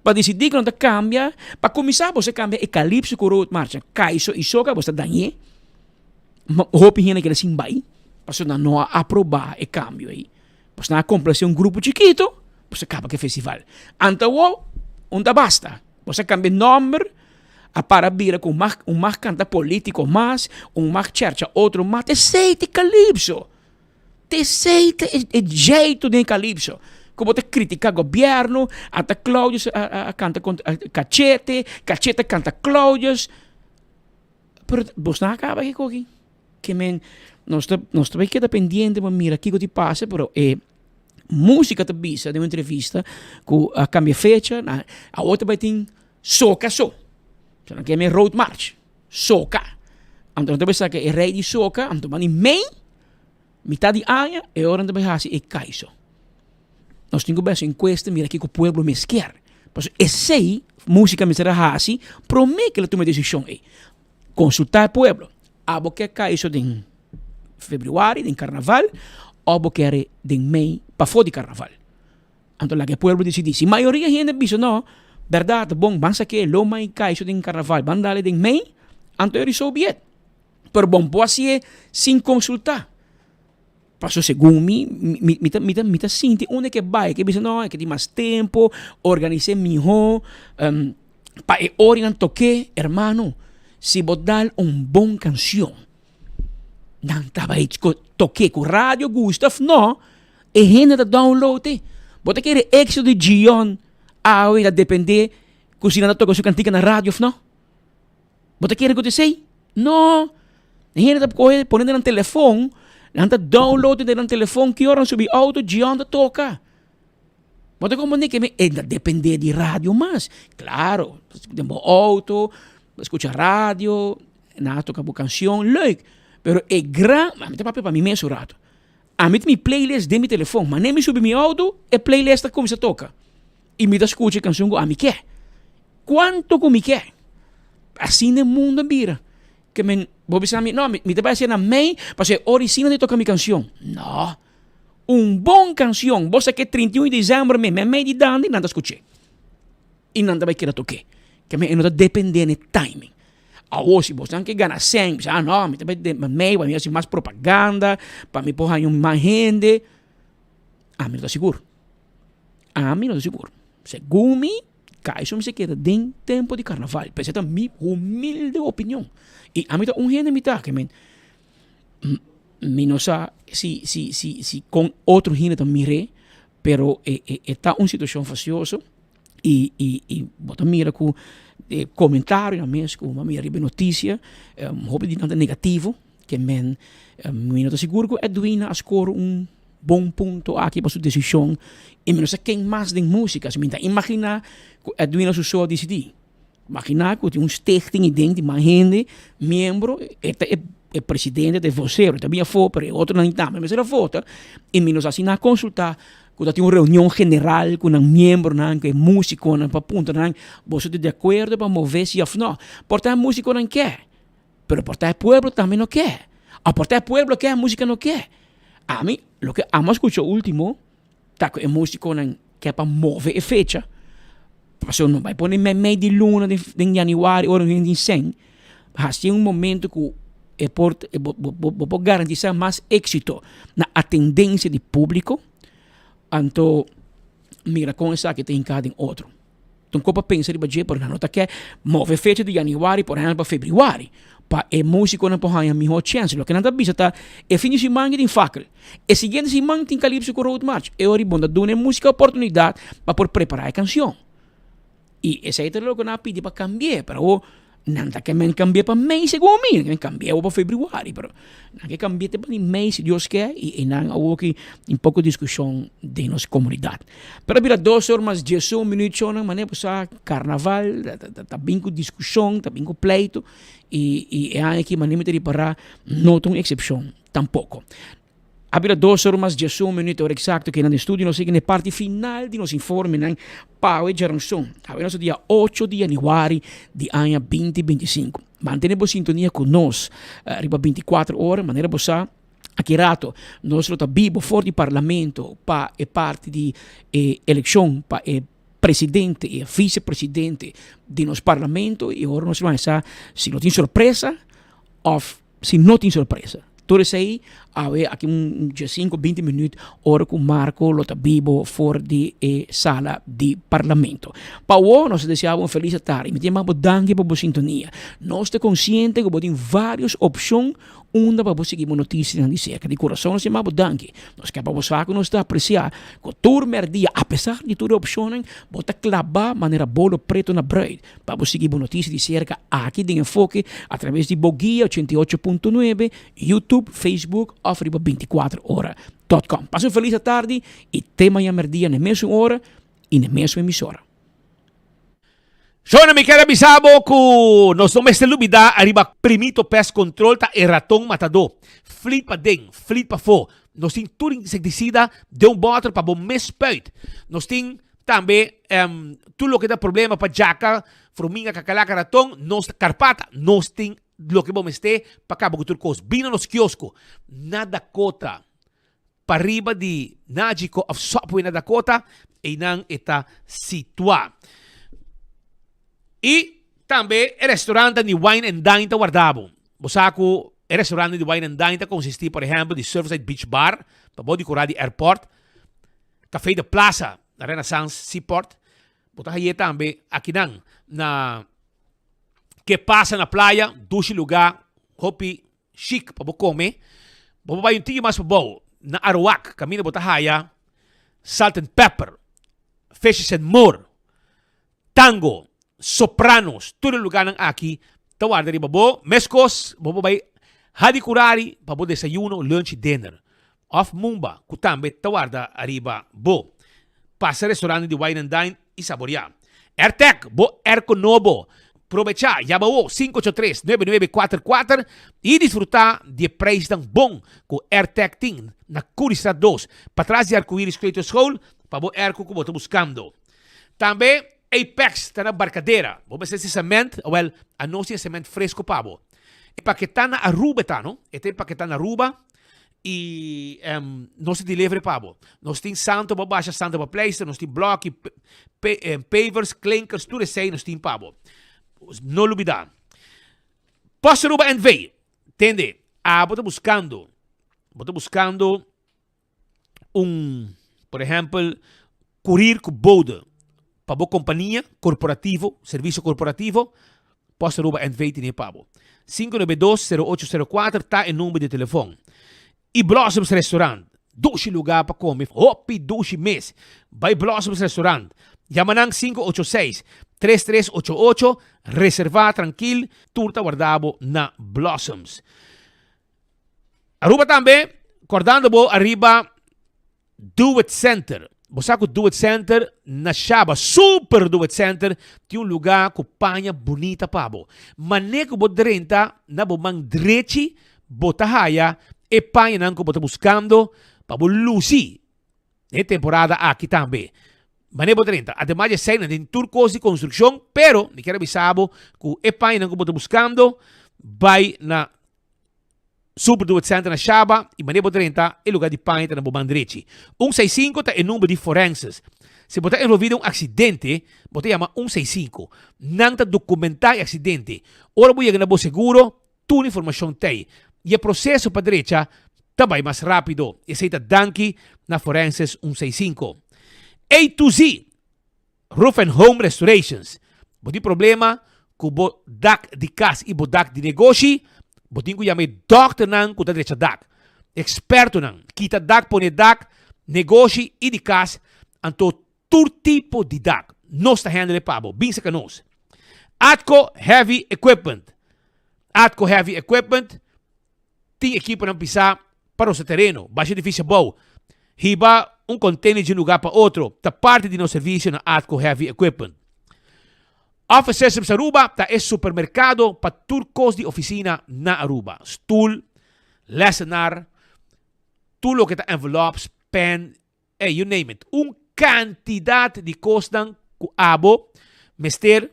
para decidir que não te cambia, para começar você cambia e Calypso com road marcha, Kaiso e Soca, você danhe, hobby hina que ele sim vai, para não aprovar e cambio aí. Pues na complace un grupo chiquito, pues acaba que festival. Antawo, onda basta. Pues cambia nombre, a para vir com um mais canta político mais, mais chercha, outro mais. Te seite Calypso. Te seite o jeito de Calypso. Como te critica o governo, até Claudius canta Cachete, Cachete canta Claudius. Pero vos não acaba aqui. Que men, nós também queda pendente, mas mira, aqui que te passa, pero música te bisa de uma entrevista com a cambia fecha, a outra vai ter soca so. Se não quer me road march, soca. Então te pensa que é rei de soca, então mani mei, metade de anha, e ora te pensa e caiso. Nós temos bem em questa, mira aqui que o povo me quer. Mas esse música me será assim, promete que ela tome decisão aí. Consultar o povo. Abo que caiso de fevereiro, de carnaval, ou quer de mei para fora de carnaval. Então lá que o povo decide. Se a maioria da gente diz, não, verdade, bom, vamos que lo mais caiso de carnaval, vamos dar de mei, então eu resolvo bien. Pero bom, pode ser sem consultar. Passo segundo me sinto onde que vai, que diz, não, é que tem mais tempo, organizei melhor, para orientar toque, hermano. Se botar bom canção, não estava aí toquei com rádio Gustav, não, é gente da download. Bota aquele éxito de Gion, vai depender se não toca sua cantiga na rádio, não. Bota aquele que eu sei, não, é gente da coisa, ponendo no telefone, não está download no telefone, que hora subir auto, Gion da toca. Bota como nem que depender de rádio, mas, claro, tem auto, escucha rádio, toca boa canção, leuk. Pero é grande, mas tem papel para mim mesmo rato. A mim tem playlist de meu telefone, mas nem me subi meu auto, é playlist como se toca. E me escuta a canção que a mim quer. Quanto que me quer? Assim no mundo vira. Que me vou pensar a mim, não, me te vai ser na mãe, para ser origina de tocar minha canção. Não. Bom canção, você que 31 de dezembro, me meio de dando e nada escutei. E nada vai querer tocar. Que me não depende de timing. Se você não quer ganhar 100, não, me vai ser mais propaganda, para me pôr mais gente. A mim não estou seguro. Segundo mim, isso me se queda dentro tempo de carnaval. Essa é a minha humilde opinião. E a mim está gente me está, que me não sabe se com outro gente também mire, pero está uma situação faciosa. E bota mira com comentário na mesa, com uma mira notícia, houve de nada negativo, que me não estou seguro que Edwina a score bom ponto aqui para sua decisão, e não sei quem mais de música, se me dá imaginar que Edwina só decidir. Imaginar que tem stichting dentro de mais gente, membro, é presidente de você, também foi, pero outro não está, mas era foto, e menos assim na consultar, quando tem uma reunião general com um membro, que é músico, para ponto, você está de acordo para mover-se ou não. Portanto, músico não quer, mas portanto, o povo também não quer. A portanto, o povo quer, a música não quer. A mim, o que amo escutar o último, tá que é músico não quer para mover a fecha, você não vai pôr meio de luna, de januário, ou de 100, mas tem momento que vou garantir mais êxito na atendência de público. Então, mira com essa que tem cada outro. Então, como pensa de budget, por exemplo, que move fecha de janeiro, por exemplo, para fevereiro. Para a música não pode ter a melhor chance. O que nada bisa tá é fim de semana tem facre. E seguinte semana tem Calypso com Road March. É hora de dar música oportunidade para por preparar a canção. E esse é o que nós pedimos para cambiar, para o não tá que me cambiar para mês segundo mim, que cambiar para fevereiro, pero não que cambiar para mês se Deus quer e não há aqui um pouco de discussão de nossa comunidade. Para vir a 2 horas mais 10 minutos na maneira para carnaval, tá bem com discussão, tá bem com pleito e é aqui maneira para não ter uma exceção tampouco. Abra 2 horas mais 10 minutos, hora exato, que no estúdio nos sigue na parte final de nos informe na Pau e Geranção. Abra dia 8 de janeiro de ano 2025. Mantenemos sintonia conosco, arriba 24 horas, maneira bossa. Aqui rato, nós estamos vivo fora do parlamento para a parte de eleição para presidente e vice-presidente de nosso parlamento e agora nós vamos estar se não tem surpresa ou se não tem surpresa. Todo isso aí, aqui 5, 20 minutos, hora com Marco Lota Bibo fora de sala de parlamento. Para hoje, nós desejamos uma feliz tarde. Me chamamos danke para a sintonia. Nós estamos conscientes que temos várias opções onde para seguir notícias de cerca. De coração, nós chamamos danke. Nós queremos que nós apreciar que todo dia, apesar de todas as opções, bota clavar maneira bolo preto na bread. Para seguir notícias de cerca aqui de Enfoque, através de Boguia 88.9, YouTube, Facebook, Afriba 24horas.com. Passe uma feliz tarde e até amanhã dia na mesma hora e na mesma emissora. Shona mi quero avisar que nós não estamos lubida arriba primito pest control ta e ratão matador. Flit pa ding, flit pa fo. Nós tem tudo inseticida de bottle para bom mespuit. Nós tem também tudo o que dá problema para jaca, formiga, cacalaca, ratão, nós carpata, nós tem lo que vamos ter para cá, porque turcos, bina nos quiosco, na Dakota, para riba de Nagico of Subway na Dakota, e não está situado. E também o restaurante de Wine and Dine está guardado. Bosaco, o restaurante de Wine and Dine está consistir, por exemplo, de Surfside Beach Bar, para body curar de airport, Café de Plaza, na Renaissance Seaport, botar aí também, aqui na que passa na praia, duche lugar, hopi chic para comer. Vamos vai um mais para bom. Na Arawak, caminho botar haya, Salt and Pepper, Fishes and More, Tango, Sopranos, todo lugar nang aqui. Tawar dari babo, mescos, babo vai hadikurari para desayuno, lunch, dinner. Off Mumba, kutambe tawar da arriba bo. Passa restaurante de Wine and Dine e saborear. Airtech, bo Airco Novo. Aprovechar, llama 583-9944 e desfrutar de preço tão bom com AirTech Team na Curistad 2. Para trás de Arco-Íris Creative School, para o Airco que você está buscando. Também Apex está na barcadeira. Vamos fazer esse cimento, ou a nossa cimento fresco para você. E paquetá na Aruba, tá, não? E tem paquetá na Aruba e nós delivery para você. Nós temos santo para baixa, santo para place, nós temos bloco, pavers, clinkers, tudo isso aí nós temos para você. No olvidar. Posso Aruba and Vey. Entende? Vou buscando por exemplo, curir com boda para a companhia corporativo, serviço corporativo. Posso Aruba and Vey tem para 592-0804 está em número de telefone. E Blossoms Restaurant. 12 lugar para comer. Hopi 12 mês. Vai Blossoms Restaurant. Yamanang 586-3388. Reservar tranquilo. Turta guardado na Blossoms. Aruba também. Acordando bo arriba. Do It Center. Você com Do It Center na Shaba. Super Do It Center. Tem lugar com panha bonita para bo. Maneco bo drenta. Na bo mang drechi. Botahaya. E panha nang ko bo buscando. Para bo luci. E temporada aqui também. Maneiro 30. Además de ser em turcos de construção, pero me quero avisar que é pai não como buscando, vai na Super Do It Center na Shaba e maneiro 30 é lugar de pai na Bobandrechi. 165 é o número de forenses. Se você envolvido um acidente, você chama 165. Não está documentar o acidente. Ora você ganha seguro, toda informação tem. E o processo para a direita também mais rápido. E aceita danke na forenses 165. A to Z. Roof and Home Restorations. Boti problema ku bo dak di kas i bo dak di negosyo, botin ko yame doctor nang ku tadrecha dak. Experto nang kita dak pone dak, negosyo i di kas anto tur tipo di dak. Nos ta handle pabo, bin sa kanos. Atco Heavy Equipment. Atco Heavy Equipment, ting equipo ng pisa para sa terreno, baixo difícil bow. Hiba un container de um lugar para outro, ta parte de nosso serviço na Atco Heavy Equipment. Office Systems Aruba, ta é supermercado para turcos de oficina na Aruba. Stoel, lessenaar, tulo que ta envelopes, pen, you name it. Quantidad de costan ku abo, mester,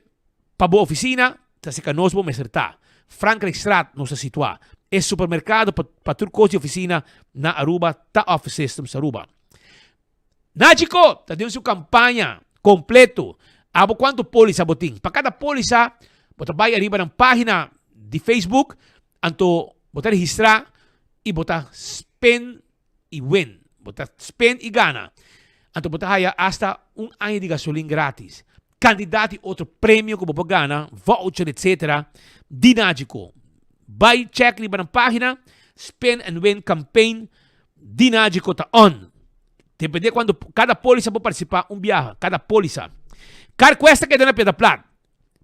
pabo oficina, ta se canosbo meserta. Frankrijkstraat nos situa. É supermercado para turcos de oficina na Aruba, ta Office Systems Aruba. Náchico, ta deu sua campanha completo. Abo quanto polisa boting. Para cada polisa, bota vai arriba ng página de Facebook, anto bota registrar e bota spend e win. Bota spend e gana. Anto bota haya hasta un año de gasolina gratis. Candidati outro prêmio que bobo gana, voucher, etc. Dinágico. Vai check riba ng página, spend and win campaign, dinágico ta on. Depende quando cada polisa pode participar viaje, cada polisa. Car cuesta que na peda plat.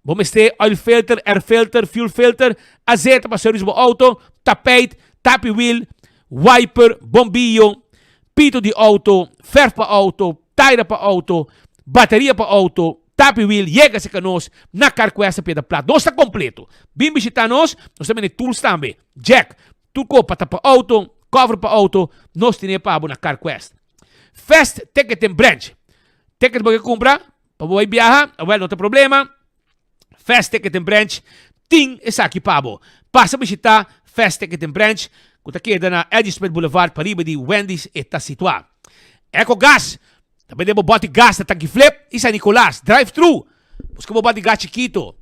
Vamos ter oil filter, air filter, fuel filter, azeite para serviço do auto, tapete, tapi wheel, wiper, bombillo, pito de auto, ferro para auto, tire para auto, bateria para auto, tapi wheel, chega-se canos na car cuesta peda plat. Nós está completo. Vim visitar nós também tools também. Jack, tudo para para auto, cover para auto, nós temos para na car quest. Fast Ticket and Branch. Ticket para comprar, para você viajar, não tem problema. Fast Ticket and Branch, ting é aqui pabo. Passa a visitar Fast Ticket and Branch, que está aqui na Edgewood Boulevard, para riba de Wendy's, está situado. Eco Gas, também debo bote gas na tanque flip, e San Nicolás, drive-thru. Busca mo bote gas chiquito.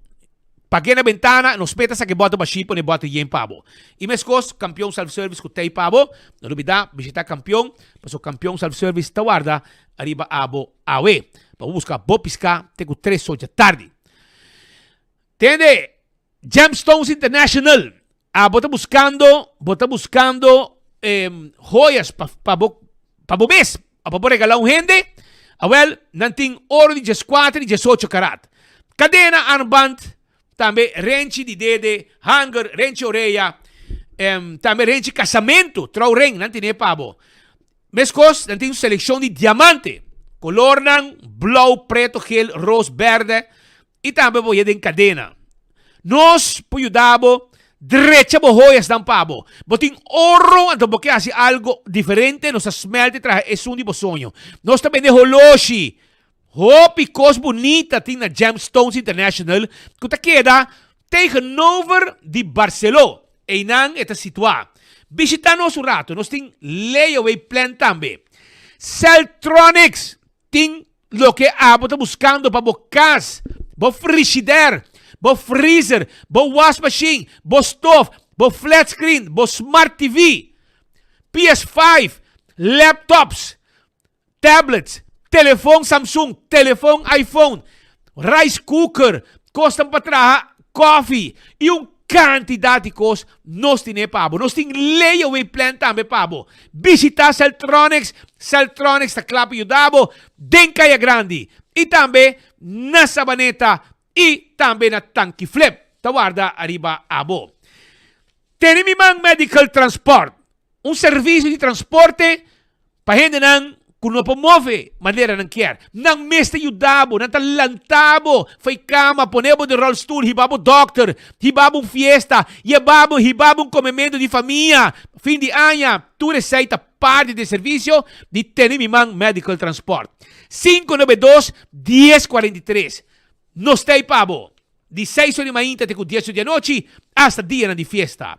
Paguei na ventana, nos peta sa que bota ba shipo, ne bota yen pabo. E meskos, campeão self-service ko tay pabo. Não dubida, visita campeão, paso campeão self-service tawarda, arriba abo awe. Pa busca bo pisca, tengo 3 horas da tarde. Tende, Gemstones International. Bota buscando joias pa bo mes. Pa regalar gente. Nanting oro de 14 e 18 karat. Cadena, armband, também renche de dede, hanger, renche orelha, também renche casamento, trau ring, não tem pabo. Mescos, não tem seleção de diamante, color ng blau, preto, gel, rosa, verde, e também vou ir em cadena. Nós, puyudabo, derecha bo joias ng pabo. Boting oro, então porque assim algo diferente, nos smelte traje, é um de sonho. Nós também de holoshi, Hopi cos bonita ting na Gemstones International, que ta queda tegenover de Barcelona. E nang eta situa. Visita nos un rato, nos ting layaway plan tambe. Celtronics, ting lo que abo ta buscando pa bo cas, bo frigider, bo freezer, bo wash machine, bo stove, bo flat screen, bo smart TV, PS5, laptops, tablets, telefone Samsung, telefone iPhone, rice cooker, costam para trabalhar coffee e quantidade de coisas nós temos pabo. Nós temos layaway plan também pabo. Visita Celtronics está claro para ajudar den Caia Grande e também na Sabaneta e também na Tanque Flip. Tawarda arriba abo. Tenimimang Medical Transport, serviço de transporte para gente não kung napamove, maneira ng kier. Nang meste yudabo, nang talantabo, fay kama, ponebo de roll stool, hibabo doctor, hibabong fiesta, hibabong comemento de família, fim de año, tu receita parte de serviço de Tenimimang Medical Transport. 592-1043. Nos tay pabo, de 6 de manhã até 10 de noite, hasta dia de fiesta.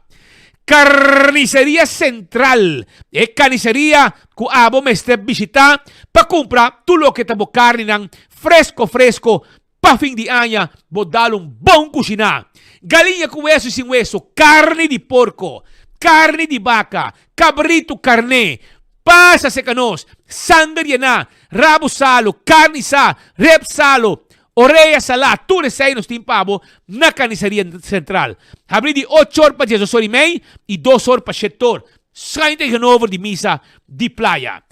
Carnicería Central. Carnicería ku abo meste visita pa compra tulo que tabo carne ng fresco pa fin de año bo dalong bom kusina. Galinha com hueso e sem hueso, carne de porco, carne de vaca, cabrito carne, pasa secanos, sangre na, rabo salo, carne sa, rep salo, oreja salá, tudo isso aí nos timpabo na carniceria central. Abri de 8 horas para 10 horas e meia e 2 horas para 7 horas. Schuin tegenover de misa de playa.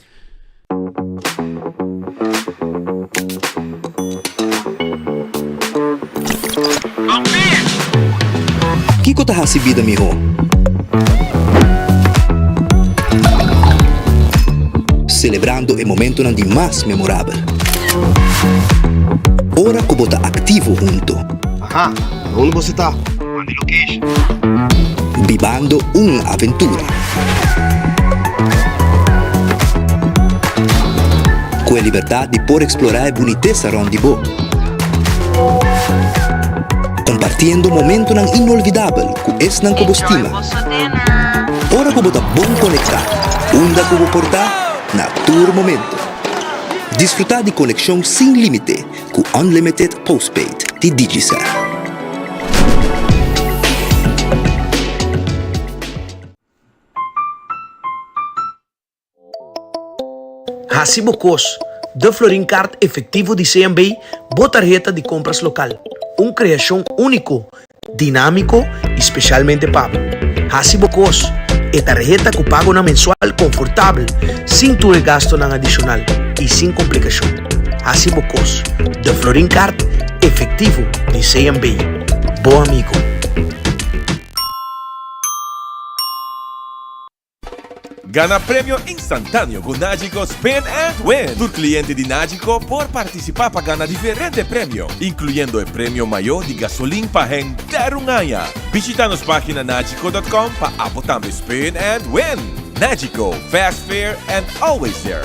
Kiko ta hasibida miho. Celebrando o momento não de mais memorável. Ora que bota ativo junto. Aha, onde você tá? Onde location? Vivando uma aventura. Com a liberdade de poder explorar a boniteza onde bo. Compartindo momento não inolvidável com esse não que você estima. Ora que bota bom conectar. Onda que vou portar na todo momento. Desfrutar de conexão sem limite com Unlimited Postpaid de Digicel. Hacibocos, de Florin Card efetivo de CMB, botarjeta de compras local. Criação único, dinâmico e especialmente pago. Hacibocos, é tarjeta que pago na mensual confortável, sem tudo gasto na adicional e sem complicação. Hacibocos, de Florin Card efetivo de CMB. Bom amigo. Gana premio instantâneo com Nagico Spin and Win. Tu cliente de Nagico pode participar para ganhar diferentes prêmios, incluindo o prêmio maior de gasolina para render um ano. Visita nossa página nagico.com para apotar Spin and Win. Nagico, fast, fair and always there.